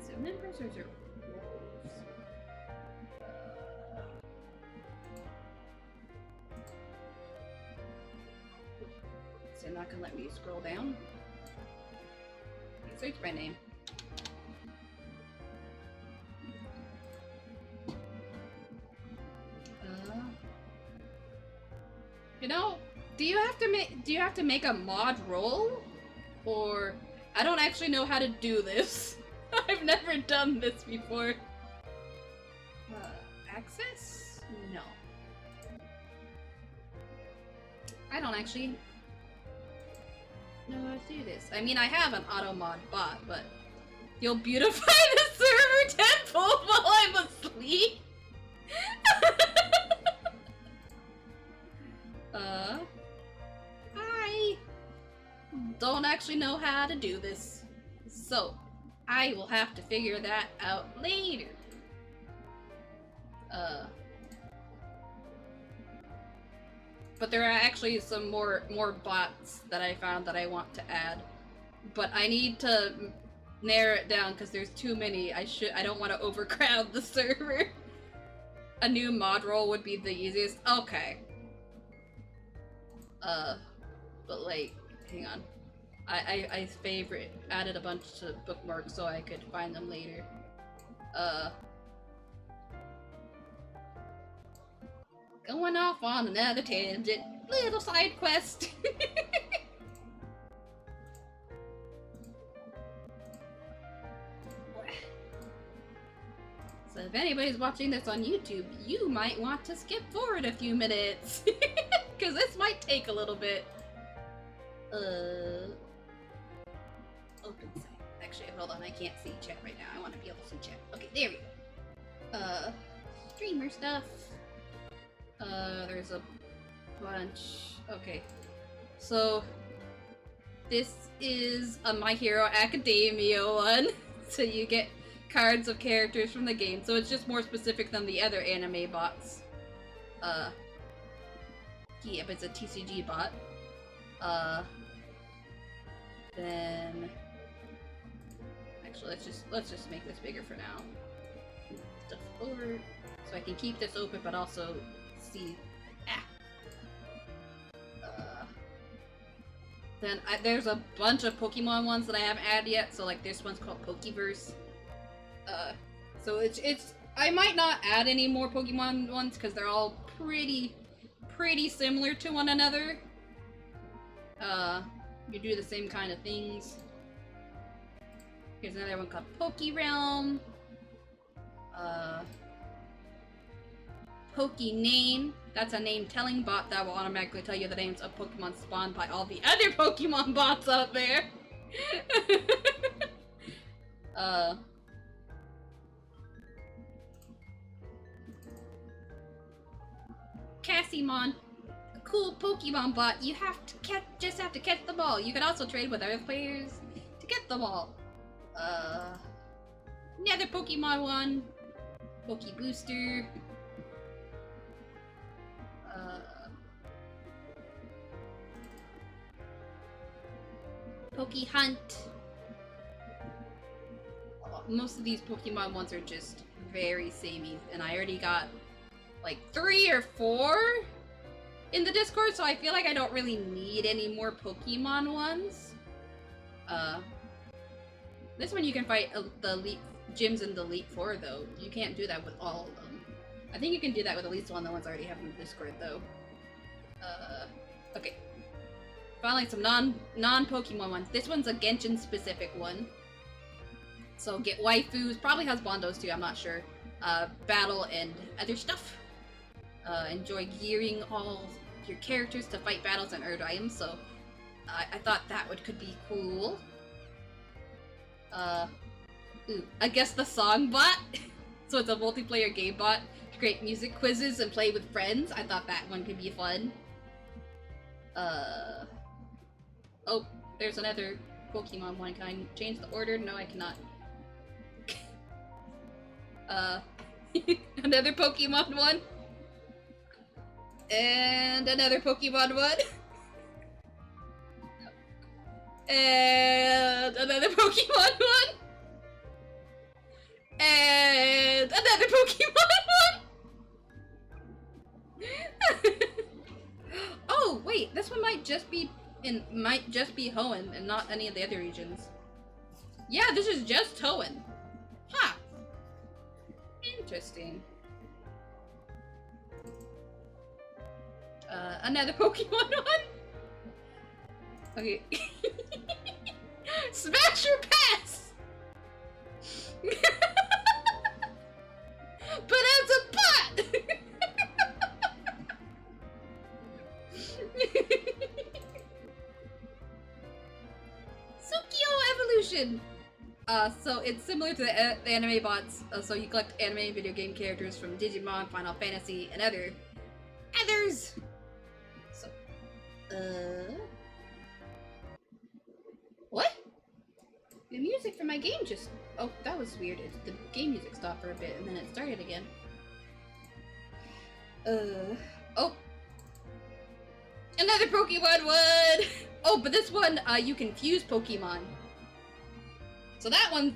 Speaker 1: So members or roles? So not gonna let me scroll down. Search my name. You know, do you have to make a mod role? Or I don't actually know how to do this. I've never done this before. Access? No. I don't actually know how to do this. I mean, I have an auto mod bot, but you'll beautify the server temple while I'm asleep? I don't actually know how to do this, so I will have to figure that out later. But there are actually some more bots that I found that I want to add, but I need to narrow it down because there's too many. I don't want to overcrowd the server. A new mod role would be the easiest. Okay. But like, hang on. I added a bunch of bookmarks so I could find them later. Going off on another tangent. Little side quest. So if anybody's watching this on YouTube, you might want to skip forward a few minutes. Because this might take a little bit. Open site. Actually, hold on, I can't see chat right now. I want to be able to see chat. Okay, there we go. Streamer stuff. There's a bunch. Okay. So, this is a My Hero Academia one. So you get cards of characters from the game. So it's just more specific than the other anime bots. Yeah, but it's a TCG bot. Then actually let's just make this bigger for now. Stuff over so I can keep this open but also see. Then there's a bunch of Pokemon ones that I haven't added yet, so like this one's called Pokeverse. So it's I might not add any more Pokemon ones because they're all pretty similar to one another. You do the same kind of things. Here's another one called Pokerealm. Pokename. That's a name-telling bot that will automatically tell you the names of Pokemon spawned by all the other Pokemon bots out there. Cassimon. A cool Pokemon bot. You have to just have to catch them all. You can also trade with other players to get them all. Another Pokemon one. Pokebooster. Pokehunt. Most of these Pokemon ones are just very samey, and I already got like 3 or 4 in the Discord, so I feel like I don't really need any more Pokemon ones. This one you can fight the Elite gyms in the Elite Four, though. You can't do that with all of them. I think you can do that with at least one of the ones I already have in the Discord, though. Okay. Finally, some non-Pokemon ones. This one's a Genshin-specific one. So get waifus, probably has Bondos too, I'm not sure. Battle and other stuff. Enjoy gearing all your characters to fight battles and earn items, so I thought that could be cool. Ooh, I guess the song bot. So it's a multiplayer game bot to create music quizzes and play with friends. I thought that one could be fun. Oh, there's another Pokemon one. Can I change the order? No, I cannot. Another Pokemon one. And another Pokemon one. And another Pokemon one. And another Pokemon one. Oh wait, this one might just be Hoenn and not any of the other regions. Yeah, this is just Hoenn. Huh. Interesting. Another Pokemon one? Okay. Smash your pass! But as a bot! Sukio Evolution! So it's similar to the anime bots, so you collect anime video game characters from Digimon, Final Fantasy, and others! So, what? The music for my game just... Oh, that was weird. The game music stopped for a bit, and then it started again. Oh! Another Pokemon one! Oh, but this one, you can fuse Pokemon. So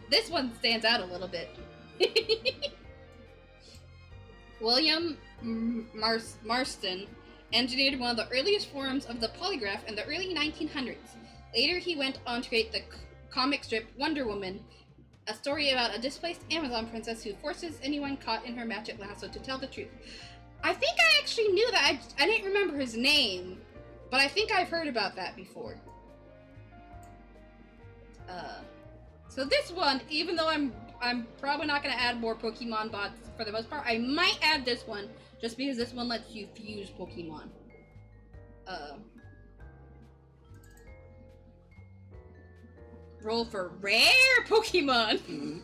Speaker 1: this one stands out a little bit. William Marston engineered one of the earliest forms of the polygraph in the early 1900s. Later, he went on to create the comic strip Wonder Woman, a story about a displaced Amazon princess who forces anyone caught in her magic lasso to tell the truth. I think I actually knew that. I didn't remember his name, but I think I've heard about that before. So this one, even though I'm probably not gonna add more Pokemon bots for the most part, I might add this one just because this one lets you fuse Pokemon. Roll for rare Pokemon.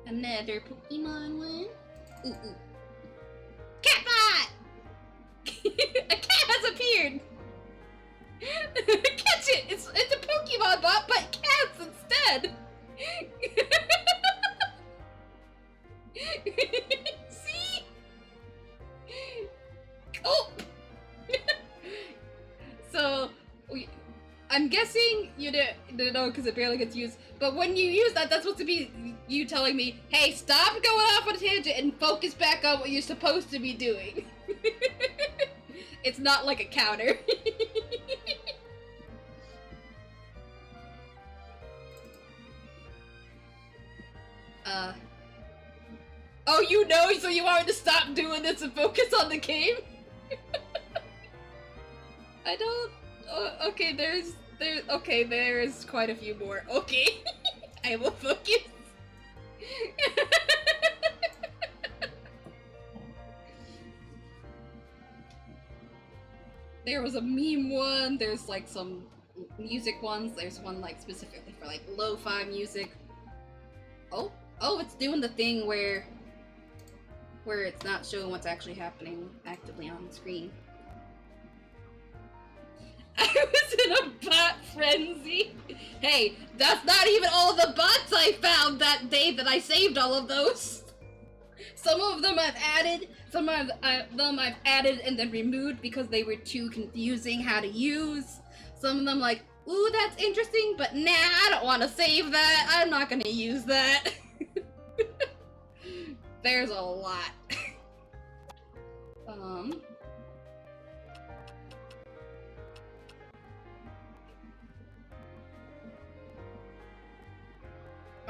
Speaker 1: Another Pokemon one. Ooh, ooh. Catbot! A cat has appeared! Catch it! It's a Pokemon bot, but cats instead! See? Oh! So, I'm guessing you didn't know because it barely gets used, but when you use that, that's supposed to be you telling me, hey, stop going off on a tangent and focus back on what you're supposed to be doing. It's not like a counter. Oh, you know, so you want me to stop doing this and focus on the game? I don't... okay, there's quite a few more. Okay. I will focus. There was a meme one, there's like some music ones, there's one like specifically for like lo-fi music. Oh, it's doing the thing where it's not showing what's actually happening actively on the screen. I was in a bot frenzy. Hey, that's not even all the bots I found that day that I saved all of those. Some of them I've added, some of them I've added and then removed because they were too confusing how to use. Some of them like, ooh, that's interesting, but nah, I don't want to save that. I'm not gonna use that. There's a lot.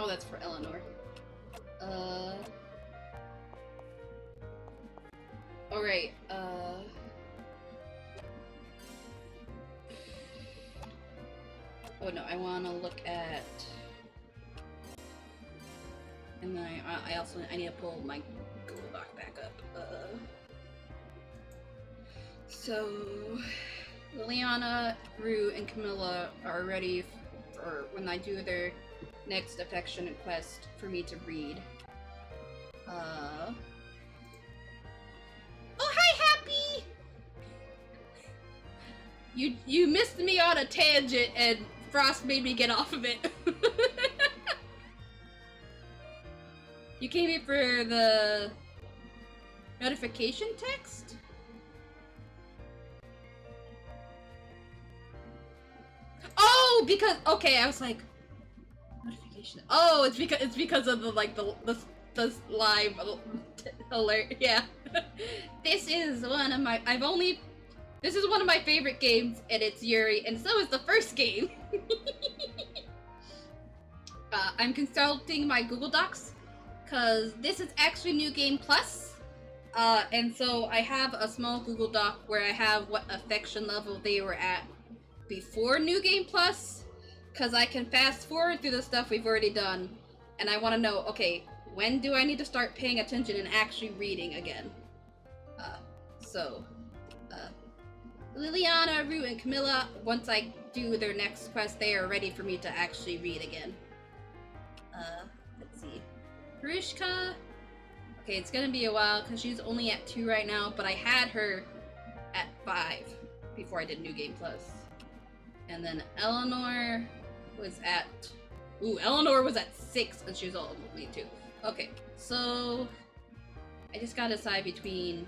Speaker 1: Oh, that's for Eleanor. Alright, oh no, I wanna look at... And then I need to pull my Google Doc back up. So Liliana, Rue, and Camilla are ready for when I do their next affection quest for me to read. Oh, hi, Happy! You missed me on a tangent and Frost made me get off of it. You came here for the notification text? Oh, because okay, I was like notification. Oh, it's because of the live alert. Yeah. This is one of my favorite games, and it's Yuri, and so is the first game. I'm consulting my Google Docs because this is actually New Game Plus. And so I have a small Google Doc where I have what affection level they were at before New Game Plus, because I can fast forward through the stuff we've already done, and I want to know, okay, when do I need to start paying attention and actually reading again? Liliana, Rue, and Camilla, once I do their next quest, they are ready for me to actually read again. Let's see. Harushka. Okay, it's gonna be a while because she's only at 2 right now, but I had her at 5 before I did New Game Plus. And then Eleanor was at... Ooh, Eleanor was at 6 and she was only 2. Okay, so... I just gotta decide between...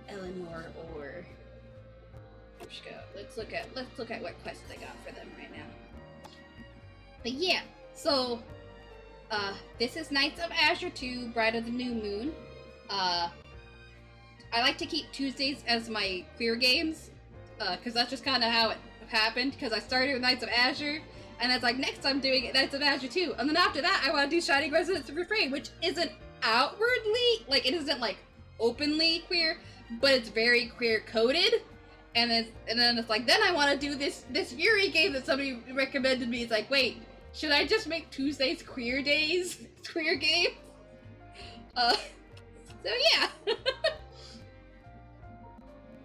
Speaker 1: Eleanor or... Harushka. Let's look at what quests I got for them right now. But yeah, so... this is Knights of Azure 2, Bride of the New Moon. I like to keep Tuesdays as my queer games, because that's just kind of how it happened, because I started with Knights of Azure, and it's like, next I'm doing Knights of Azure 2, and then after that I want to do Shining Resonance of Refrain, which isn't outwardly, like, it isn't, like, openly queer, but it's very queer-coded, and then it's like, then I want to do this Yuri game that somebody recommended me. It's like, wait, should I just make Tuesdays queer days? Queer games? So yeah.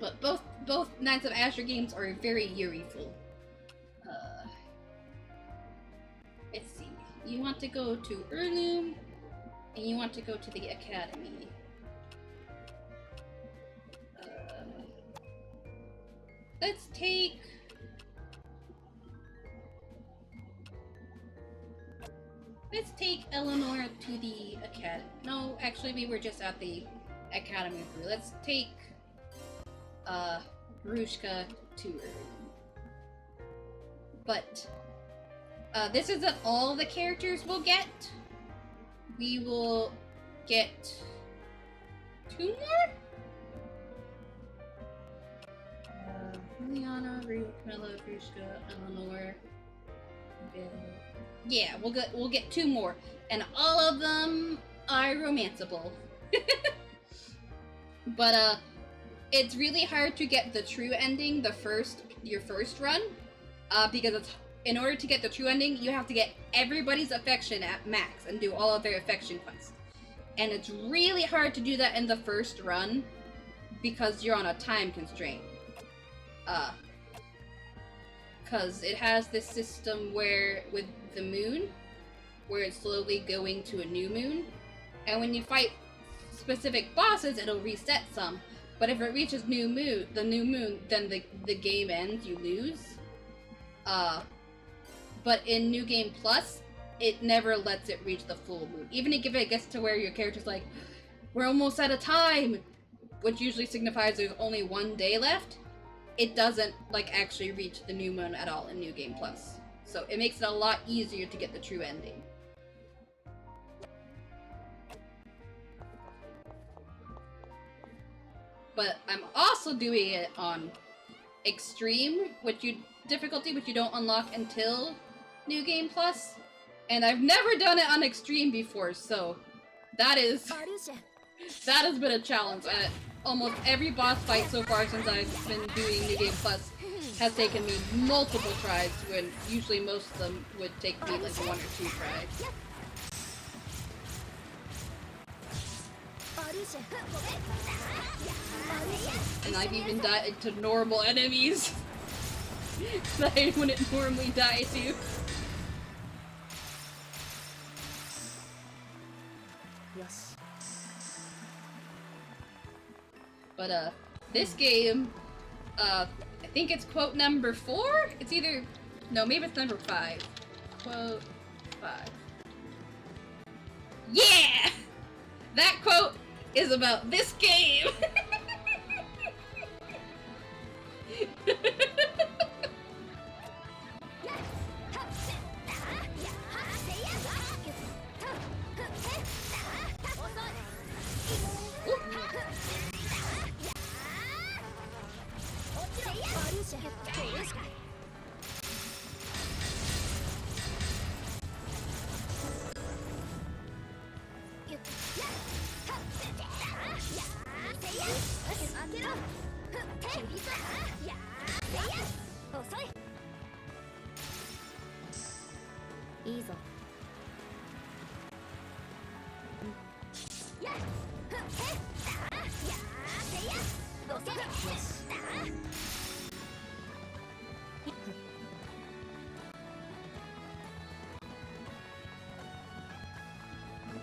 Speaker 1: But both Knights of Azure games are very Yuri-ful. Let's see. You want to go to Erloom, and you want to go to the Academy. Let's take... Let's take Eleanor to the Academy. No, actually, we were just at the Academy crew. Let's take Harushka to her. But this isn't all the characters we'll get. We will get 2 more? Liliana, Rue, Camilla, Harushka, Eleanor, Bill. Yeah, we'll get 2 more, and all of them are romanceable. But it's really hard to get the true ending your first run, because in order to get the true ending, you have to get everybody's affection at max and do all of their affection quests, and it's really hard to do that in the first run because you're on a time constraint. Because it has this system where, with the moon, where it's slowly going to a new moon, and when you fight specific bosses, it'll reset some, but if it reaches the new moon, then the game ends, you lose. But in New Game Plus, it never lets it reach the full moon. Even if it gets to where your character's like, we're almost out of time, which usually signifies there's only 1 day left, it doesn't, like, actually reach the new moon at all in New Game Plus. So it makes it a lot easier to get the true ending. But I'm also doing it on Extreme, which you don't unlock until New Game Plus. And I've never done it on Extreme before, so that has been a challenge. Almost every boss fight so far since I've been doing New Game Plus, has taken me multiple tries when usually most of them would take me like 1 or 2 tries. And I've even died to normal enemies that I wouldn't normally die to.
Speaker 3: Yes.
Speaker 1: But this game, I think it's quote number 4? It's either, no, maybe it's number 5. Quote 5. Yeah! That quote is about this game!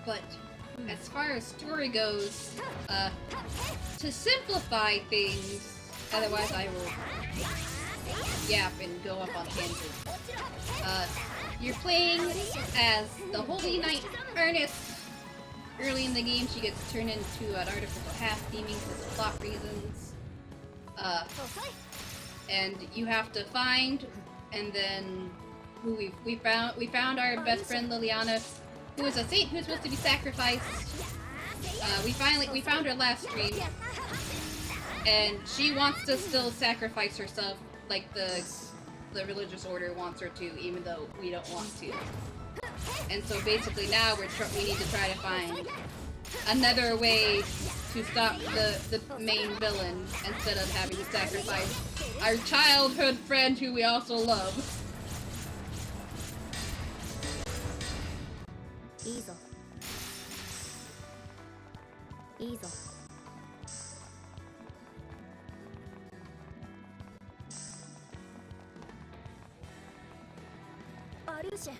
Speaker 1: But as far as story goes, to simplify things, otherwise I will yap and go up on tangents. You're playing as the Holy Knight Ernest. Early in the game, she gets turned into an artificial half-demon because of plot reasons. And you have to find, and then who we found our best friend Liliana, who is a saint who's supposed to be sacrificed. We found her last stream, and she wants to still sacrifice herself like the religious order wants her to, even though we don't want to. And so basically now we need to try to find another way to stop the main villain instead of having to sacrifice our childhood friend who we also love.
Speaker 4: Easel. Easel. Arusia.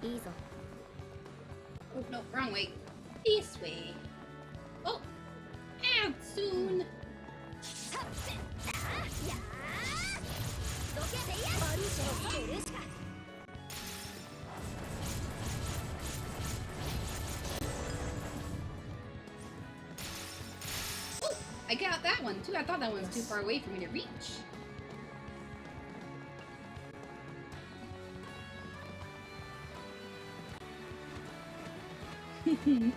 Speaker 4: Easel.
Speaker 1: Oh, no, wrong way. This way. Oh, out soon. Oh, I got that one too. I thought that one was too far away for me to reach. And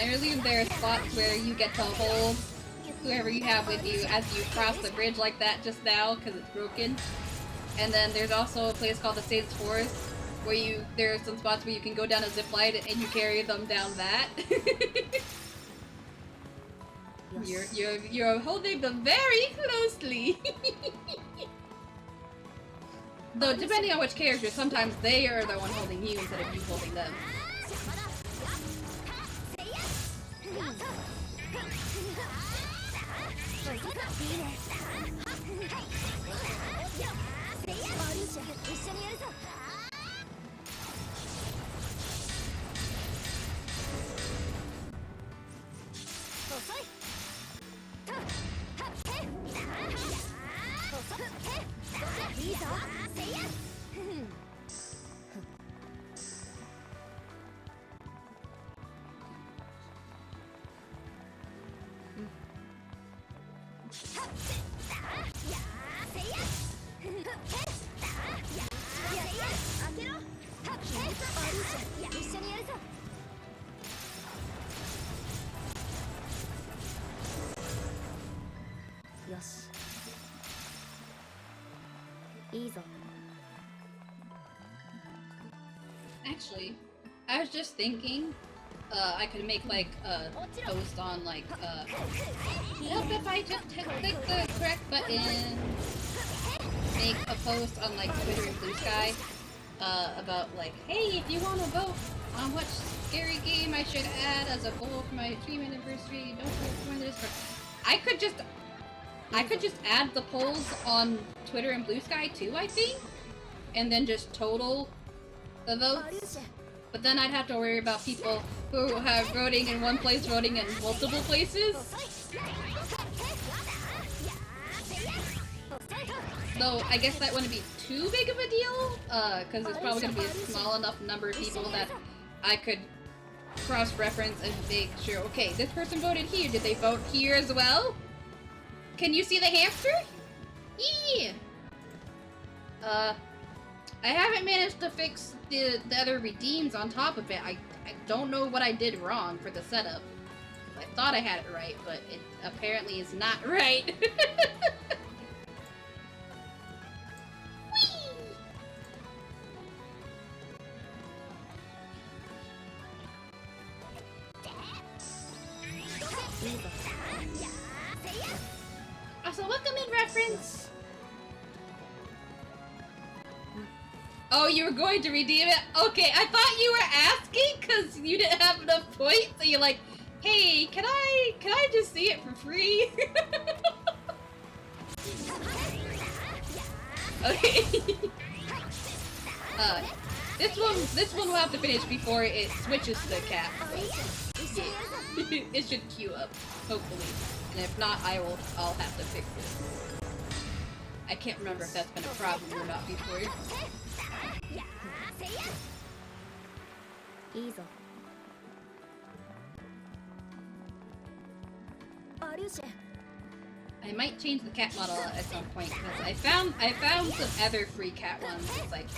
Speaker 1: earlier there are spots where you get to hold whoever you have with you as you cross the bridge like that just now because it's broken. And then there's also a place called the Saints Forest where there are some spots where you can go down a zip line and you carry them down that. You're holding them very closely. Though depending on which character, sometimes they are the one holding you instead of you holding them.
Speaker 4: いいぞ
Speaker 1: Actually, I was just thinking, I could make like a post on like, what if I just click the correct button, make a post on like Twitter and Blue Sky, about like, hey, if you want to vote on what scary game I should add as a goal for my stream anniversary, don't forget to join the Discord. I could just add the polls on Twitter and Blue Sky too, I think, and then just total the votes. But then I'd have to worry about people who have voting in one place voting in multiple places. So I guess that wouldn't be too big of a deal, because it's probably going to be a small enough number of people that I could cross-reference and make sure, okay, this person voted here, did they vote here as well? Can you see the hamster? Yeah! I haven't managed to fix the other redeems on top of it. I don't know what I did wrong for the setup. I thought I had it right, but it apparently is not right. Also, welcome in, reference! Oh, you were going to redeem it? Okay, I thought you were asking because you didn't have enough points, so you're like, hey, can I just see it for free? Okay. This one will have to finish before it switches to cat. Yeah. It should queue up, hopefully. And if not, I'll have to fix it. I can't remember if that's been a problem or not before.
Speaker 4: いいぞアリューシェ
Speaker 1: I might change the cat model at some point because I found some other free cat ones. It's like,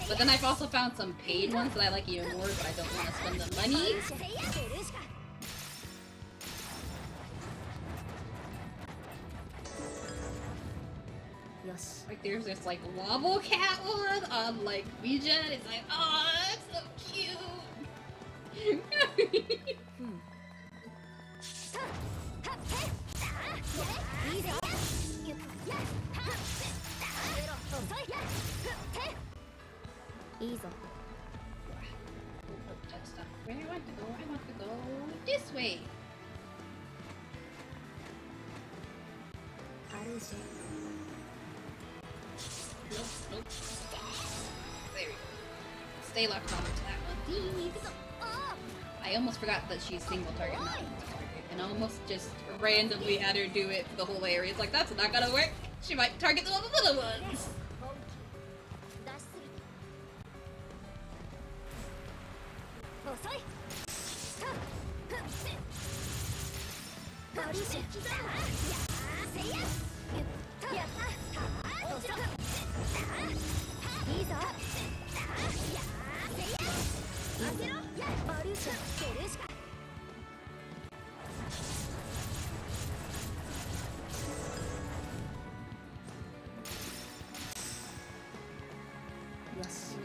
Speaker 1: but then I've also found some paid ones that I like even more, but I don't want to spend the money. Like there's this like Wobble Cat one on like Ouija. It's like, oh, that's so cute. Where do I want to go? I want to go this way. Nope. There we go. Stay locked on to that one. I almost forgot that she's single target, not multi-target, and I almost just randomly had her do it for the whole area. It's like, that's not gonna work. She might target the little ones.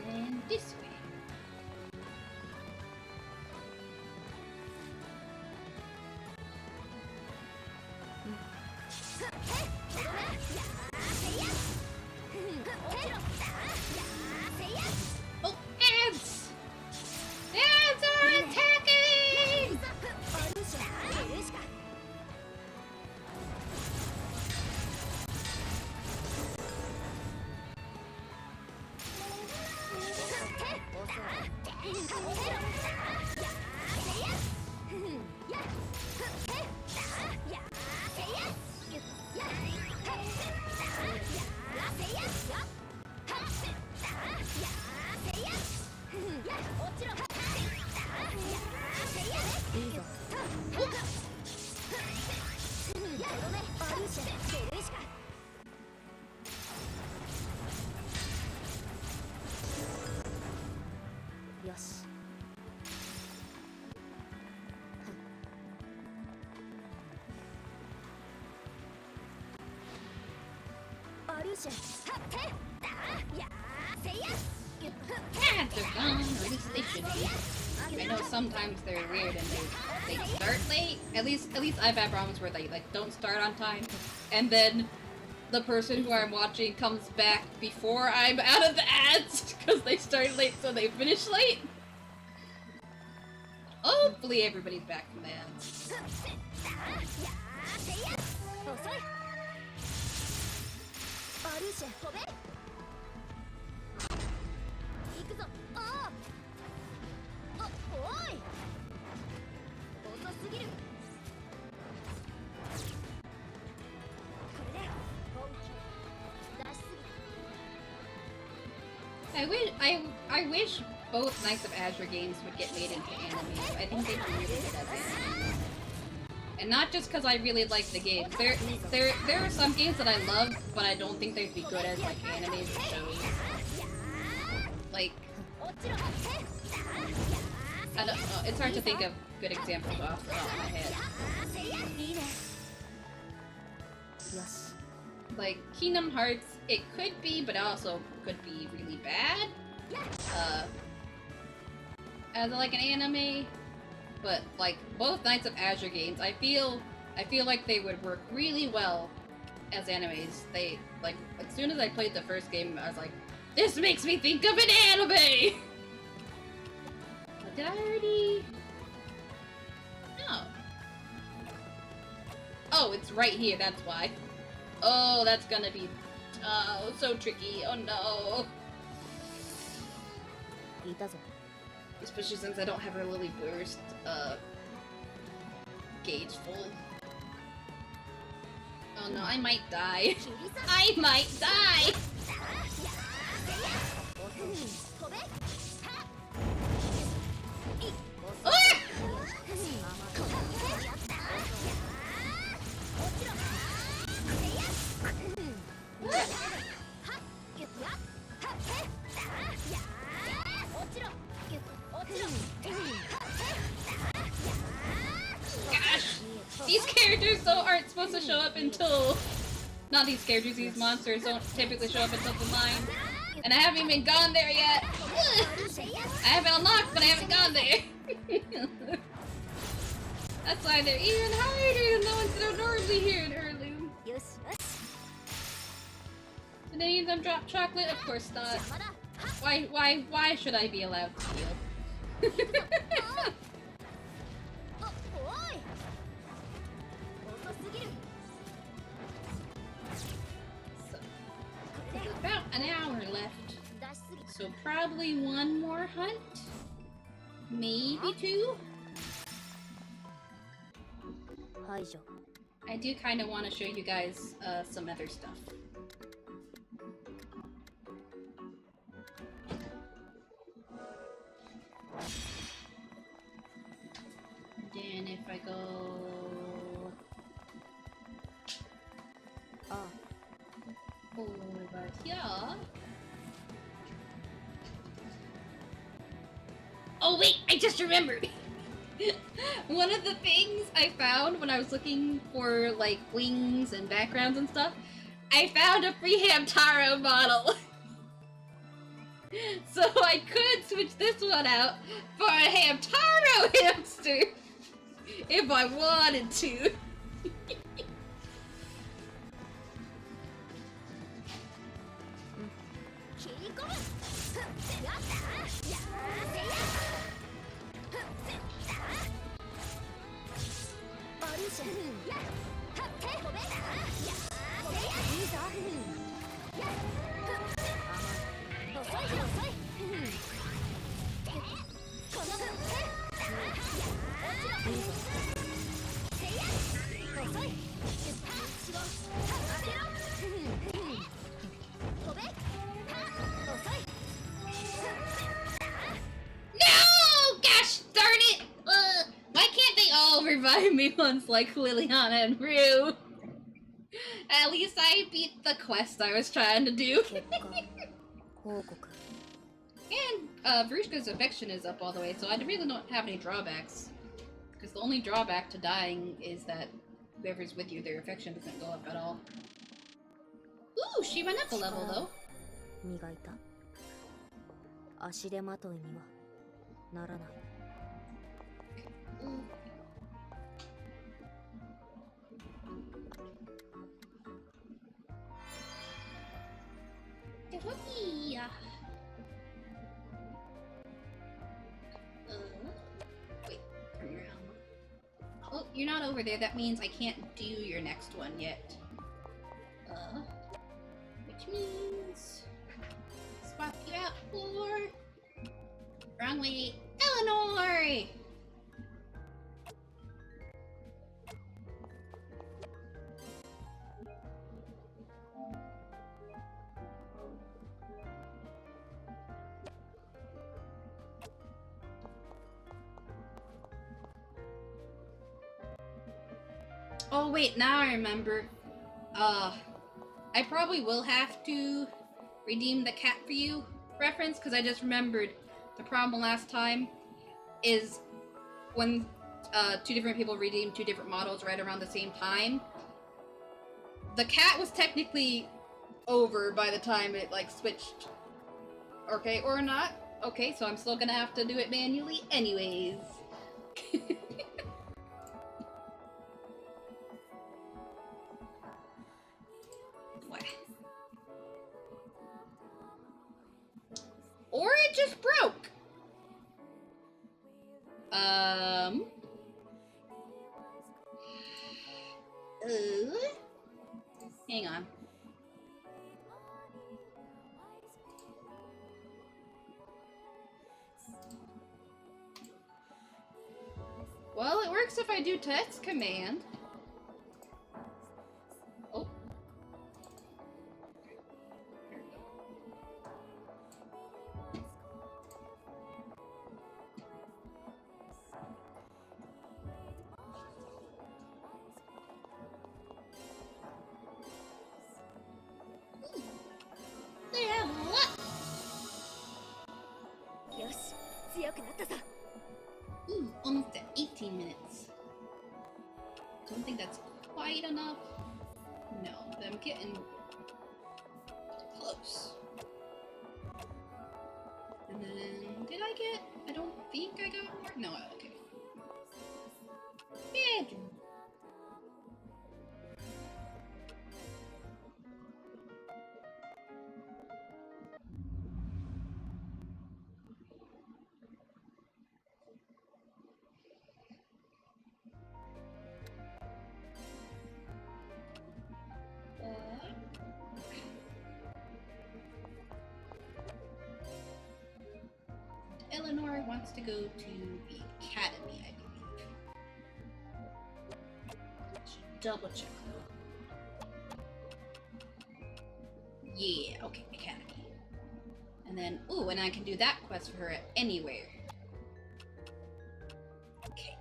Speaker 1: And this way. Oh, ants! Ants are attacking! Ads are gone, or at least they should be. I know sometimes they're weird and they start late. At least I've had problems where they like don't start on time, and then the person who I'm watching comes back before I'm out of the ads because they started late, so they finish late. Hopefully everybody's back from the ads. I wish both Knights of Azure games would get made into anime. I think they'd be really good at it. And not just because I really like the games. There are some games that I love, but I don't think they'd be good as like animes or shows. Like, I don't know. It's hard to think of good examples off the top of my head. Like Kingdom Hearts, it could be, but also could be really bad. As like an anime, but like both Knights of Azure games, I feel like they would work really well as animes. They like as soon as I played the first game, I was like, this makes me think of an anime. Did I already? No. Oh, it's right here. That's why. Oh, that's gonna be so tricky. Oh no. Especially since I don't have a really burst gauge full. Oh no, I might die. I might die! Ah! Gosh! These characters though aren't supposed to show up until... Not these characters, these monsters don't typically show up until the line. And I haven't even gone there yet! I have it unlocked, but I haven't gone there! That's why they're even harder than the ones that are normally here in Heirloom. Did any of them drop chocolate? Of course not. Why should I be allowed to steal? So, there's about an hour left. So probably one more hunt? Maybe two? I do kind of want to show you guys some other stuff. Then if I go over here. Oh wait, I just remembered. One of the things I found when I was looking for like wings and backgrounds and stuff, I found a free Hamtaro model. So I could switch this one out for a Hamtaro hamster if I wanted to. Revive me once like Liliana and Rue. At least I beat the quest I was trying to do. And Verushka's affection is up all the way, so I really don't have any drawbacks. Because the only drawback to dying is that whoever's with you, their affection doesn't go up at all. Ooh, she went up a level though.
Speaker 4: 磨いた？足手まといにはならない。
Speaker 1: Wait, turn around. Oh, you're not over there. That means I can't do your next one yet. Which means swap you out for wrong way, Eleanor. Oh wait, now I remember. I probably will have to redeem the cat for you reference, because I just remembered the problem last time is when two different people redeemed two different models right around the same time. The cat was technically over by the time it like switched. Okay, or not. Okay, so I'm still gonna have to do it manually anyways. What? Or it just broke. Hang on. Well, it works if I do text command. Oh. Level up.
Speaker 4: よし、強くなったぞ。
Speaker 1: Ooh, almost at 18 minutes. Don't think that's quite enough. No, but I'm getting close. And then, did I get? I don't think I got more. No, okay. Bedroom. Eleanor wants to go to the academy, I believe. Should double check though. Yeah, okay, academy. And then, ooh, and I can do that quest for her anywhere. Okay.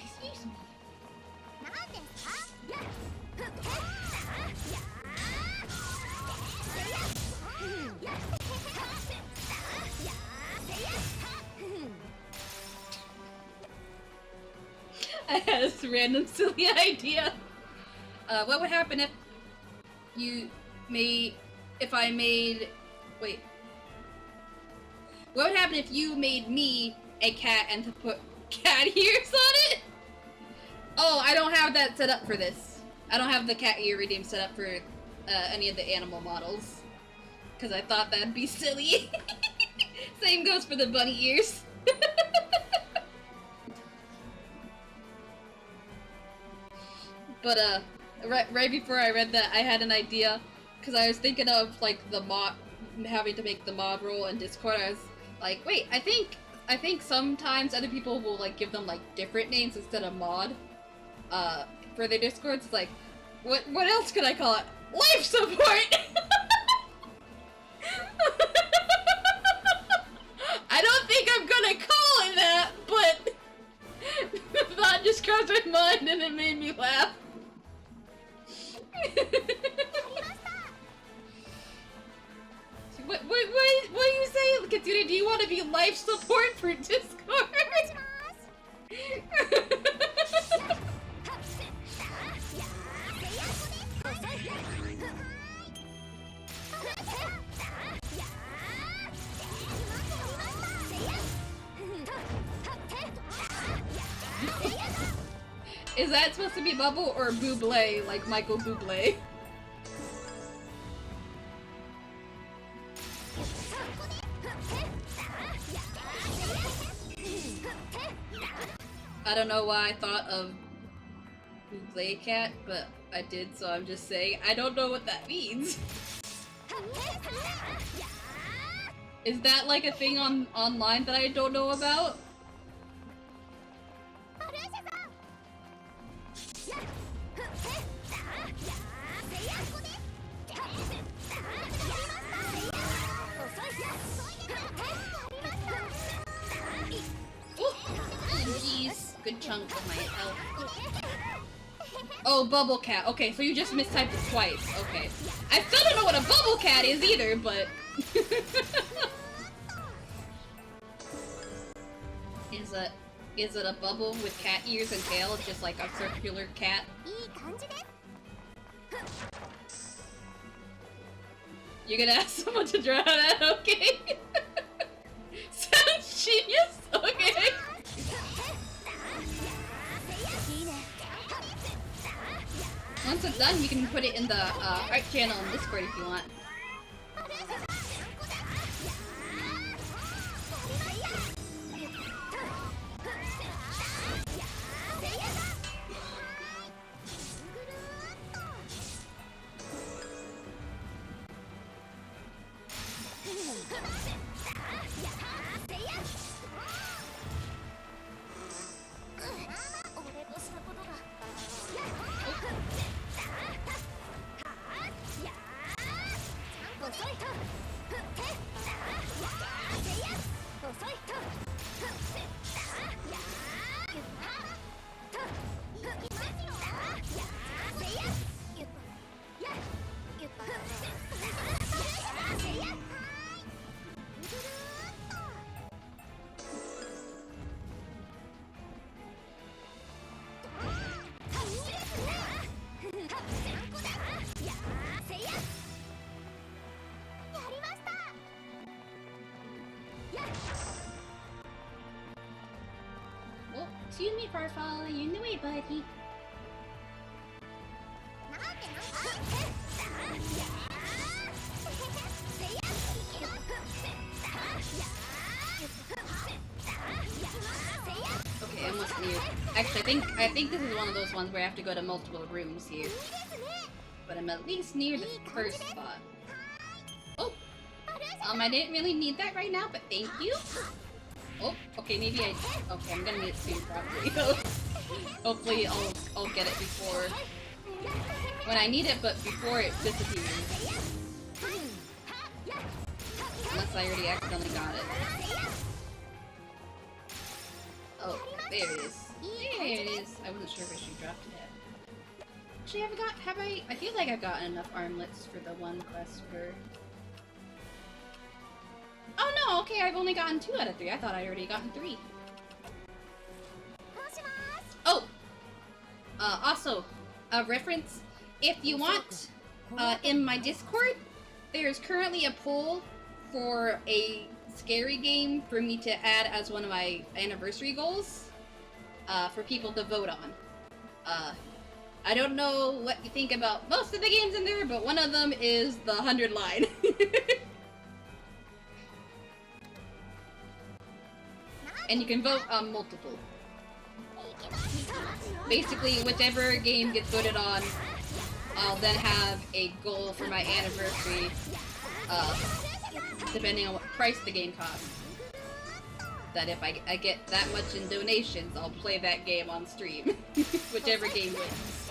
Speaker 1: Excuse me. I had this random silly idea. What would happen if I made, wait. What would happen if you made me a cat and to put cat ears on it? Oh, I don't have that set up for this. I don't have the cat ear redeem set up for any of the animal models. Because I thought that'd be silly. Same goes for the bunny ears. But right before I read that, I had an idea. because I was thinking of like the mod, having to make the mod role in Discord. I was like, wait, I think sometimes other people will like give them like different names instead of mod, for their Discords. It's like, what else could I call it? Life support. I don't think I'm gonna call it that, but the thought just crossed my mind and it made me laugh. What do you say, Katsune? Do you want to be life support for Discord? Is that supposed to be Bubble or Bublé, like Michael Bublé? I don't know why I thought of Bublé Cat, but I did, so I'm just saying I don't know what that means. Is that like a thing online that I don't know about? Jeez, good chunk of my health. Oh, Bubble Cat. Okay, so you just mistyped it twice. Okay. I still don't know what a Bubble Cat is either, but... Is it a bubble with cat ears and tail, just like a circular cat? You're gonna ask someone to draw that? Okay. Sounds genius. Okay. Once it's done, you can put it in the art channel on Discord if you want. Well, excuse me, Farfalla, you knew it, buddy. Okay, almost near. Actually, I think this is one of those ones where I have to go to multiple rooms here. But I'm at least near the first spot. Oh! I didn't really need that right now, but thank you. Oh, okay, maybe okay, I'm gonna need it soon probably. Hopefully I'll get it before when I need it, but before it disappears. Unless I already accidentally got it. Oh, there it is. There it is. I wasn't sure if I should drop it yet. Actually, I feel like I've gotten enough armlets for the one quest for... Oh no, okay, I've only gotten 2 out of 3. I thought I'd already gotten 3. Oh! Also, a reference. If you want, in my Discord, there's currently a poll for a scary game for me to add as one of my anniversary goals, for people to vote on. I don't know what you think about most of the games in there, but one of them is the 100 line. And you can vote on multiple. Basically, whichever game gets voted on I'll then have a goal for my anniversary, depending on what price the game costs. That if I get that much in donations, I'll play that game on stream. Whichever game wins.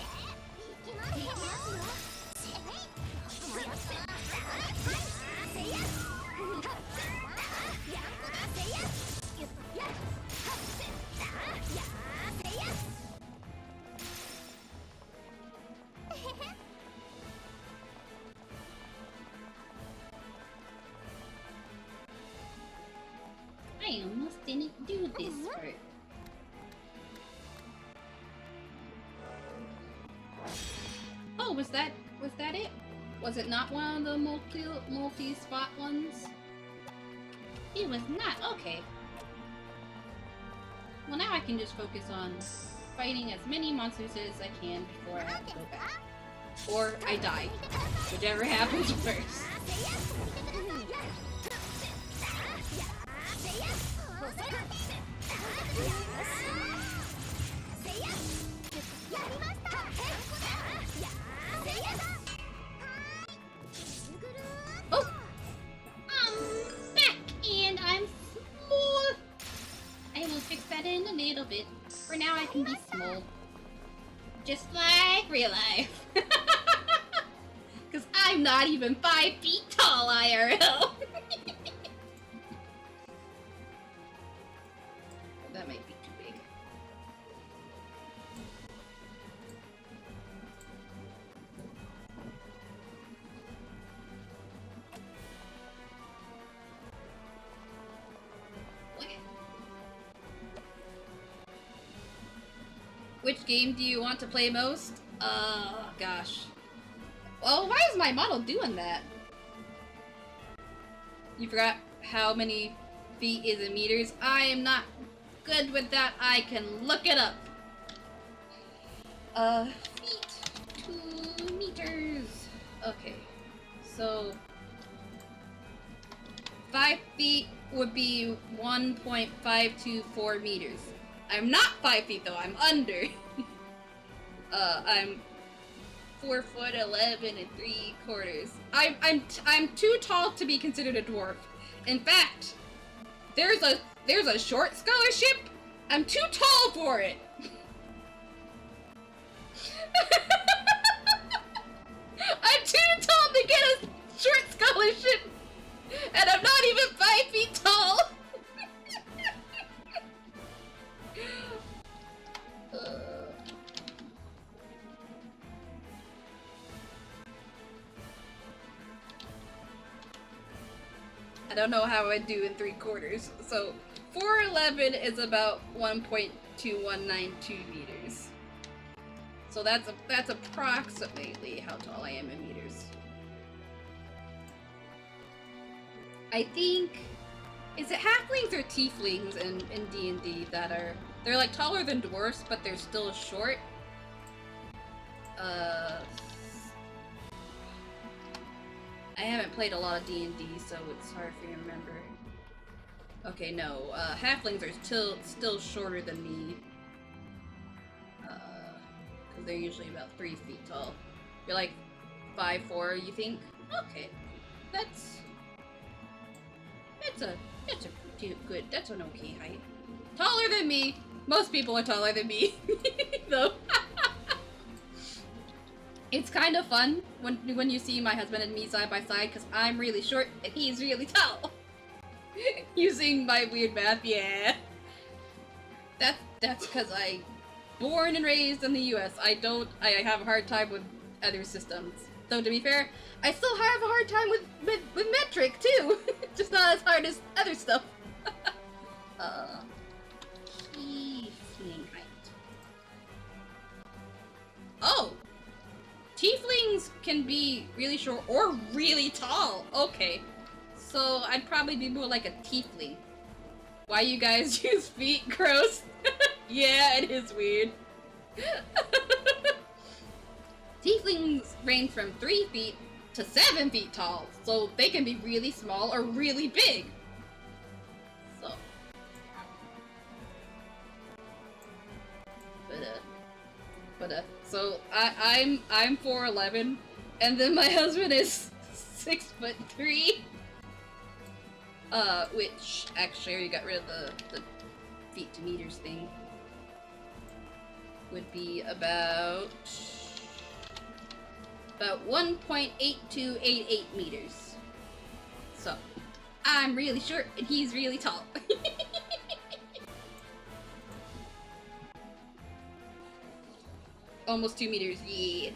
Speaker 1: I almost didn't do this part. Oh, was that it? Was it not one of the multi-spot ones? It was not. Okay. Well, now I can just focus on fighting as many monsters as I can before I have to go back. Or I die. Whichever happens first. Oh! I'm back, and I'm small. I will fix that in a little bit. For now, I can be small. Just like real life. Because I'm not even 5 feet tall, IRL. That might be too big. What? Which game do you want to play most? Gosh. Well, why is my model doing that? You forgot how many feet is in meters? I am not good with that. I can look it up. Feet to meters. Okay. So 5 feet would be 1.524 meters. I'm not 5 feet though, I'm under. I'm 4'11 3/4. I'm too tall to be considered a dwarf. In fact, there's a short scholarship. I'm too tall for it. I'm too tall to get a short scholarship, and I'm not even 5 feet tall. I don't know how I do in 3/4. So 4'11 is about 1.2192 meters. So that's approximately how tall I am in meters. I think, is it halflings or tieflings in D&D that they're like taller than dwarfs, but they're still short? I haven't played a lot of D&D, so it's hard for me to remember. Okay, no, halflings are still shorter than me. Because they're usually about 3 feet tall. You're like 5'4", you think? Okay, that's a good, that's an okay height. Taller than me! Most people are taller than me, though. It's kind of fun when you see my husband and me side by side, because I'm really short and he's really tall. Using my weird math, yeah. That's because I born and raised in the US. I have a hard time with other systems. Though to be fair, I still have a hard time with metric too. Just not as hard as other stuff. Tiefling height. Oh! Tieflings can be really short or really tall. Okay. So I'd probably be more like a tiefling. Why you guys use feet? Gross. Yeah, it is weird. Tieflings range from 3 feet to 7 feet tall, so they can be really small or really big. So, So I'm 4'11", and then my husband is 6'3". Which actually I already got rid of the feet to meters thing. Would be about 1.8288 meters. So I'm really short and he's really tall. Almost 2 meters, yeah.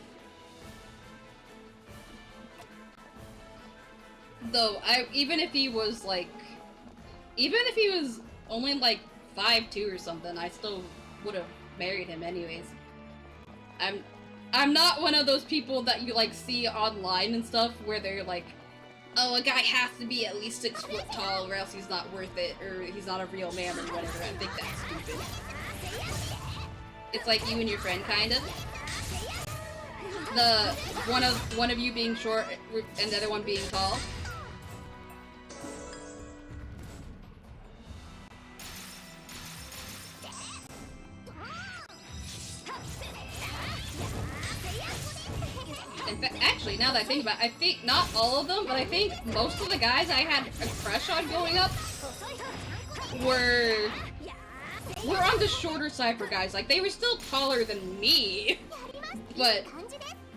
Speaker 1: Though, even if he was only like 5'2" or something, I still would have married him anyways. I'm not one of those people that you like see online and stuff where they're like, oh, a guy has to be at least 6 foot tall or else he's not worth it, or he's not a real man or whatever. I think that's stupid. It's like you and your friend, kind of. The one of you being short and the other one being tall. Actually, now that I think about it, I think not all of them, but I think most of the guys I had a crush on growing up were on the shorter side for guys. Like, they were still taller than me, but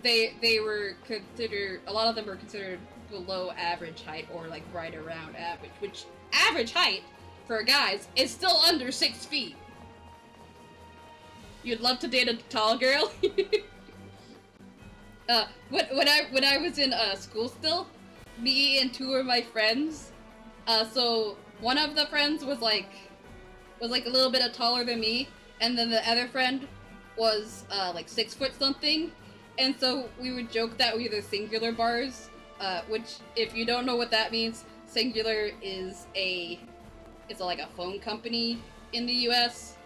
Speaker 1: they were considered, a lot of them were considered below average height or like right around average, which average height for guys is still under 6 feet. You'd love to date a tall girl? When I was in school still, me and 2 of my friends, so one of the friends was like a little bit taller than me, and then the other friend was like 6 foot something, and so we would joke that we were the singular bars, which, if you don't know what that means, Singular is like a phone company in the US,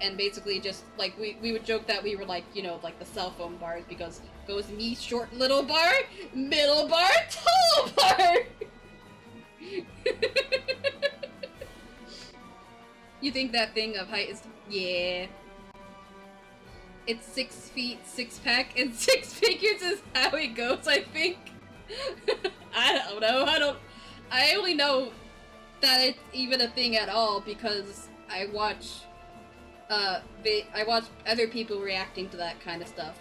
Speaker 1: and basically just like we would joke that we were like, you know, like the cell phone bars, because it goes me, short little bar, middle bar, tall bar. You think that thing of height is, yeah. It's 6 feet, 6-pack, and 6 figures is how it goes, I think. I don't know, I only know that it's even a thing at all because I watch other people reacting to that kind of stuff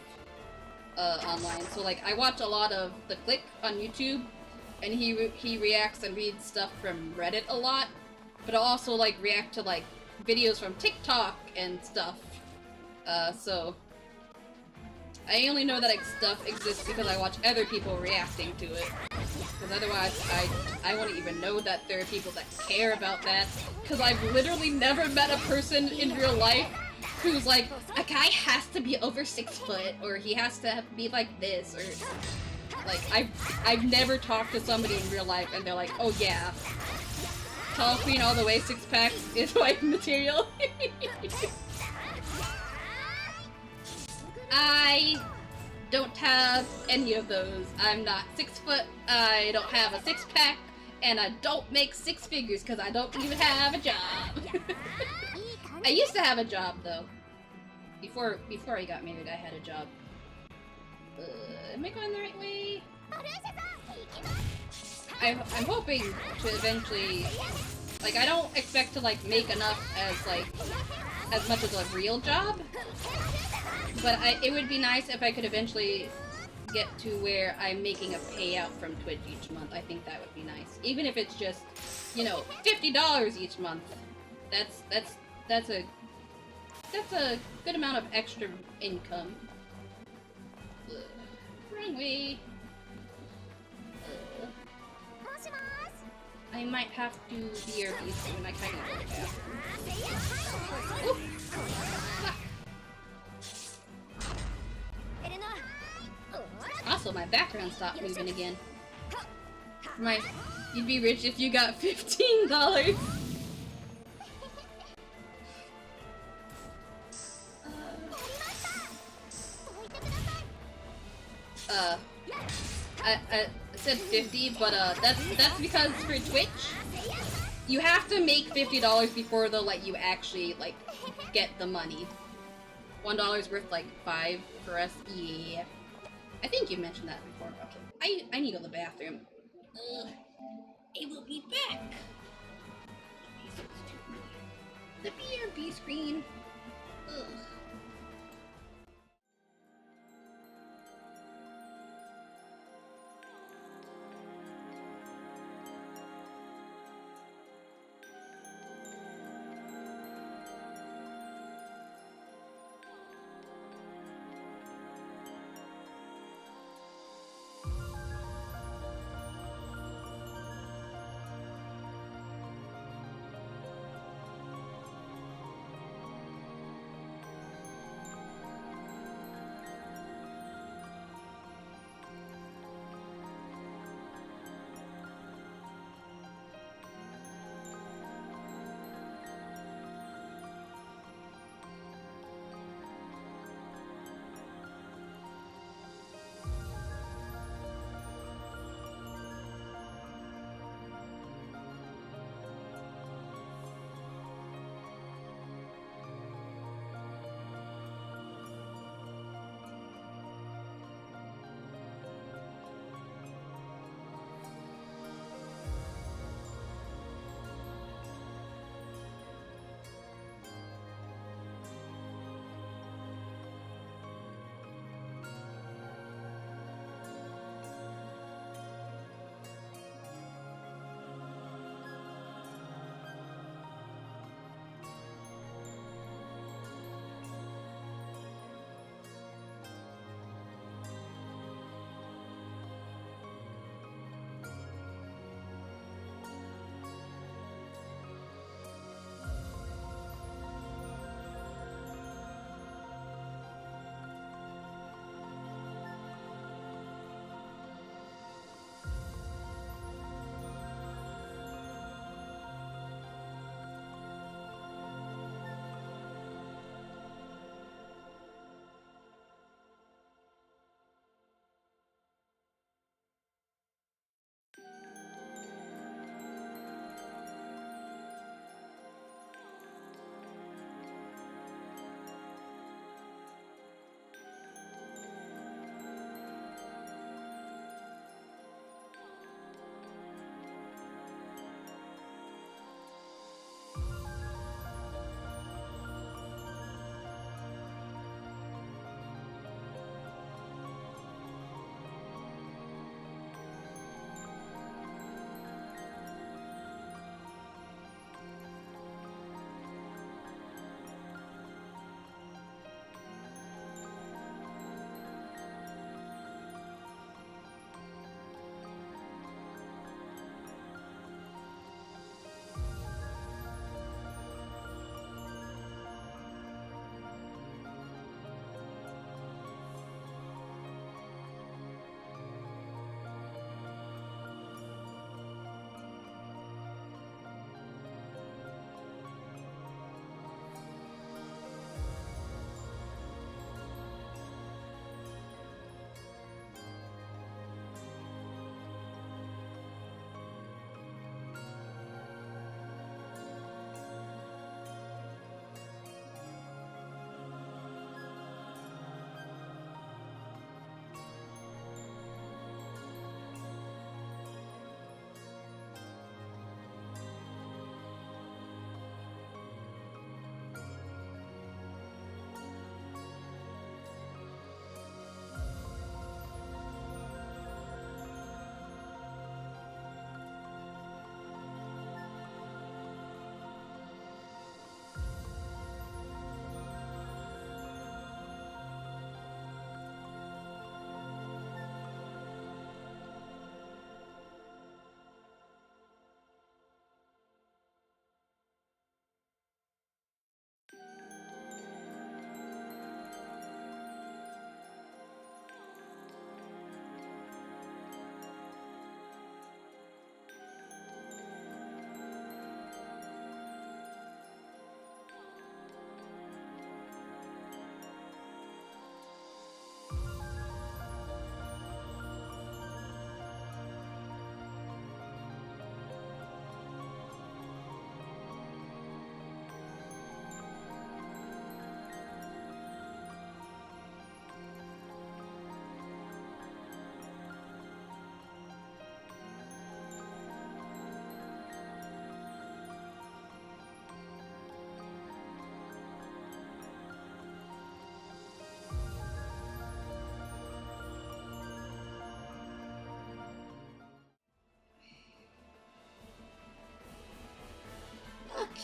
Speaker 1: online. So like, I watch a lot of The Click on YouTube, and he reacts and reads stuff from Reddit a lot, but I'll also like react to like videos from TikTok and stuff. So I only know that stuff exists because I watch other people reacting to it. Because otherwise, I wouldn't even know that there are people that care about that. Because I've literally never met a person in real life who's like, a guy has to be over 6 foot, or he has to be like this, or like I've never talked to somebody in real life and they're like, oh yeah, tall queen all the way, 6-pack is white material. I don't have any of those. I'm not 6 foot, I don't have a 6-pack, and I don't make 6 figures because I don't even have a job. I used to have a job though. Before I got married, I had a job. Am I going the right way? I'm hoping to eventually, like, I don't expect to like make enough as much as a real job, but it would be nice if I could eventually get to where I'm making a payout from Twitch each month. I think that would be nice, even if it's just, you know, $50 each month. That's a good amount of extra income. Wrong way. I might have to BRB soon. I kind of go back. Also, my background stopped moving again. You'd be rich if you got $15. I said 50, but that's because for Twitch, you have to make $50 before they'll let you actually like get the money. $1 worth like 5 for us. Yeah. I think you mentioned that before. Okay. I need to go to the bathroom. I will be back. The BRB screen. Ugh.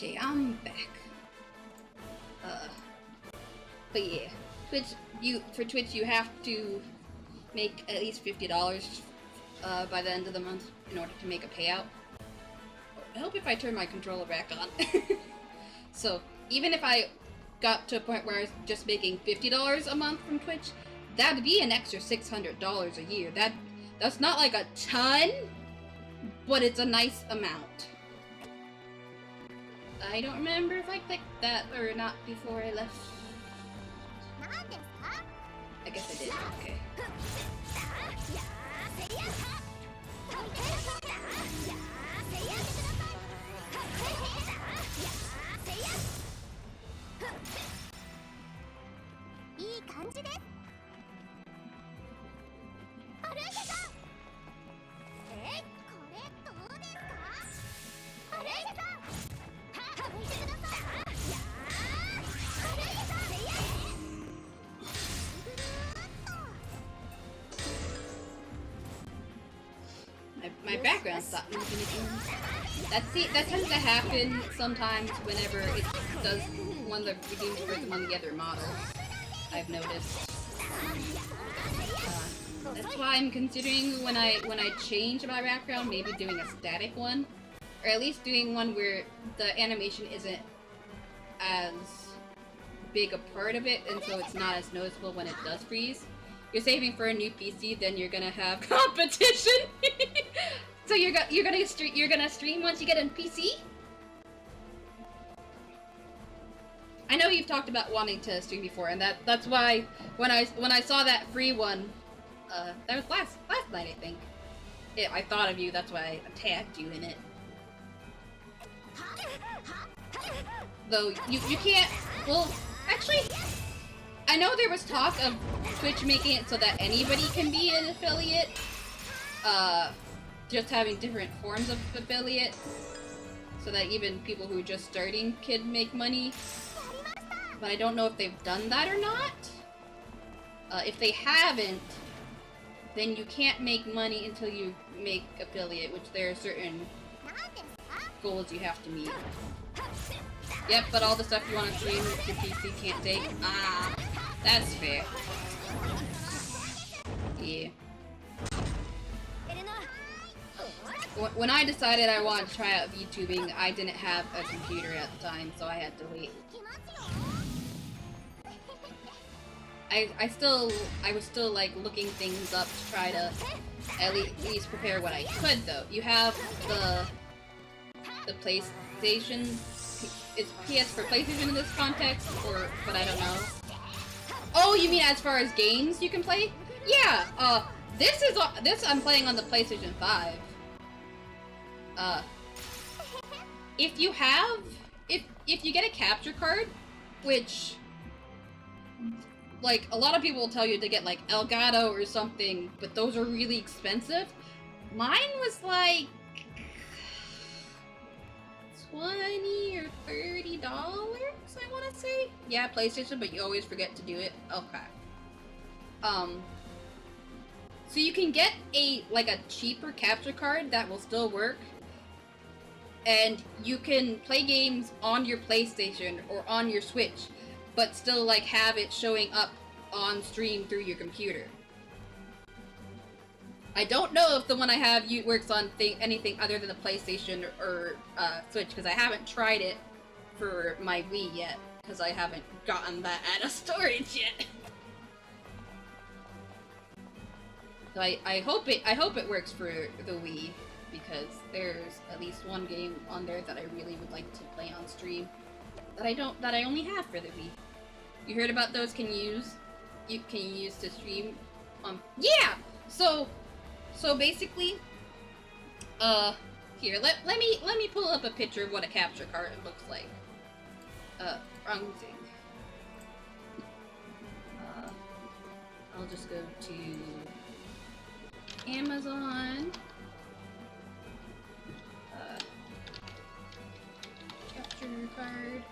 Speaker 1: Okay, I'm back. But yeah, for Twitch you have to make at least $50 by the end of the month in order to make a payout. I hope if I turn my controller back on. So even if I got to a point where I was just making $50 a month from Twitch, that'd be an extra $600 a year. That's not like a ton, but it's a nice amount. I don't remember if I clicked that or not before I left. I guess I did. Okay. My background stopped moving again. That tends to happen sometimes whenever it does one of the redeems for one of the other models. I've noticed. That's why I'm considering when I change my background, maybe doing a static one, or at least doing one where the animation isn't as big a part of it, and so it's not as noticeable when it does freeze. You're saving for a new PC, then you're gonna have competition. So you're gonna stream once you get a PC. I know you've talked about wanting to stream before, and that's why when I saw that free one, that was last night I think. I thought of you. That's why I tagged you in it. Though you can't. Well, actually. I know there was talk of Twitch making it so that anybody can be an affiliate, just having different forms of affiliate, so that even people who are just starting can make money, but I don't know if they've done that or not. If they haven't, then you can't make money until you make affiliate, which there are certain goals you have to meet. Yep, but all the stuff you want to stream with your PC can't take. Ah, that's fair. Yeah. When I decided I wanted to try out VTubing, I didn't have a computer at the time, so I had to wait. I was still like looking things up to try to at least prepare what I could though. You have the PlayStation. Is PS for PlayStation in this context, but I don't know. Oh, you mean as far as games you can play? Yeah. This I'm playing on the PlayStation 5. If you get a capture card, which like a lot of people will tell you to get like Elgato or something, but those are really expensive. Mine was like $20 or $30, I want to say. Yeah, PlayStation, but you always forget to do it. Okay. So you can get a cheaper capture card that will still work, and you can play games on your PlayStation or on your Switch, but still like have it showing up on stream through your computer. I don't know if the one I have works on anything other than the PlayStation or Switch, because I haven't tried it for my Wii yet, because I haven't gotten that out of storage yet. So I hope it works for the Wii, because there's at least one game on there that I really would like to play on stream that I only have for the Wii. You heard about those? You can use to stream. Yeah. So basically, here, let me pull up a picture of what a capture card looks like. Wrong thing. I'll just go to Amazon. Capture card.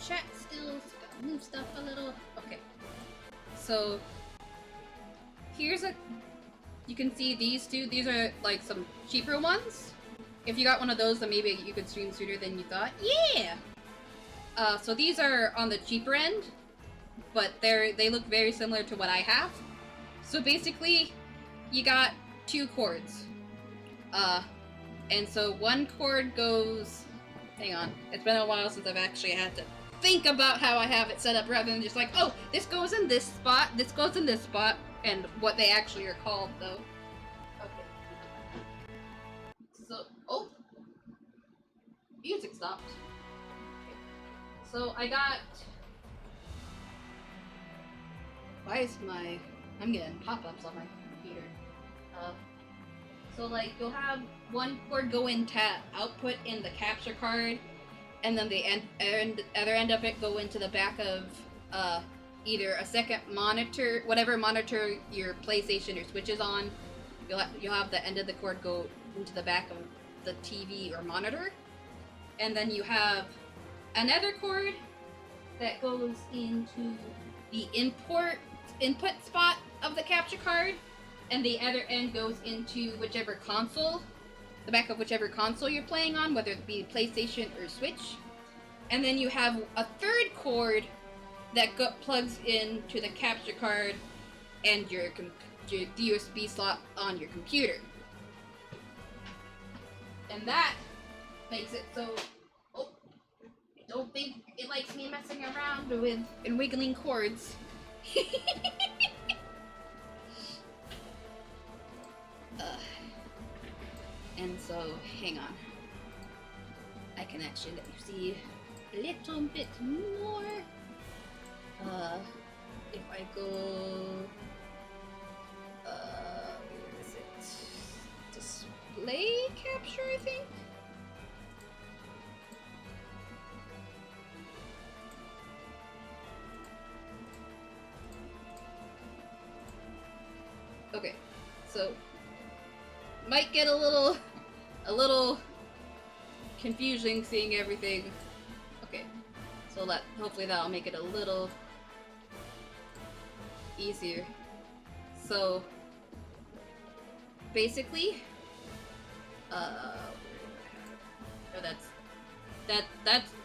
Speaker 1: chat still, so gotta move stuff a little. Okay. So here's you can see these two. These are like some cheaper ones. If you got one of those, then maybe you could stream sooner than you thought. Yeah! So these are on the cheaper end, but they look very similar to what I have. So basically, you got 2 cords. And so one cord goes... Hang on. It's been a while since I've actually had to think about how I have it set up rather than just like, oh, this goes in this spot, this goes in this spot, and what they actually are called, though. Okay. So, oh! Music stopped. Okay. So I got... Why is my... I'm getting pop-ups on my computer. So like, you'll have one cord go into output in the capture card, and then the other end of it go into the back of either a second monitor, whatever monitor your PlayStation or Switch is on. You'll have the end of the cord go into the back of the TV or monitor, and then you have another cord that goes into the input spot of the capture card, and the other end goes into whichever console, the back of whichever console you're playing on, whether it be PlayStation or Switch. And then you have a third cord that plugs into the capture card and your USB slot on your computer. And that makes it so... Oh, I don't think it likes me messing around with and wiggling cords. And so, hang on. I can actually let you see a little bit more. If I go... where is it? Display capture, I think? Okay, so might get a little confusing seeing everything. Okay, so hopefully that'll make it a little easier. So basically,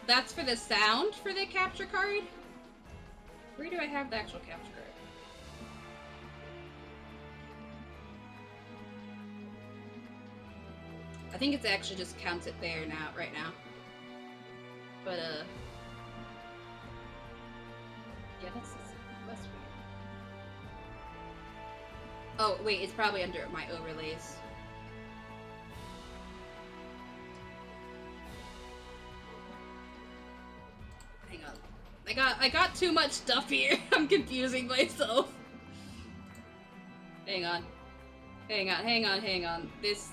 Speaker 1: that's for the sound for the capture card. Where do I have the actual capture card? I think it's actually just counts it there now, right now. But, yeah, that's weird. Oh, wait, it's probably under my overlays. Hang on. I got too much stuff here. I'm confusing myself. Hang on. Hang on. This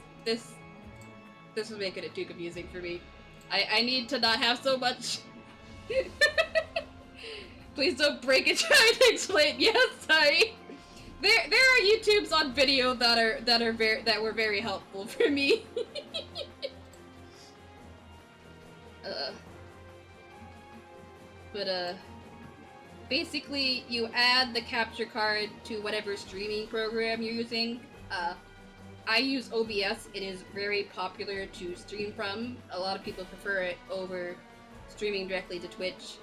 Speaker 1: is making it too confusing for me. I need to not have so much. Please don't break it trying to explain. Yes, sorry. There are YouTubes on video that were very helpful for me. Basically you add the capture card to whatever streaming program you're using. I use OBS. It is very popular to stream from. A lot of people prefer it over streaming directly to Twitch.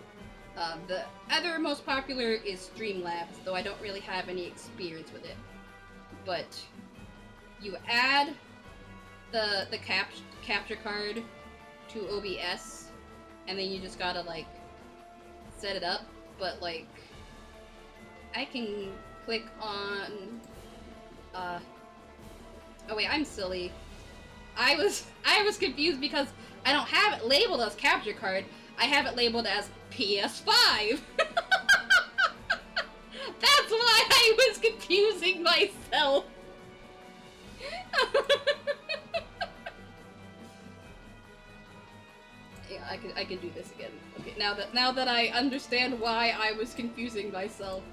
Speaker 1: The other most popular is Streamlabs, though I don't really have any experience with it. But you add the capture card to OBS, and then you just gotta like set it up. But like, I can click on oh wait, I'm silly. I was confused because I don't have it labeled as capture card. I have it labeled as PS5. That's why I was confusing myself. Yeah, I can do this again. Okay, now that I understand why I was confusing myself.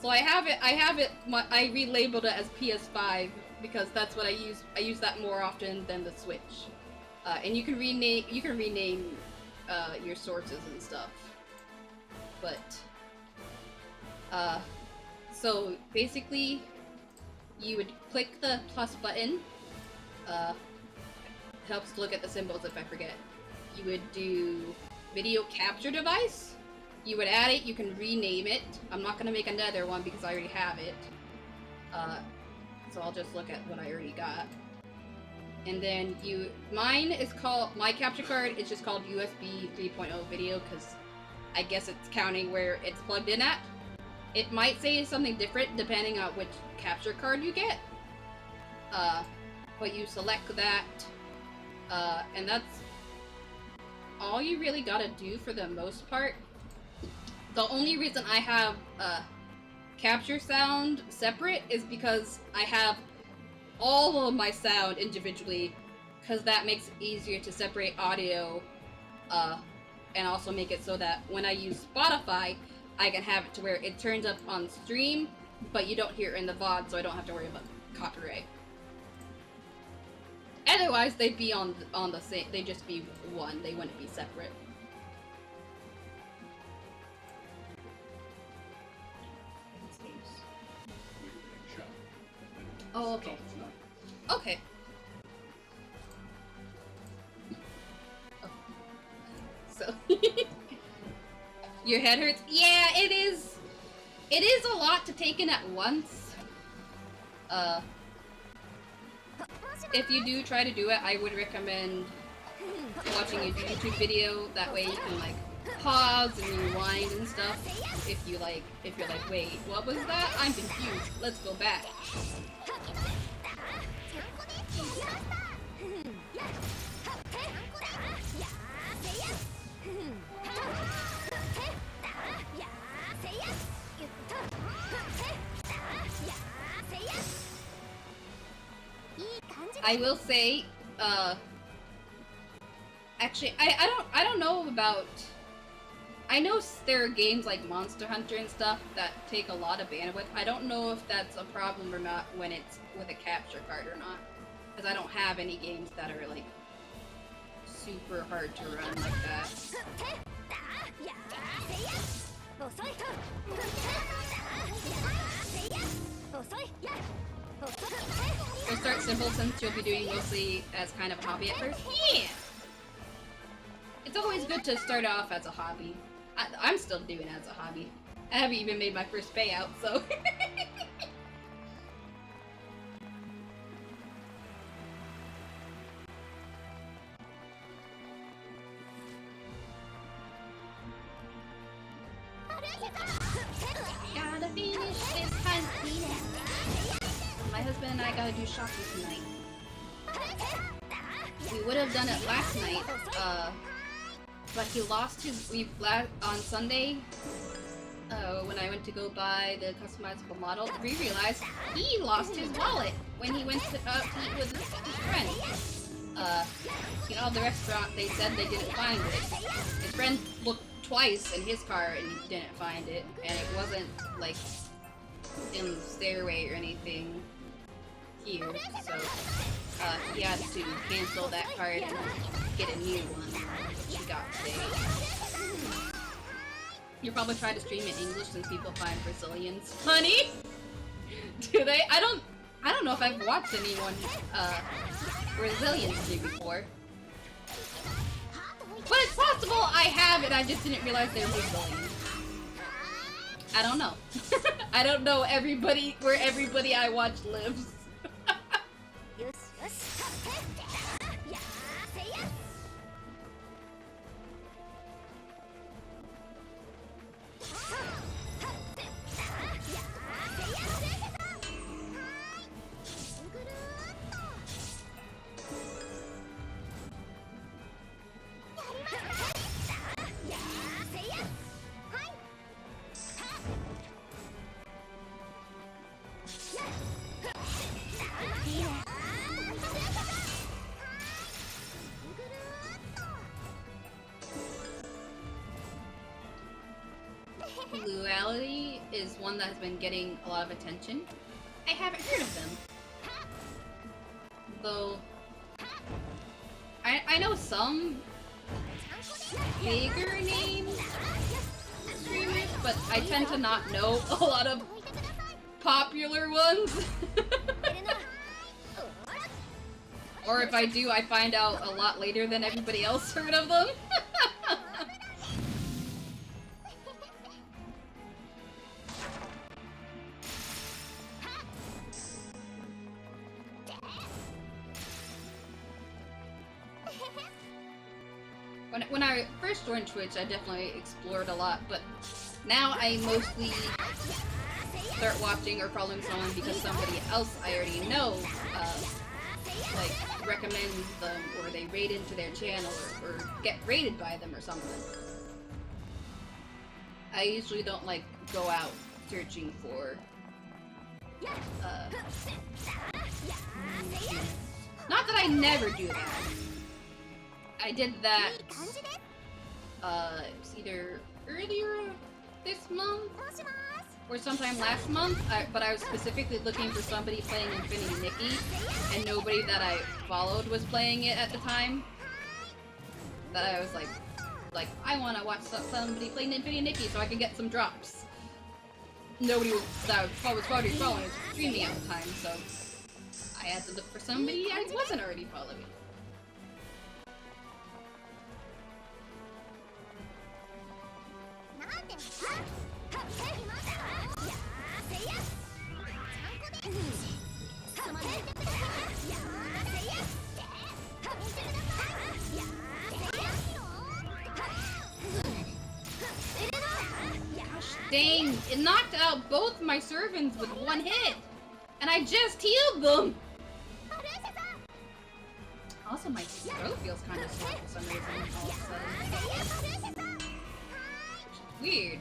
Speaker 1: So I have it I relabeled it as PS5 because that's what I use. I use that more often than the Switch. And you can rename your sources and stuff. but so basically you would click the plus button. Helps to look at the symbols if I forget. You would do video capture device. You would add it, you can rename it. I'm not gonna make another one because I already have it. So I'll just look at what I already got. And then mine is called, my capture card is just called USB 3.0 video because I guess it's counting where it's plugged in at. It might say something different depending on which capture card you get. But you select that, and that's all you really gotta do for the most part. The only reason I have capture sound separate is because I have all of my sound individually, because that makes it easier to separate audio, and also make it so that when I use Spotify, I can have it to where it turns up on stream, but you don't hear it in the VOD, so I don't have to worry about copyright. Otherwise, they'd be on the same. They'd just be one. They wouldn't be separate. Oh, okay. Okay. Oh. So, your head hurts? Yeah, it is. It is a lot to take in at once. If you do try to do it, I would recommend watching a YouTube video. That way you can like pause and rewind and stuff. If you're like, wait, what was that? I'm confused. Let's go back. I will say, actually, I don't know about. I know there are games like Monster Hunter and stuff that take a lot of bandwidth. I don't know if that's a problem or not when it's with a capture card or not, because I don't have any games that are like super hard to run like that. We'll start simple since you'll be doing mostly as kind of a hobby at first. Yeah! It's always good to start off as a hobby. I'm still doing it as a hobby. I haven't even made my first payout, so... Gotta finish this hunt. My husband and I gotta do shopping tonight. We would have done it last night, but he lost his on Sunday. When I went to go buy the customizable model, we realized he lost his wallet when he went to eat with his friend. You know, the restaurant, they said they didn't find it. His friend looked twice in his car and he didn't find it, and it wasn't like in the stairway or anything here, so he had to cancel that card and get a new one he got today. You'll probably try to stream in English since people find Brazilians funny. Do they? I don't know if I've watched anyone Brazilians do before. But it's possible I have and I just didn't realize they were Brazilian. I don't know. I don't know where everybody I watch lives. Luality is one that has been getting a lot of attention. I haven't heard of them. Though, I know some bigger names but I tend to not know a lot of popular ones. Or if I do, I find out a lot later than everybody else heard of them. When I first joined Twitch, I definitely explored a lot, but now I mostly start watching or following someone because somebody else I already know, like, recommends them, or they raid into their channel, or get raided by them or something. I usually don't, like, go out searching for, not that I never do that. I did that, it was either earlier this month, or sometime last month, but I was specifically looking for somebody playing Infinity Nikki, and nobody that I followed was playing it at the time. That I was like, I want to watch somebody playing Infinity Nikki so I can get some drops. Nobody that was following was streaming at the time, so I had to look for somebody I wasn't already following. Dang, it knocked out both my servants with one hit! And I just healed them! Also, my throat feels kind of sore for some reason all of a sudden. Weird.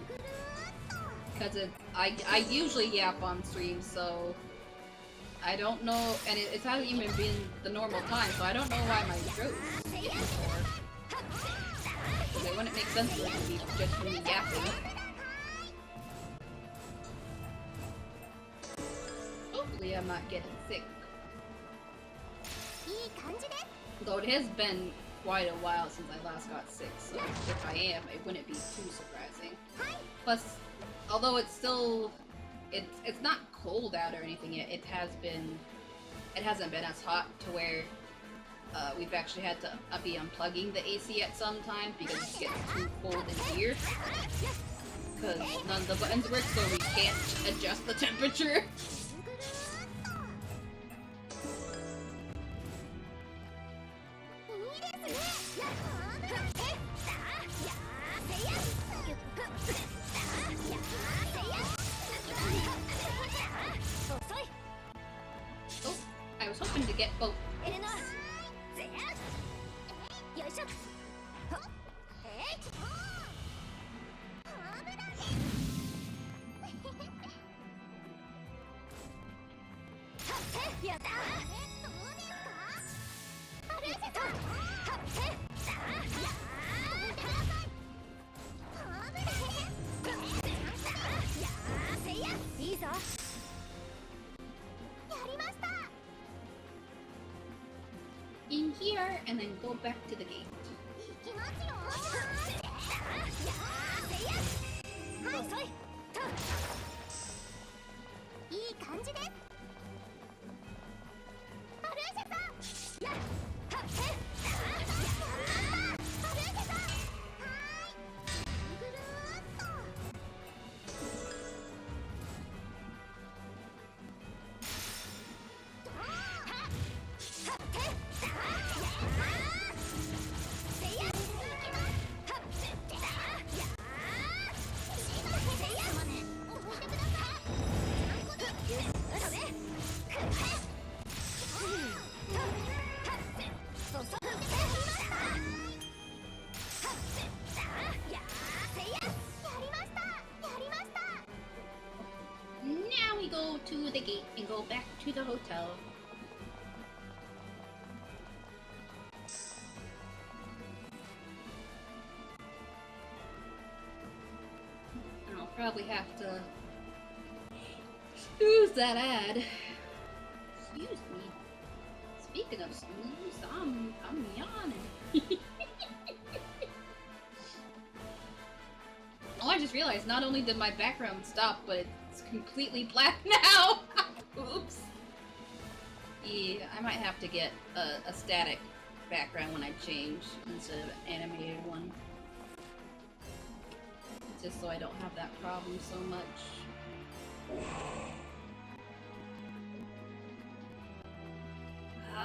Speaker 1: Because I usually yap on stream, so I don't know, and it hasn't even been the normal time, so I don't know why my throat is sore. It wouldn't make sense for it to be just from me yapping. Hopefully I'm not getting sick. Though it has been quite a while since I last got sick, so if I am, it wouldn't be too surprising. Plus, although it's still, it's not cold out or anything yet, it hasn't been as hot to where we've actually had to be unplugging the AC at some time because it's getting too cold in here. Because none of the buttons work, so we can't adjust the temperature. Oh, I was hoping to get both. In here, and then go back to the gate. Now we go to the gate and go back to the hotel. And I'll probably have to snooze that ad. Excuse me. Speaking of snooze, I'm yawning. I just realized not only did my background stop, but it's completely black now! Oops. Yeah, I might have to get a static background when I change instead of an animated one. Just so I don't have that problem so much.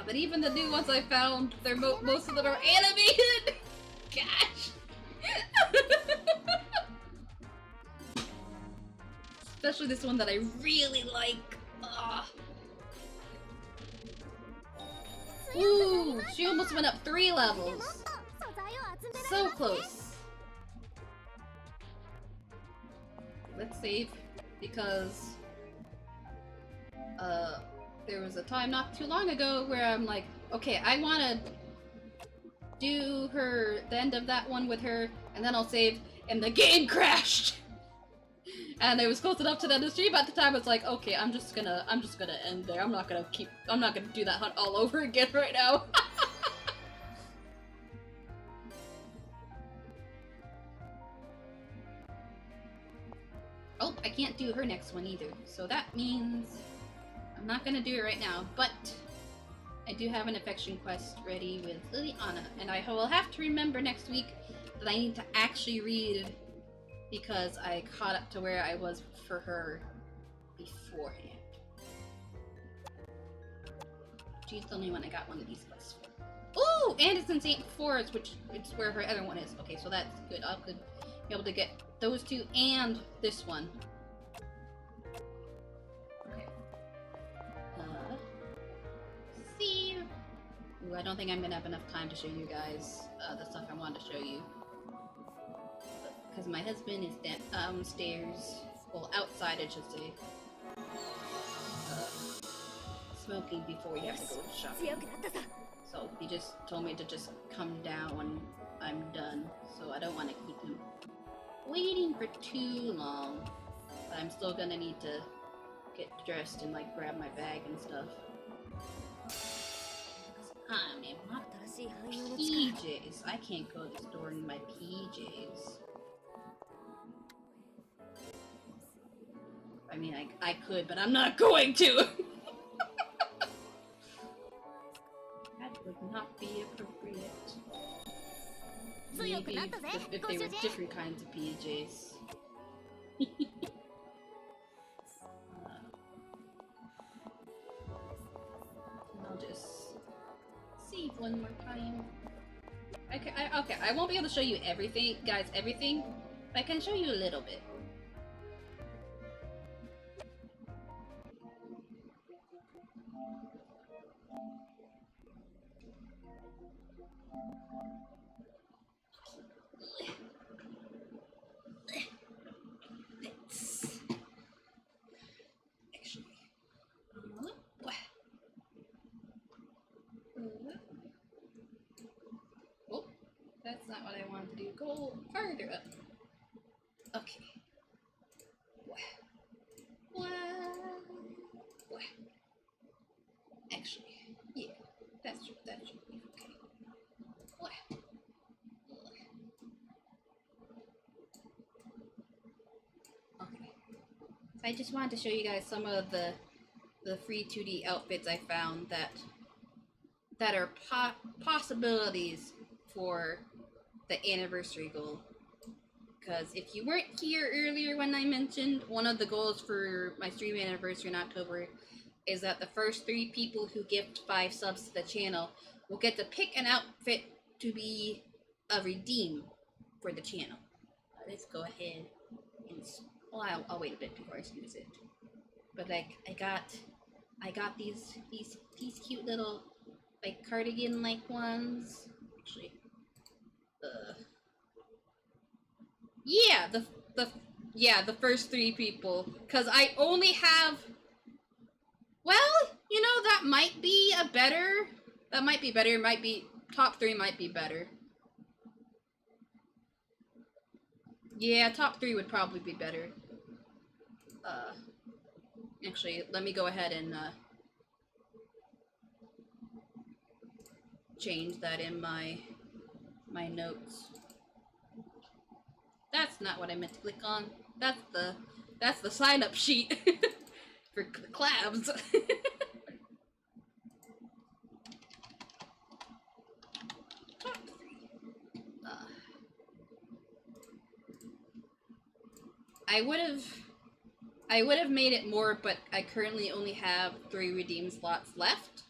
Speaker 1: But even the new ones I found, they're most of them are animated! Gosh! Especially this one that I really like. Ugh. Ooh, she almost went up 3 levels. So close. Let's save, because there was a time not too long ago where I'm like, okay, I want to do the end of that one with her, and then I'll save, and the game crashed. And it was close enough to the end of the stream at the time. It's like, okay, I'm just gonna end there. I'm not gonna do that hunt all over again right now. Oh, I can't do her next one either. So that means I'm not gonna do it right now, but I do have an affection quest ready with Liliana, and I will have to remember next week that I need to actually read, because I caught up to where I was for her beforehand. She's the only one I got one of these quests for. Ooh, and it's in St. Forest, which is where her other one is. Okay, so that's good. I'll be able to get those two and this one. Okay. See. Ooh, I don't think I'm gonna have enough time to show you guys the stuff I want to show you. Because my husband is downstairs, well, outside, I should say, smoking before he has to go shopping. So he just told me to just come down when I'm done, so I don't want to keep him waiting for too long. But I'm still gonna need to get dressed and like grab my bag and stuff. I'm in my PJs. I can't go to the store in my PJs. I mean, I could, but I'm not going to! That would not be appropriate. Maybe if they were different kinds of PJs. I'll just save one more time. Okay, I won't be able to show you everything, guys, everything, but I can show you a little bit. Oh, that's not what I wanted to do. Go farther up. Okay. Actually, yeah, that should be okay. Okay. So I just wanted to show you guys some of the free 2D outfits I found that are possibilities for the anniversary goal. Because if you weren't here earlier when I mentioned, one of the goals for my stream anniversary in October is that the first 3 people who gift 5 subs to the channel will get to pick an outfit to be a redeem for the channel. Let's go ahead and, well, I'll wait a bit before I use it. But like, I got these cute little like cardigan like ones. Actually, yeah, the first 3 people, cause I only have. Well, you know, that might be better. Might be top 3 might be better. Yeah, top 3 would probably be better. Actually, let me go ahead and change that in my notes. That's not what I meant to click on. That's the sign up sheet for collabs. Top 3. I would have made it more, but I currently only have 3 redeem slots left.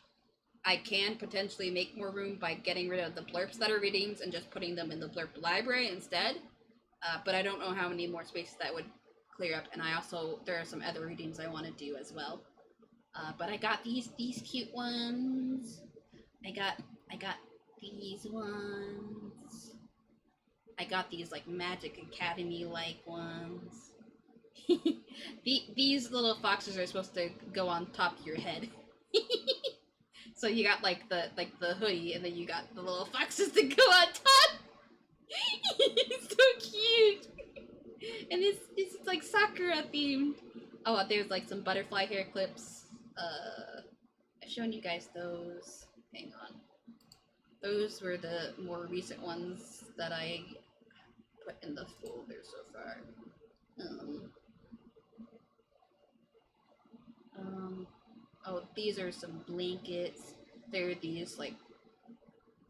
Speaker 1: I can potentially make more room by getting rid of the blurps that are redeems and just putting them in the blurp library instead. But I don't know how many more spaces that would clear up, and there are some other redeems I want to do as well. But I got these cute ones. I got these ones. I got these like Magic Academy like ones. These little foxes are supposed to go on top of your head. So you got like the hoodie, and then you got the little foxes that go on top. It's so cute, and it's like Sakura themed. Oh, there's like some butterfly hair clips. I've shown you guys those. Hang on. Those were the more recent ones that I put in the folder so far. Oh, these are some blankets. There are these like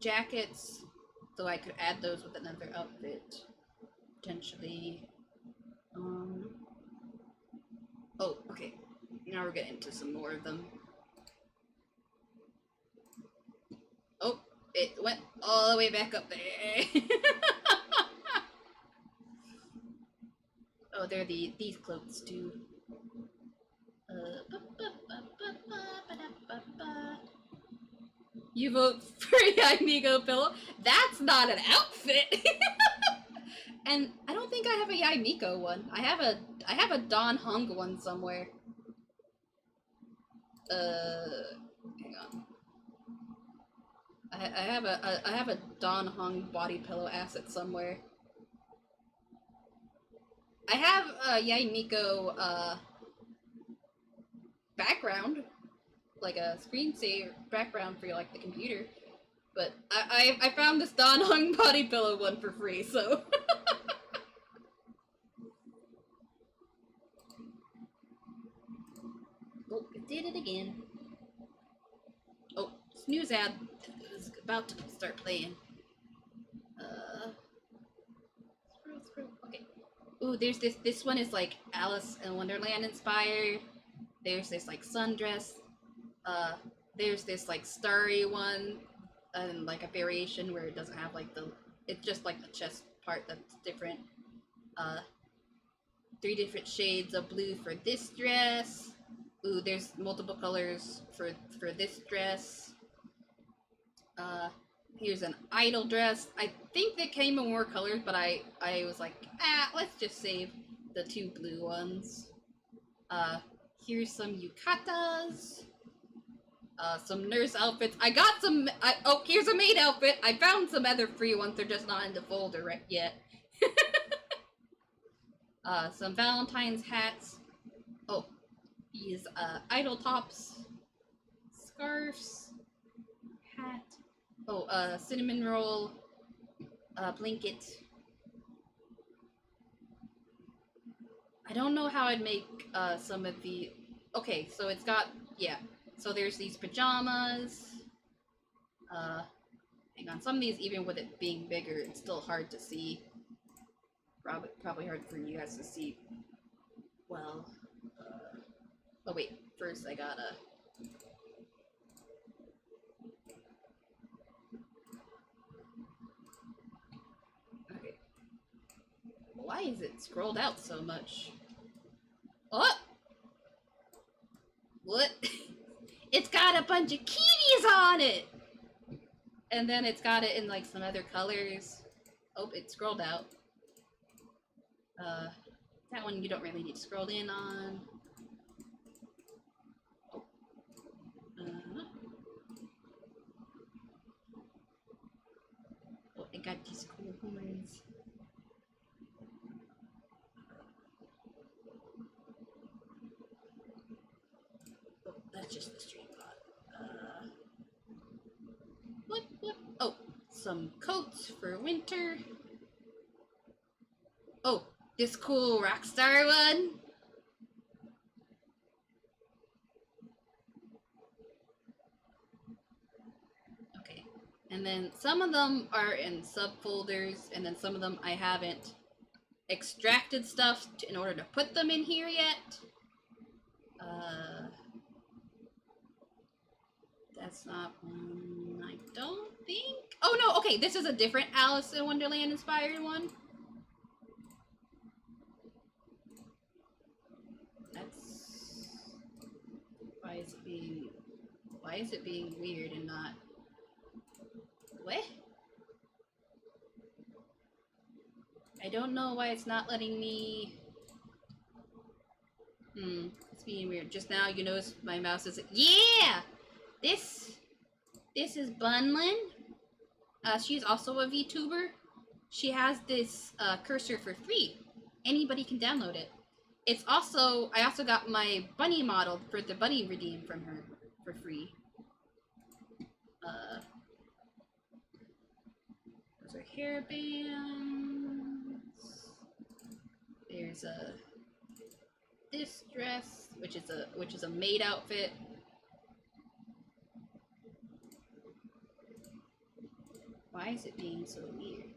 Speaker 1: jackets, so I could add those with another outfit potentially. Oh, okay. Now we're getting into some more of them. Oh, it went all the way back up there. Oh, there are these clothes too. You vote for Yaimigo pillow? That's not an outfit. And I don't think I have a Yaimiko one. I have a Don Hung one somewhere. Hang on. I have a Don Hung body pillow asset somewhere. I have a Yaimiko background, like a screensaver background for like the computer, but I found this Don Hung body pillow one for free, so. Oh, it did it again. Oh, snooze ad is about to start playing. Scroll. Okay. Ooh, there's this one is like Alice in Wonderland inspired. There's this like sundress. There's this like starry one, and like a variation where it doesn't have like it's just like the chest part that's different. 3 different shades of blue for this dress. Ooh, there's multiple colors for this dress. Here's an idol dress. I think they came in more colors, but I was like, let's just save the 2 blue ones. Here's some yukatas. Some nurse outfits. I got some. Oh, here's a maid outfit. I found some other free ones. They're just not in the folder right yet. Some Valentine's hats. Oh, these idol tops, scarves, hat. Oh, cinnamon roll, blanket. I don't know how I'd make some of the. Okay, so it's got So there's these pajamas. Hang on, some of these, even with it being bigger, it's still hard to see. Probably hard for you guys to see. Well, oh wait, first I gotta. Okay. Why is it scrolled out so much? What? What? It's got a bunch of kitties on it! And then it's got it in like some other colors. Oh, it scrolled out. That one you don't really need to scroll in on. Oh. Oh, I got these cool horns. Oh, that's just the stream pod. What? Oh, some coats for winter. Oh, this cool Rockstar one. Okay, and then some of them are in subfolders, and then some of them I haven't extracted stuff in order to put them in here yet. That's not one, I don't think. Oh no, okay, this is a different Alice in Wonderland inspired one. That's... Why is it being weird and not... What? I don't know why it's not letting me... It's being weird. Just now, you notice my mouse is... Yeah! This is Bunlin. She's also a VTuber. She has this cursor for free. Anybody can download it. It's also... I also got my bunny model for the bunny redeem from her for free. Those are hairbands. There's this dress, which is a maid outfit. Why is it being so weird?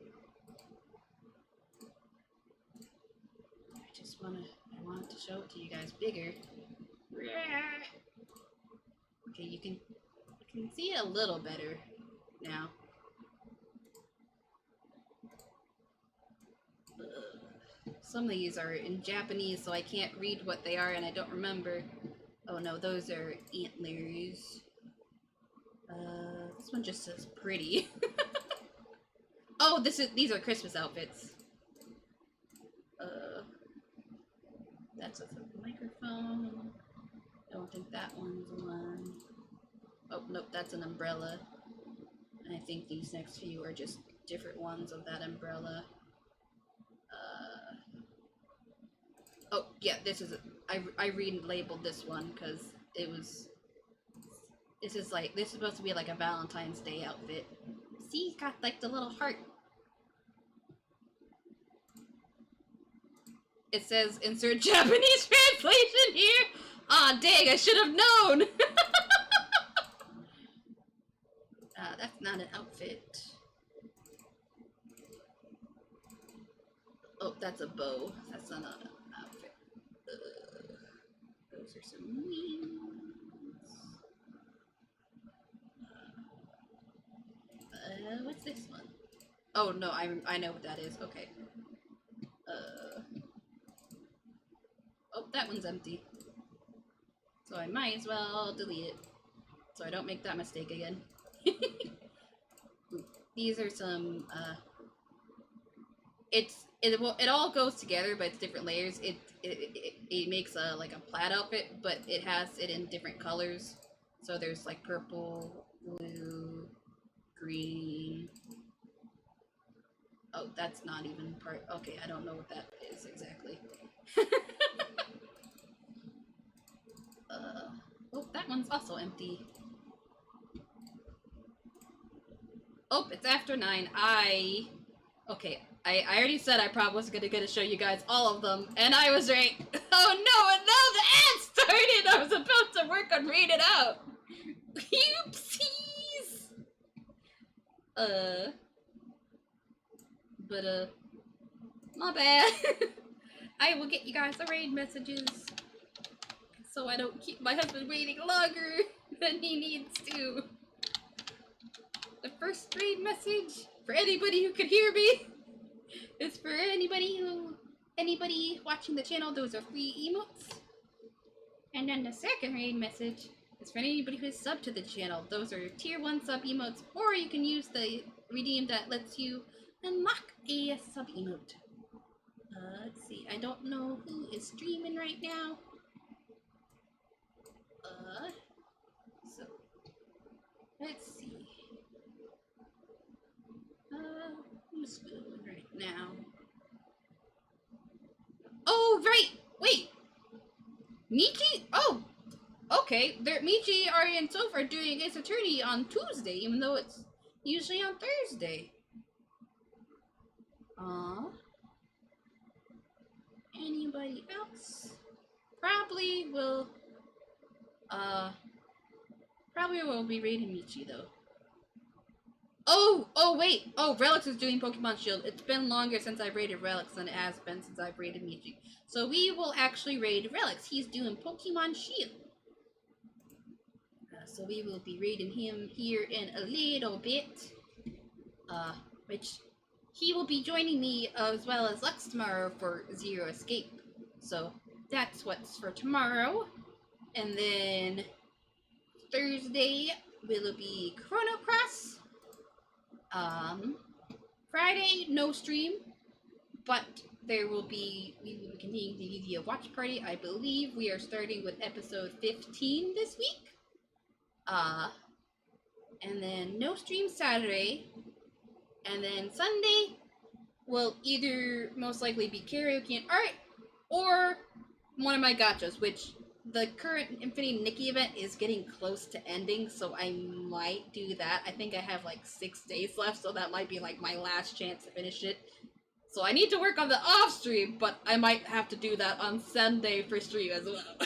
Speaker 1: I want to show it to you guys bigger. Okay, you can see it a little better now. Some of these are in Japanese, so I can't read what they are, and I don't remember. Oh no, those are antlers. This one just says pretty. Oh, these are Christmas outfits. That's a microphone. I don't think that one's one. Oh, nope, that's an umbrella. And I think these next few are just different ones of that umbrella. Oh, yeah, this is... I relabeled this one because it was... This is supposed to be like a Valentine's Day outfit. See, it's got like the little heart. It says insert Japanese translation here. Aw, dang, I should have known. That's not an outfit. Oh, that's a bow. That's not an outfit. Those are some wings. What's this one? Oh no, I know what that is. Okay. Oh, that one's empty. So I might as well delete it, so I don't make that mistake again. These are some. It all goes together, but it's different layers. It makes a plaid outfit, but it has it in different colors. So there's like purple, blue, green. Oh, that's not even part. Okay, I don't know what that is exactly. Oh, that one's also empty. Oh, it's after 9. Okay, I already said I probably wasn't gonna show you guys all of them, and I was right. Oh no, and now the ad started! I was about to work on reading it out! Oopsies! My bad. I will get you guys the raid messages, so I don't keep my husband waiting longer than he needs to. The first raid message, for anybody who could hear me, is for anybody watching the channel. Those are free emotes. And then the second raid message is for anybody who is subbed to the channel. Those are tier 1 sub emotes, or you can use the redeem that lets you unlock a sub emote. Let's see, I don't know who is streaming right now. So let's see. Who's filming right now? Oh, right! Wait! Michi? Oh! Okay, Michi, Ari, and Soph are doing Ace Attorney on Tuesday, even though it's usually on Thursday. anybody else? Probably will be raiding Michi though. Oh wait! Oh, Relics is doing Pokemon Shield. It's been longer since I've raided Relics than it has been since I've raided Michi. So we will actually raid Relics. He's doing Pokemon Shield. So we will be raiding him here in a little bit. Which he will be joining me as well as Lux tomorrow for Zero Escape. So that's what's for tomorrow. And then Thursday will be Chrono Cross. Friday, no stream, but we will be continuing to give you a watch party. I believe we are starting with episode 15 this week. And then no stream Saturday. And then Sunday will either most likely be karaoke and art, or one of my gachas, which the current Infinity Nikki event is getting close to ending, so I might do that. I think I have like 6 days left, so that might be like my last chance to finish it. So I need to work on the off stream, but I might have to do that on Sunday for stream as well.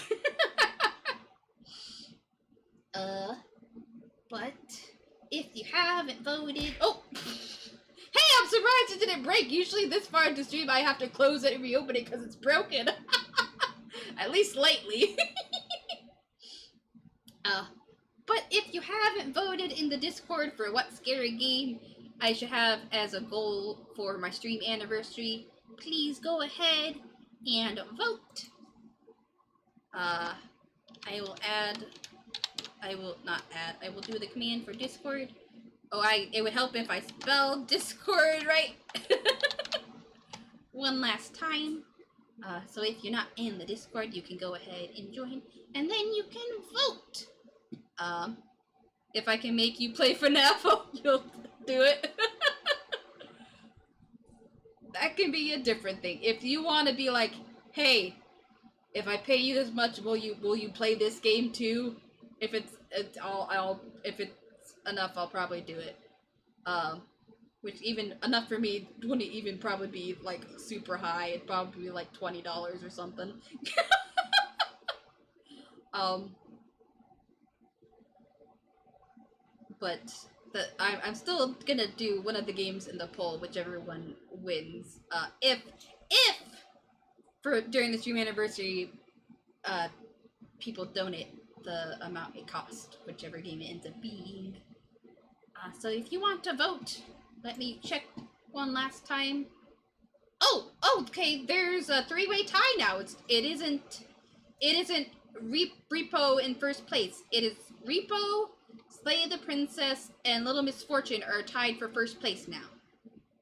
Speaker 1: But if you haven't voted, oh, hey, I'm surprised it didn't break. Usually this far into stream I have to close it and reopen it because it's broken. At least lately. But if you haven't voted in the Discord for what scary game I should have as a goal for my stream anniversary, please go ahead and vote. I will do the command for Discord. Oh, it would help if I spelled Discord right. One last time. So if you're not in the Discord, you can go ahead and join, and then you can vote. If I can make you play FNAF, you'll do it. That can be a different thing. If you want to be like, hey, if I pay you this much, will you play this game too? If it's enough, I'll probably do it. Which even enough for me wouldn't even probably be like super high. It'd probably be like $20 or something. But I'm still gonna do one of the games in the poll, whichever one wins. If for during the stream anniversary, people donate the amount it cost, whichever game it ends up being. So if you want to vote, let me check one last time. Oh, okay. There's a 3-way tie now. It isn't Repo in first place. It is Repo, Slay the Princess, and Little Miss Fortune are tied for first place now.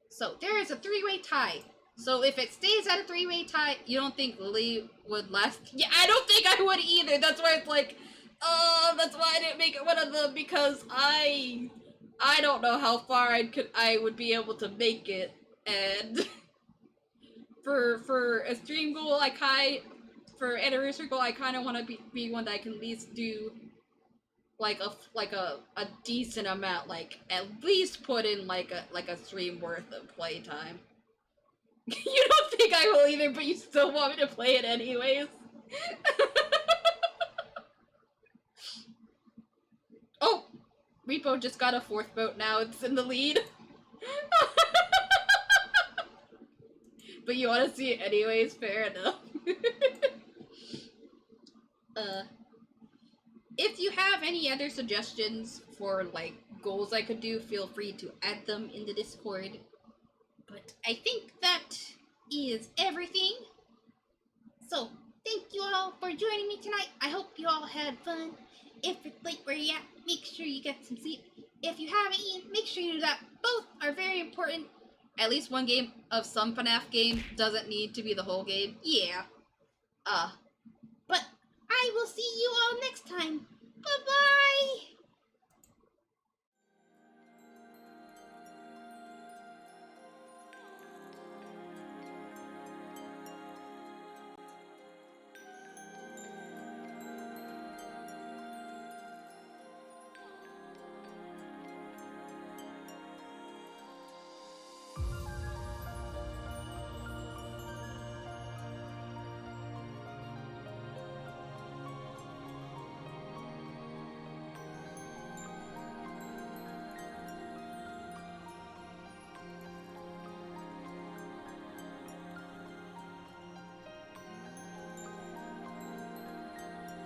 Speaker 1: So there is a 3-way tie. So if it stays at a 3-way tie, you don't think Lily would last? Yeah, I don't think I would either. That's why it's like, that's why I didn't make it one of them, because I don't know how far I would be able to make it, and for a stream goal, for anniversary goal, I kind of want to be one that I can at least do like a decent amount, like at least put in like a stream worth of playtime. You don't think I will either, but you still want me to play it anyways. Oh, Repo just got a 4th vote now. It's in the lead. But you want to see it anyways? Fair enough. If you have any other suggestions for like goals I could do, feel free to add them in the Discord. But I think that is everything. So thank you all for joining me tonight. I hope you all had fun. If it's late where you're at, make sure you get some sleep. If you haven't eaten, make sure you do that. Both are very important. At least one game of some FNAF game doesn't need to be the whole game. Yeah. But I will see you all next time. Bye-bye!